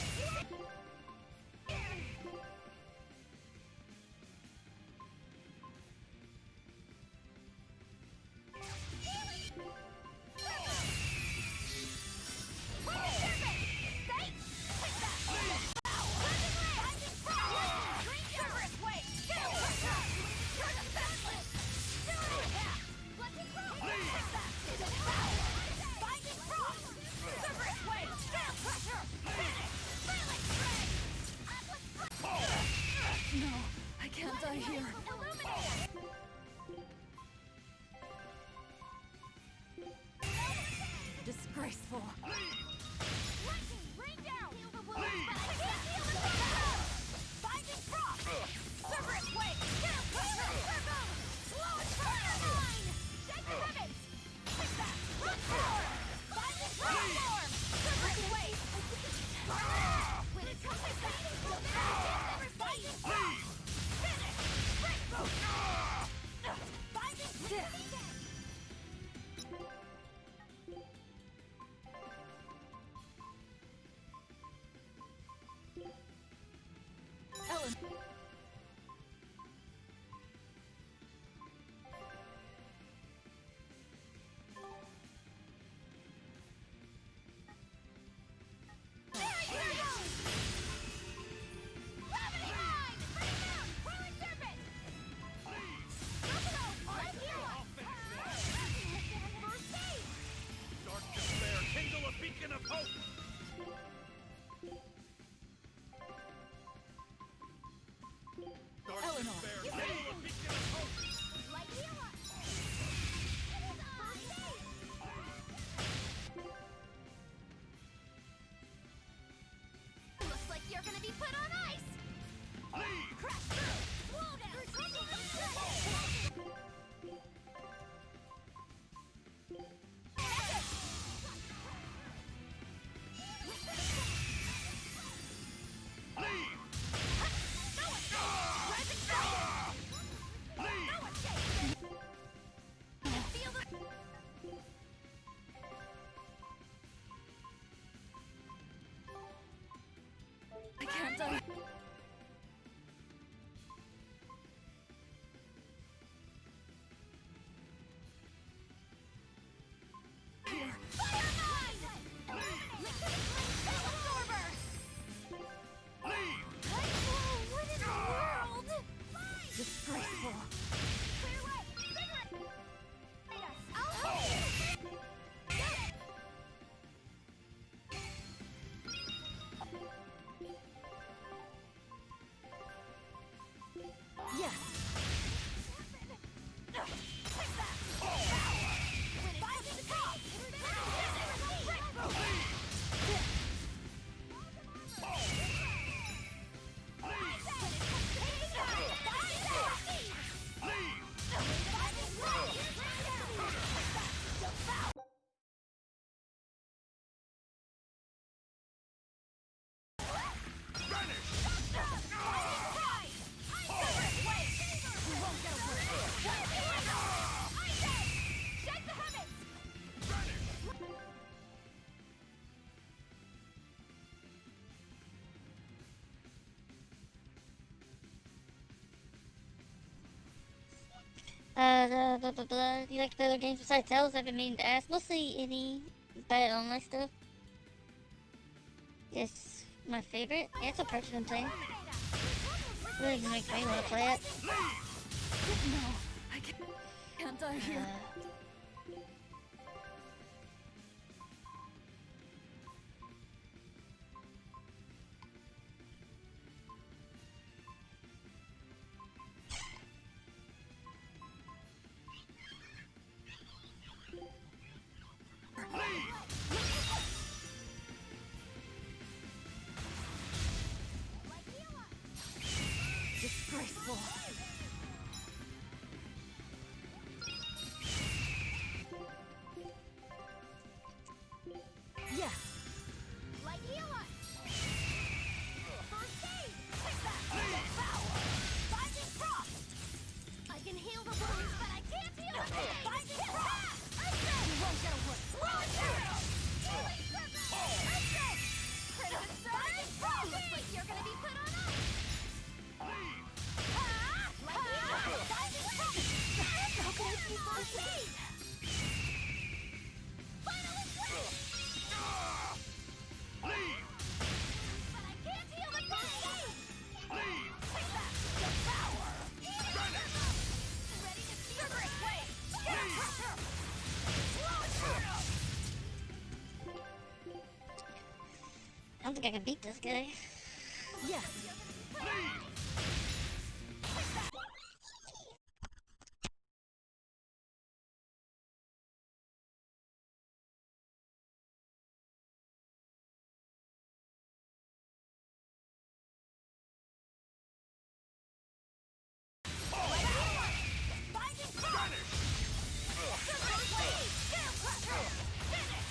No, I can't die here. Disgraceful. Lightning, rain down. Heal the wounds, but I can't. Blah, blah, blah. Do you like the other games besides Tales? I've been meaning to ask. Mostly any bad online stuff. Yes, my favorite. Yeah, it's a purchase I'm playing. Really gonna make me want to play it. No, I can't die here. Disgraceful. Yes. Light healer! First aid! Take that! Devour! Binding frost! I can heal the wounds, but I can't heal the pain! Binding frost! You won't get away! Launch out! Healing circle! Exit! Crimson Binding frost! Looks like you're gonna be put on ice! Light healer! Binding frost! How can I see first aid? Final inflict! Leave! But I can't heal the pain! Leave! Take that! Devour! Finish! Ready to trigger it! Wait! Get pressure! Launch! I don't think I can beat this guy. Yes. Leave! Binding frost! Trigger blade! Scale crusher! Finish!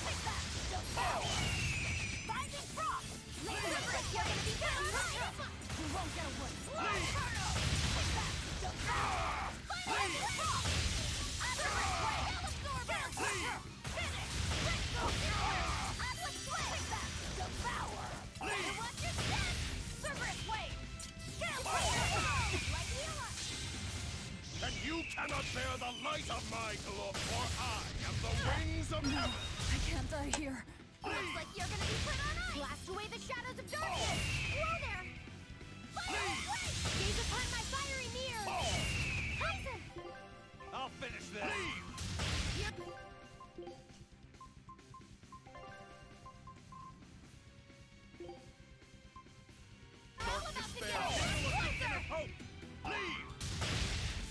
Take that! Devour! Binding frost! Laser grip! You're gonna be down! You won't get away! Turtle! Take that! Devour! Binding frost! Trigger blade! Absorber! Finish! Recto! Atlas swing! Take that! Devour! Better watch your step! Cerberus wave! Scale crusher! Light healer! And you cannot bear the light of my glow, for I am the wings of heaven! I can't die here. Looks like you're gonna be put on ice! Blast away the shadows of darkness! Whoa there! Fire strike! Gaze upon my fiery mirror! Tyson! I'll finish this! All about to Despair! get Still a beacon closer! of hope! Leave!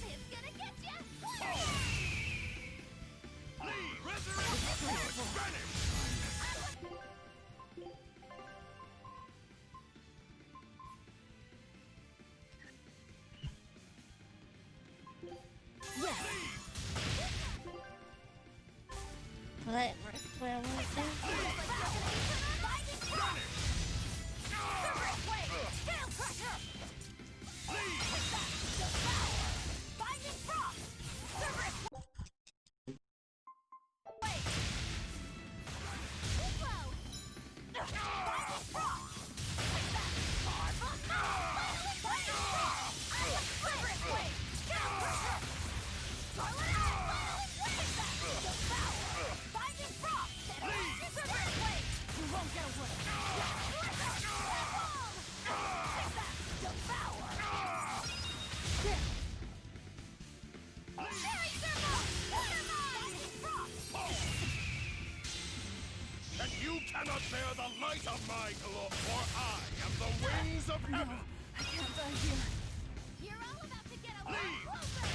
It's gonna get ya! Leave! Resurrect! Vanish! Yes. What I want to do? Binding frost! Cerberus wave! Scale crusher! Take that! Devour! Binding frost! Cerberus wave! Slow! Binding frost! Take that! Marvel no! Binding frost! Cerberus wave! Scale crusher! Scarlet Eye! Take that! Devour! Binding frost! Cerberus wave! You won't get away! Take that! Devour! Fairy circle! Binding frost! And you cannot bear the light of my glow, for I am the wings of heaven! I can't die here. You're all about to get a little closer!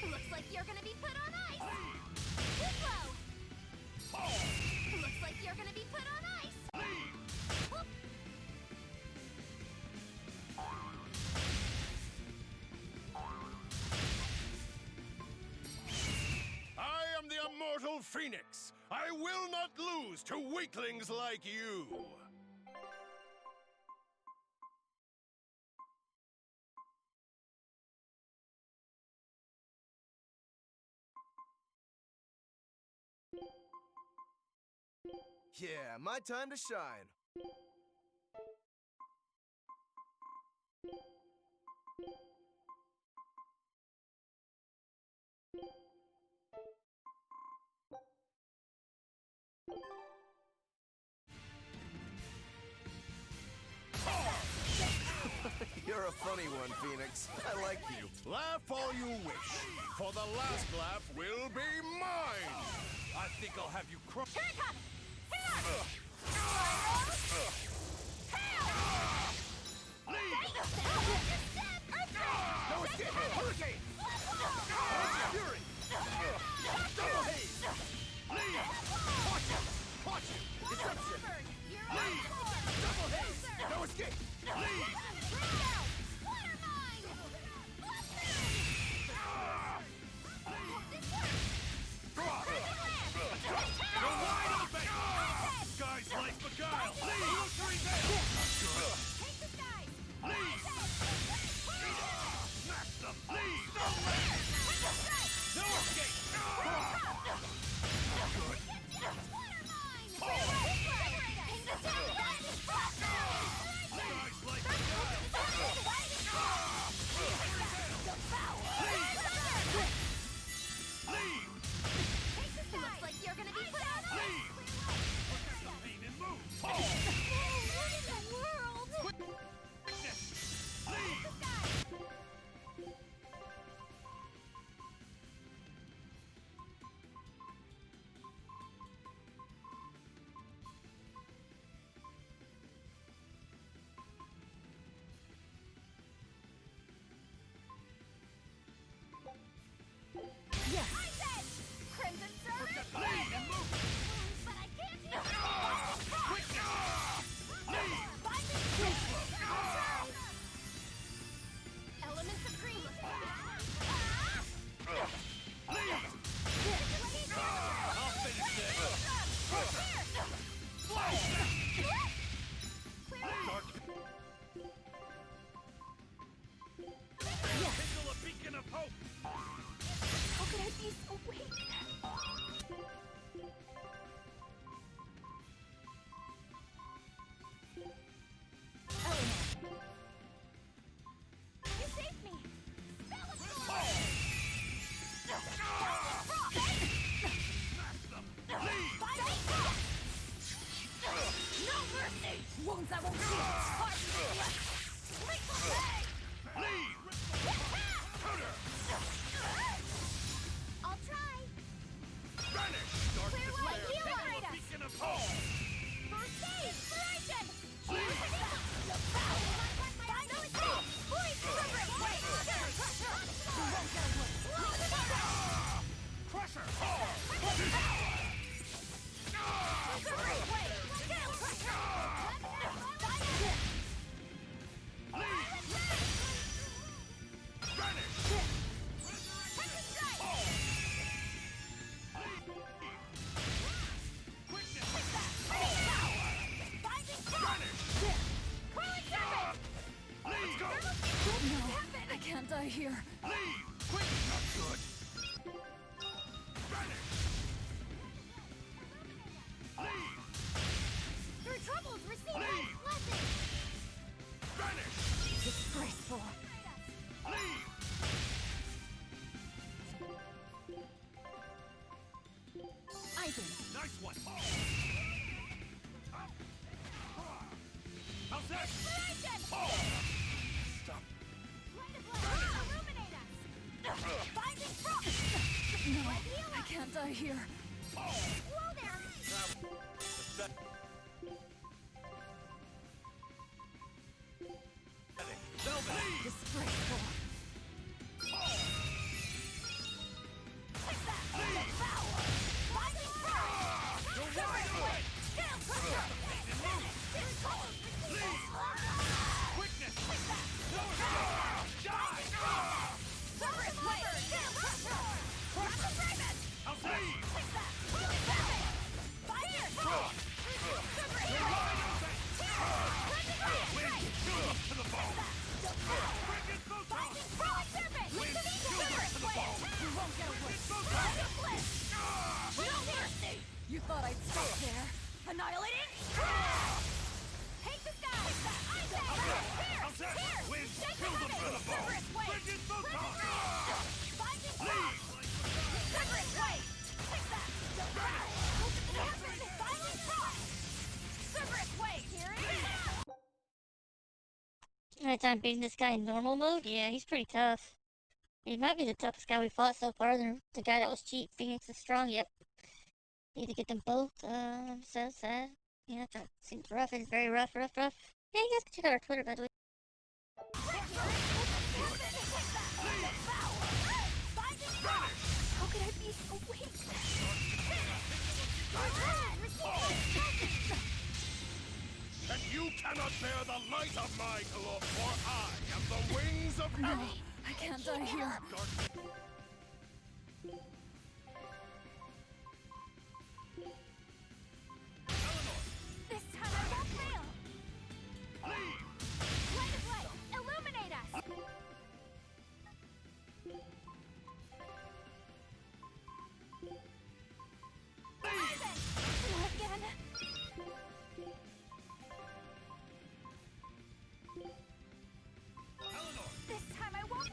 Looks like you're gonna be put on ice! Diplo! Looks like you're gonna be put on ice! I am the immortal Phoenix! I will not lose to weaklings like you! Yeah, my time to shine. You're a funny one, Phoenix. I like you. Laugh all you wish, for the last laugh will be mine! I think I'll have you Here it comes! Hang on! No escape! Hurricane! Fury! Double haze! Leave! Watch him! Watch him! Deception! Leave! Double haze! No escape! Leave! You're wide open! Skies like beguile! Leave! Illusory veil! Not good! Take the skies! Leave! Smash them! Leave! No escape! Not good! Skies like beguile! Leave! Looks like you're gonna be put out. Leave! Forget the pain and move! What in the world? Leave! Yes. Crimson Servant. Leave and move! But I can't do it. Elements of creed. I'll finish this! Kindle a beacon of hope! How could I be so weak? You saved me! Spell of No mercy! Wounds I won't heal! Leave! I'll try! Vanish! Dark Clear despair! white, heal Kindle behind a us. beacon of hope! First aid! Inspiration! The power of my find no escape! Voice deliberate! Wait! You won't get away! Crusher! I can't die here. Leave! Quick! Not good! Vanish! Leave! Through troubles, receive Leave! blessing! Vanish! Disgraceful. Leave! Ivan. Nice one! How's that? Inspiration! Stop! Illuminate us! Binding frost! No, I can't die here. Whoa there! Disgraceful. Take that! Power! Binding frost! You're wide open! Scale crusher! Leave! Quickness! No escape! Die! Summer's blade! Scale crusher! Rocket Raven! I'll leave! Take that! Fire! You're wide open! Wind! Shoot up to the bone! Wicked photon! Frolic Serpent! Wind! Shoot up to the bone! You won't get away! Wicked photon! No mercy! You thought I'd stop there? Annihilating! Take this guy! I say! Here! Win! Take Kill the them for the ball! Severus Wait! Bridget Bookmark! Binding Leave! Severus Wait! Take that! What did happen? Binding Frost! Severus Wait! Here it is! Right time beating this guy in normal mode? Yeah, he's pretty tough. He might be the toughest guy we fought so far. The guy that was cheap, Phoenix is strong, yep. Need to get them both, so sad. Yeah, that seems rough. It's very rough. Yeah, you guys can check out our Twitter, by the way. How could I be so weak? And you cannot bear the light of my glow, for I am the wings of No, heaven! I can't die here. This time I won't fail! Light of light, illuminate us! Ivan! Not again! This time I won't... Fail!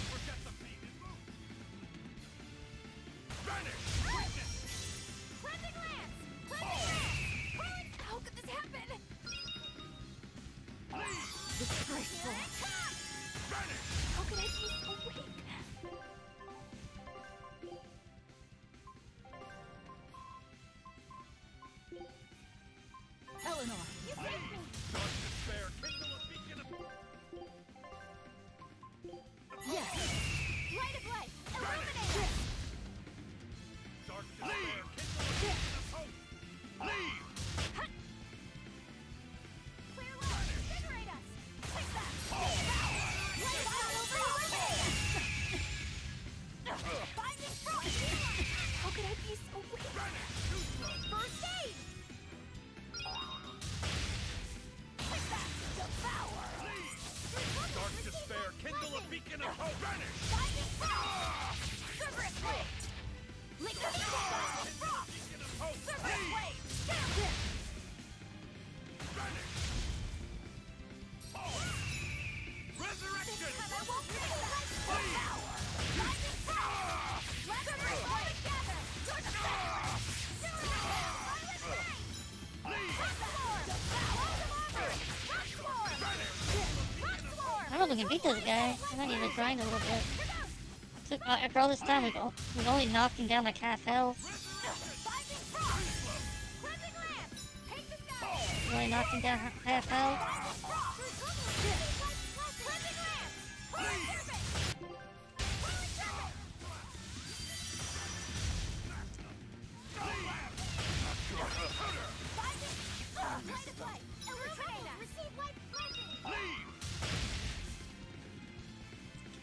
Forget the pain and move! Vanish! Cleansing lance! Cleansing lance! How could this happen? Disgraceful! How could I be so weak? Eleanor, you saved me! Dark despair, kindle a beacon of... Yes! Light of light, illuminate us! Dark despair, kindle a beacon of hope! Leave! Clear light, invigorate us! Take that! Light it all over illuminate! Binding frost! How could I be so weak? First aid! Take that! Devour! Dark despair, kindle a beacon of hope! Vanish! Binding frost! Severus Wait! Liquid frost! Beacon of hope! Severus Wait! Vanish! Resurrection! This time I won't fail! Devour! Binding frost! Severus Wait! Together! You're the best! Violent ray! I don't think we can beat this guy. I might need to grind a little bit. After all this time, we've only knocked him down like half health. We only knocked him down half health.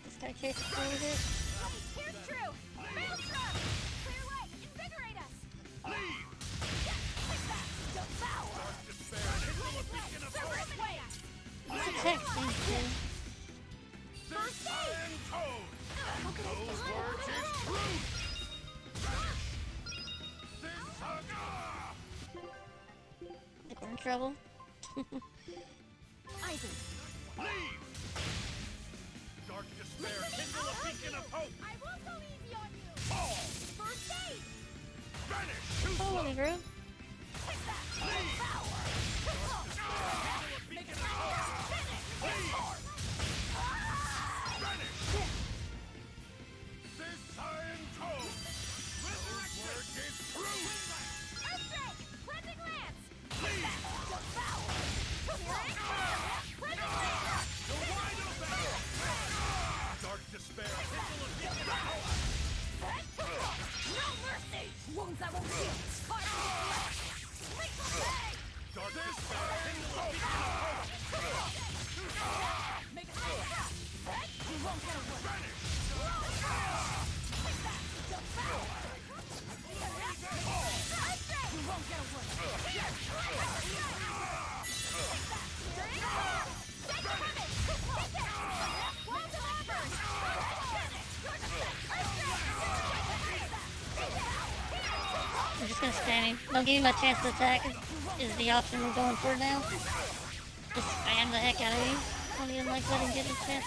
This guy chases through with it. Here's true! Maelstrom! Clear light! Invigorate us! Devour! Severus Wait! Let's attack these two. First aid! Those words is truth! If we're in trouble. Isaac! Leave! Dark despair, kindle a beacon of hope! I won't go easy on you! Fall! First aid! Vanish! Too Follow me, bro. Take that! Devour! beacon of hope! Vanish! This iron code! Resurrection is truth! Earthquake! Cleansing lance! Leave! Devour! Cleansing lance! You're wide open! Dark despair, kindle a beacon of hope! No mercy! Wounds that won't heal! Fire! Lethal day! just gonna spam him. Don't give him a chance to attack is the option we're going for now. Just spam the heck out of him. Don't even like let him get his chance.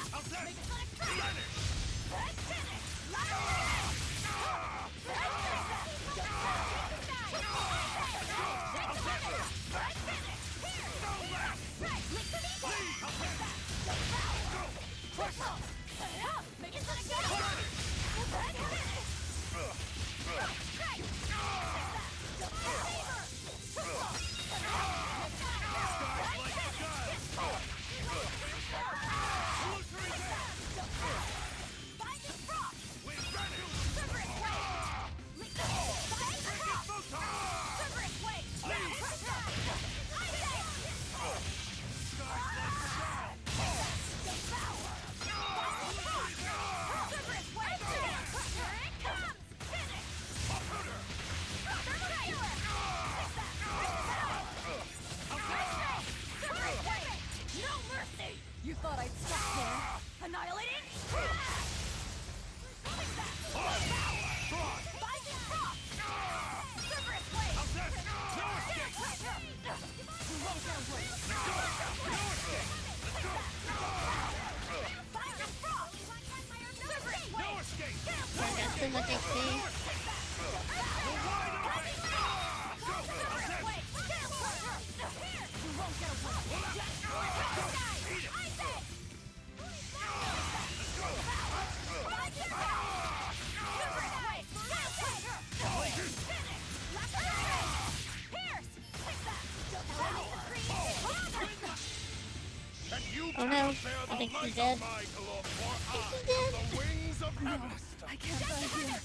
You thought I'd stop there? Annihilating? I got too much XP. Oh no, I think she's dead. She's dead. No, I can't die here.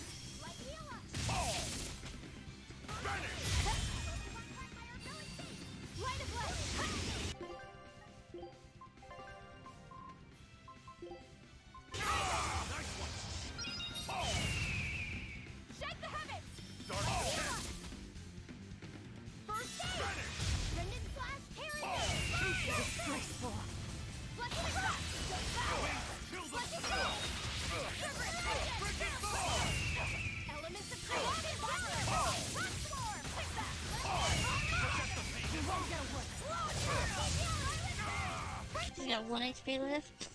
She's got 1 HP left.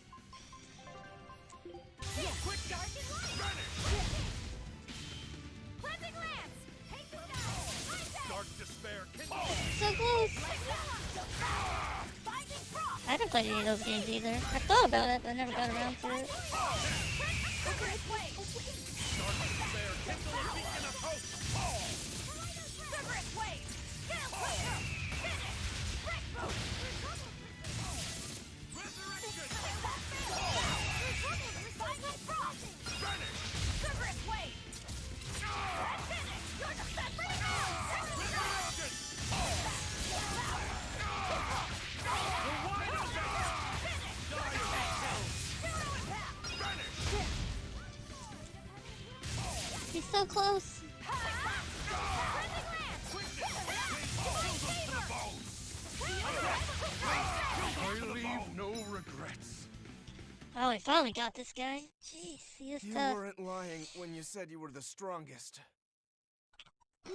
So close! I haven't played any of those games either. I thought about it, but I never got around to it. He's so close. I leave no regrets. Oh, we finally got this guy. Jeez, he is You tough. weren't lying when you said you were the strongest.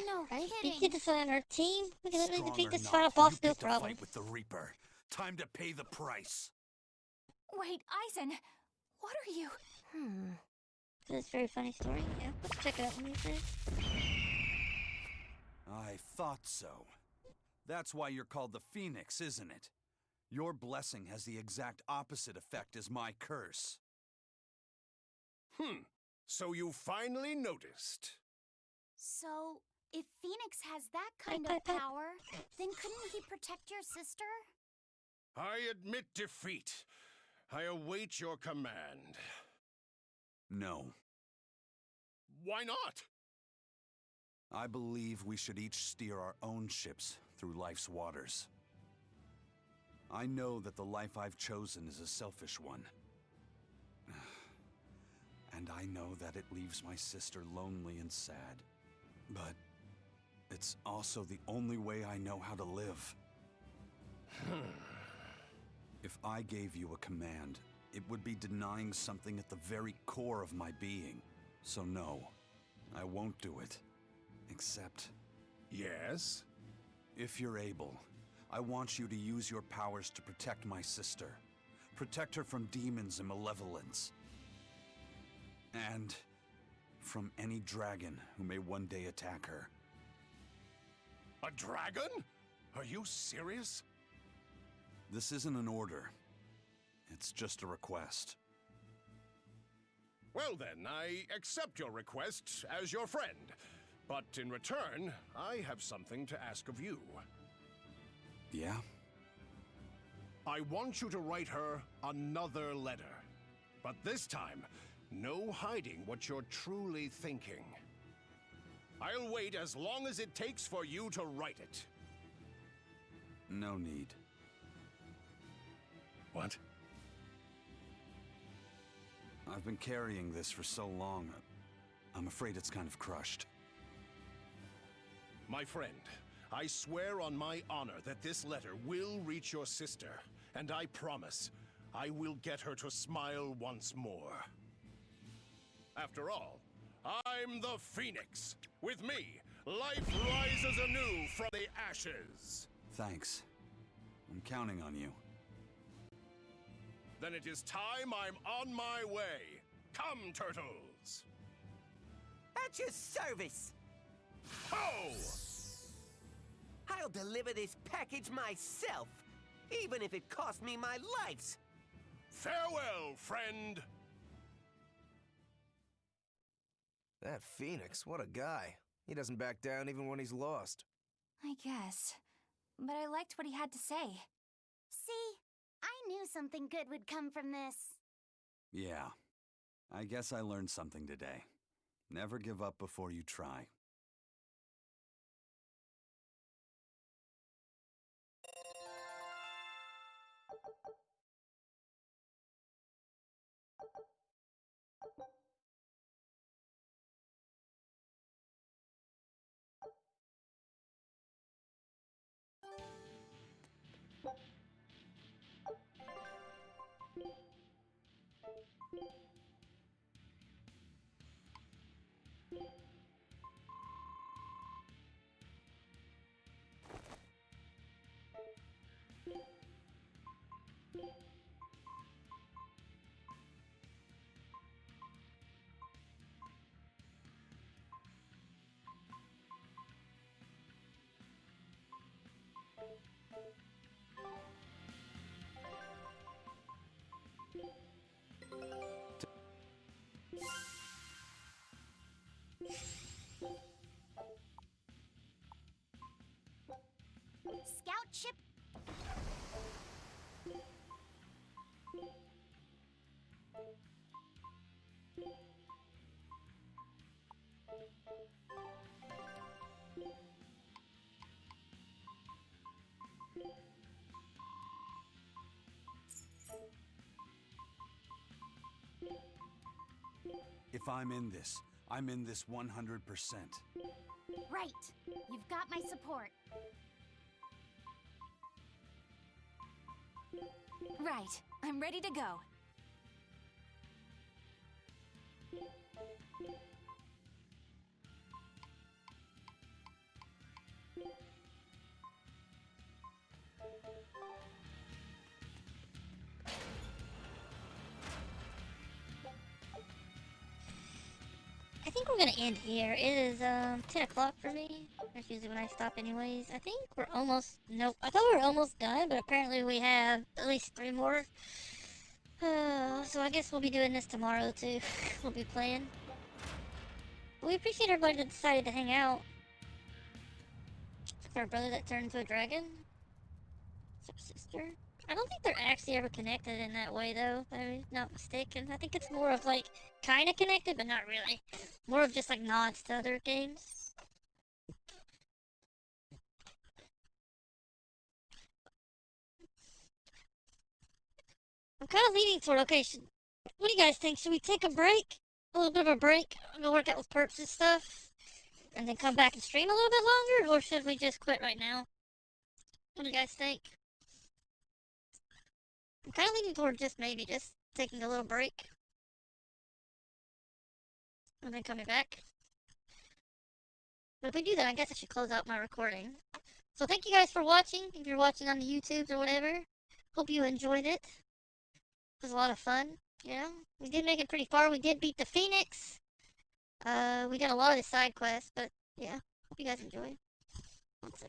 No Right? kidding. He gets on our team. We can literally Strong defeat or this not, final boss, you no picked a problem. fight with the Reaper. Time to pay the price. Wait, Eisen, what are you? This is a very funny story. Yeah, let's check it out when you say. I thought so. That's why you're called the Phoenix, isn't it? Your blessing has the exact opposite effect as my curse. So you finally noticed. So, if Phoenix has that kind of power, then couldn't he protect your sister? I admit defeat. I await your command. No. Why not? I believe we should each steer our own ships through life's waters. I know that the life I've chosen is a selfish one. And I know that it leaves my sister lonely and sad. But it's also the only way I know how to live. If I gave you a command, it would be denying something at the very core of my being. So no, I won't do it. Except, Yes? If you're able, I want you to use your powers to protect my sister. Protect her from demons and malevolence. And from any dragon who may one day attack her. A dragon? Are you serious? This isn't an order. It's just a request. Well then, I accept your request as your friend. But in return, I have something to ask of you. Yeah? I want you to write her another letter. But this time, no hiding what you're truly thinking. I'll wait as long as it takes for you to write it. No need. What? I've been carrying this for so long, I'm afraid it's kind of crushed. My friend, I swear on my honor that this letter will reach your sister, and I promise I will get her to smile once more. After all, I'm the Phoenix. With me, life rises anew from the ashes. Thanks. I'm counting on you. Then it is time I'm on my way. Come, turtles! At your service! Ho! I'll deliver this package myself, even if it costs me my life! Farewell, friend! That Phoenix, what a guy. He doesn't back down even when he's lost. I guess. But I liked what he had to say. See? I knew something good would come from this. Yeah. I guess I learned something today. Never give up before you try. Scout ship. If I'm in this 100%. Right. You've got my support. Right. I'm ready to go. I think we're gonna end here. It is 10 o'clock for me. That's usually when I stop anyways. I think we're almost, nope, I thought we were almost done, but apparently we have at least 3 more. So I guess we'll be doing this tomorrow too. We'll be playing. We appreciate everybody that decided to hang out. For our brother that turned into a dragon. Sister. I don't think they're actually ever connected in that way though, if I'm not mistaken. I think it's more of like, kinda connected, but not really. More of just like nods to other games. I'm kinda leaning toward, okay, what do you guys think? Should we take a break? A little bit of a break? Go work out with perps and stuff? And then come back and stream a little bit longer? Or should we just quit right now? What do you guys think? I'm kind of leaning toward just maybe just taking a little break. And then coming back. But if we do that, I guess I should close out my recording. So thank you guys for watching, if you're watching on the YouTubes or whatever. Hope you enjoyed it. It was a lot of fun, you know? We did make it pretty far. We did beat the Phoenix. We did a lot of the side quests, but yeah. Hope you guys enjoyed. One second.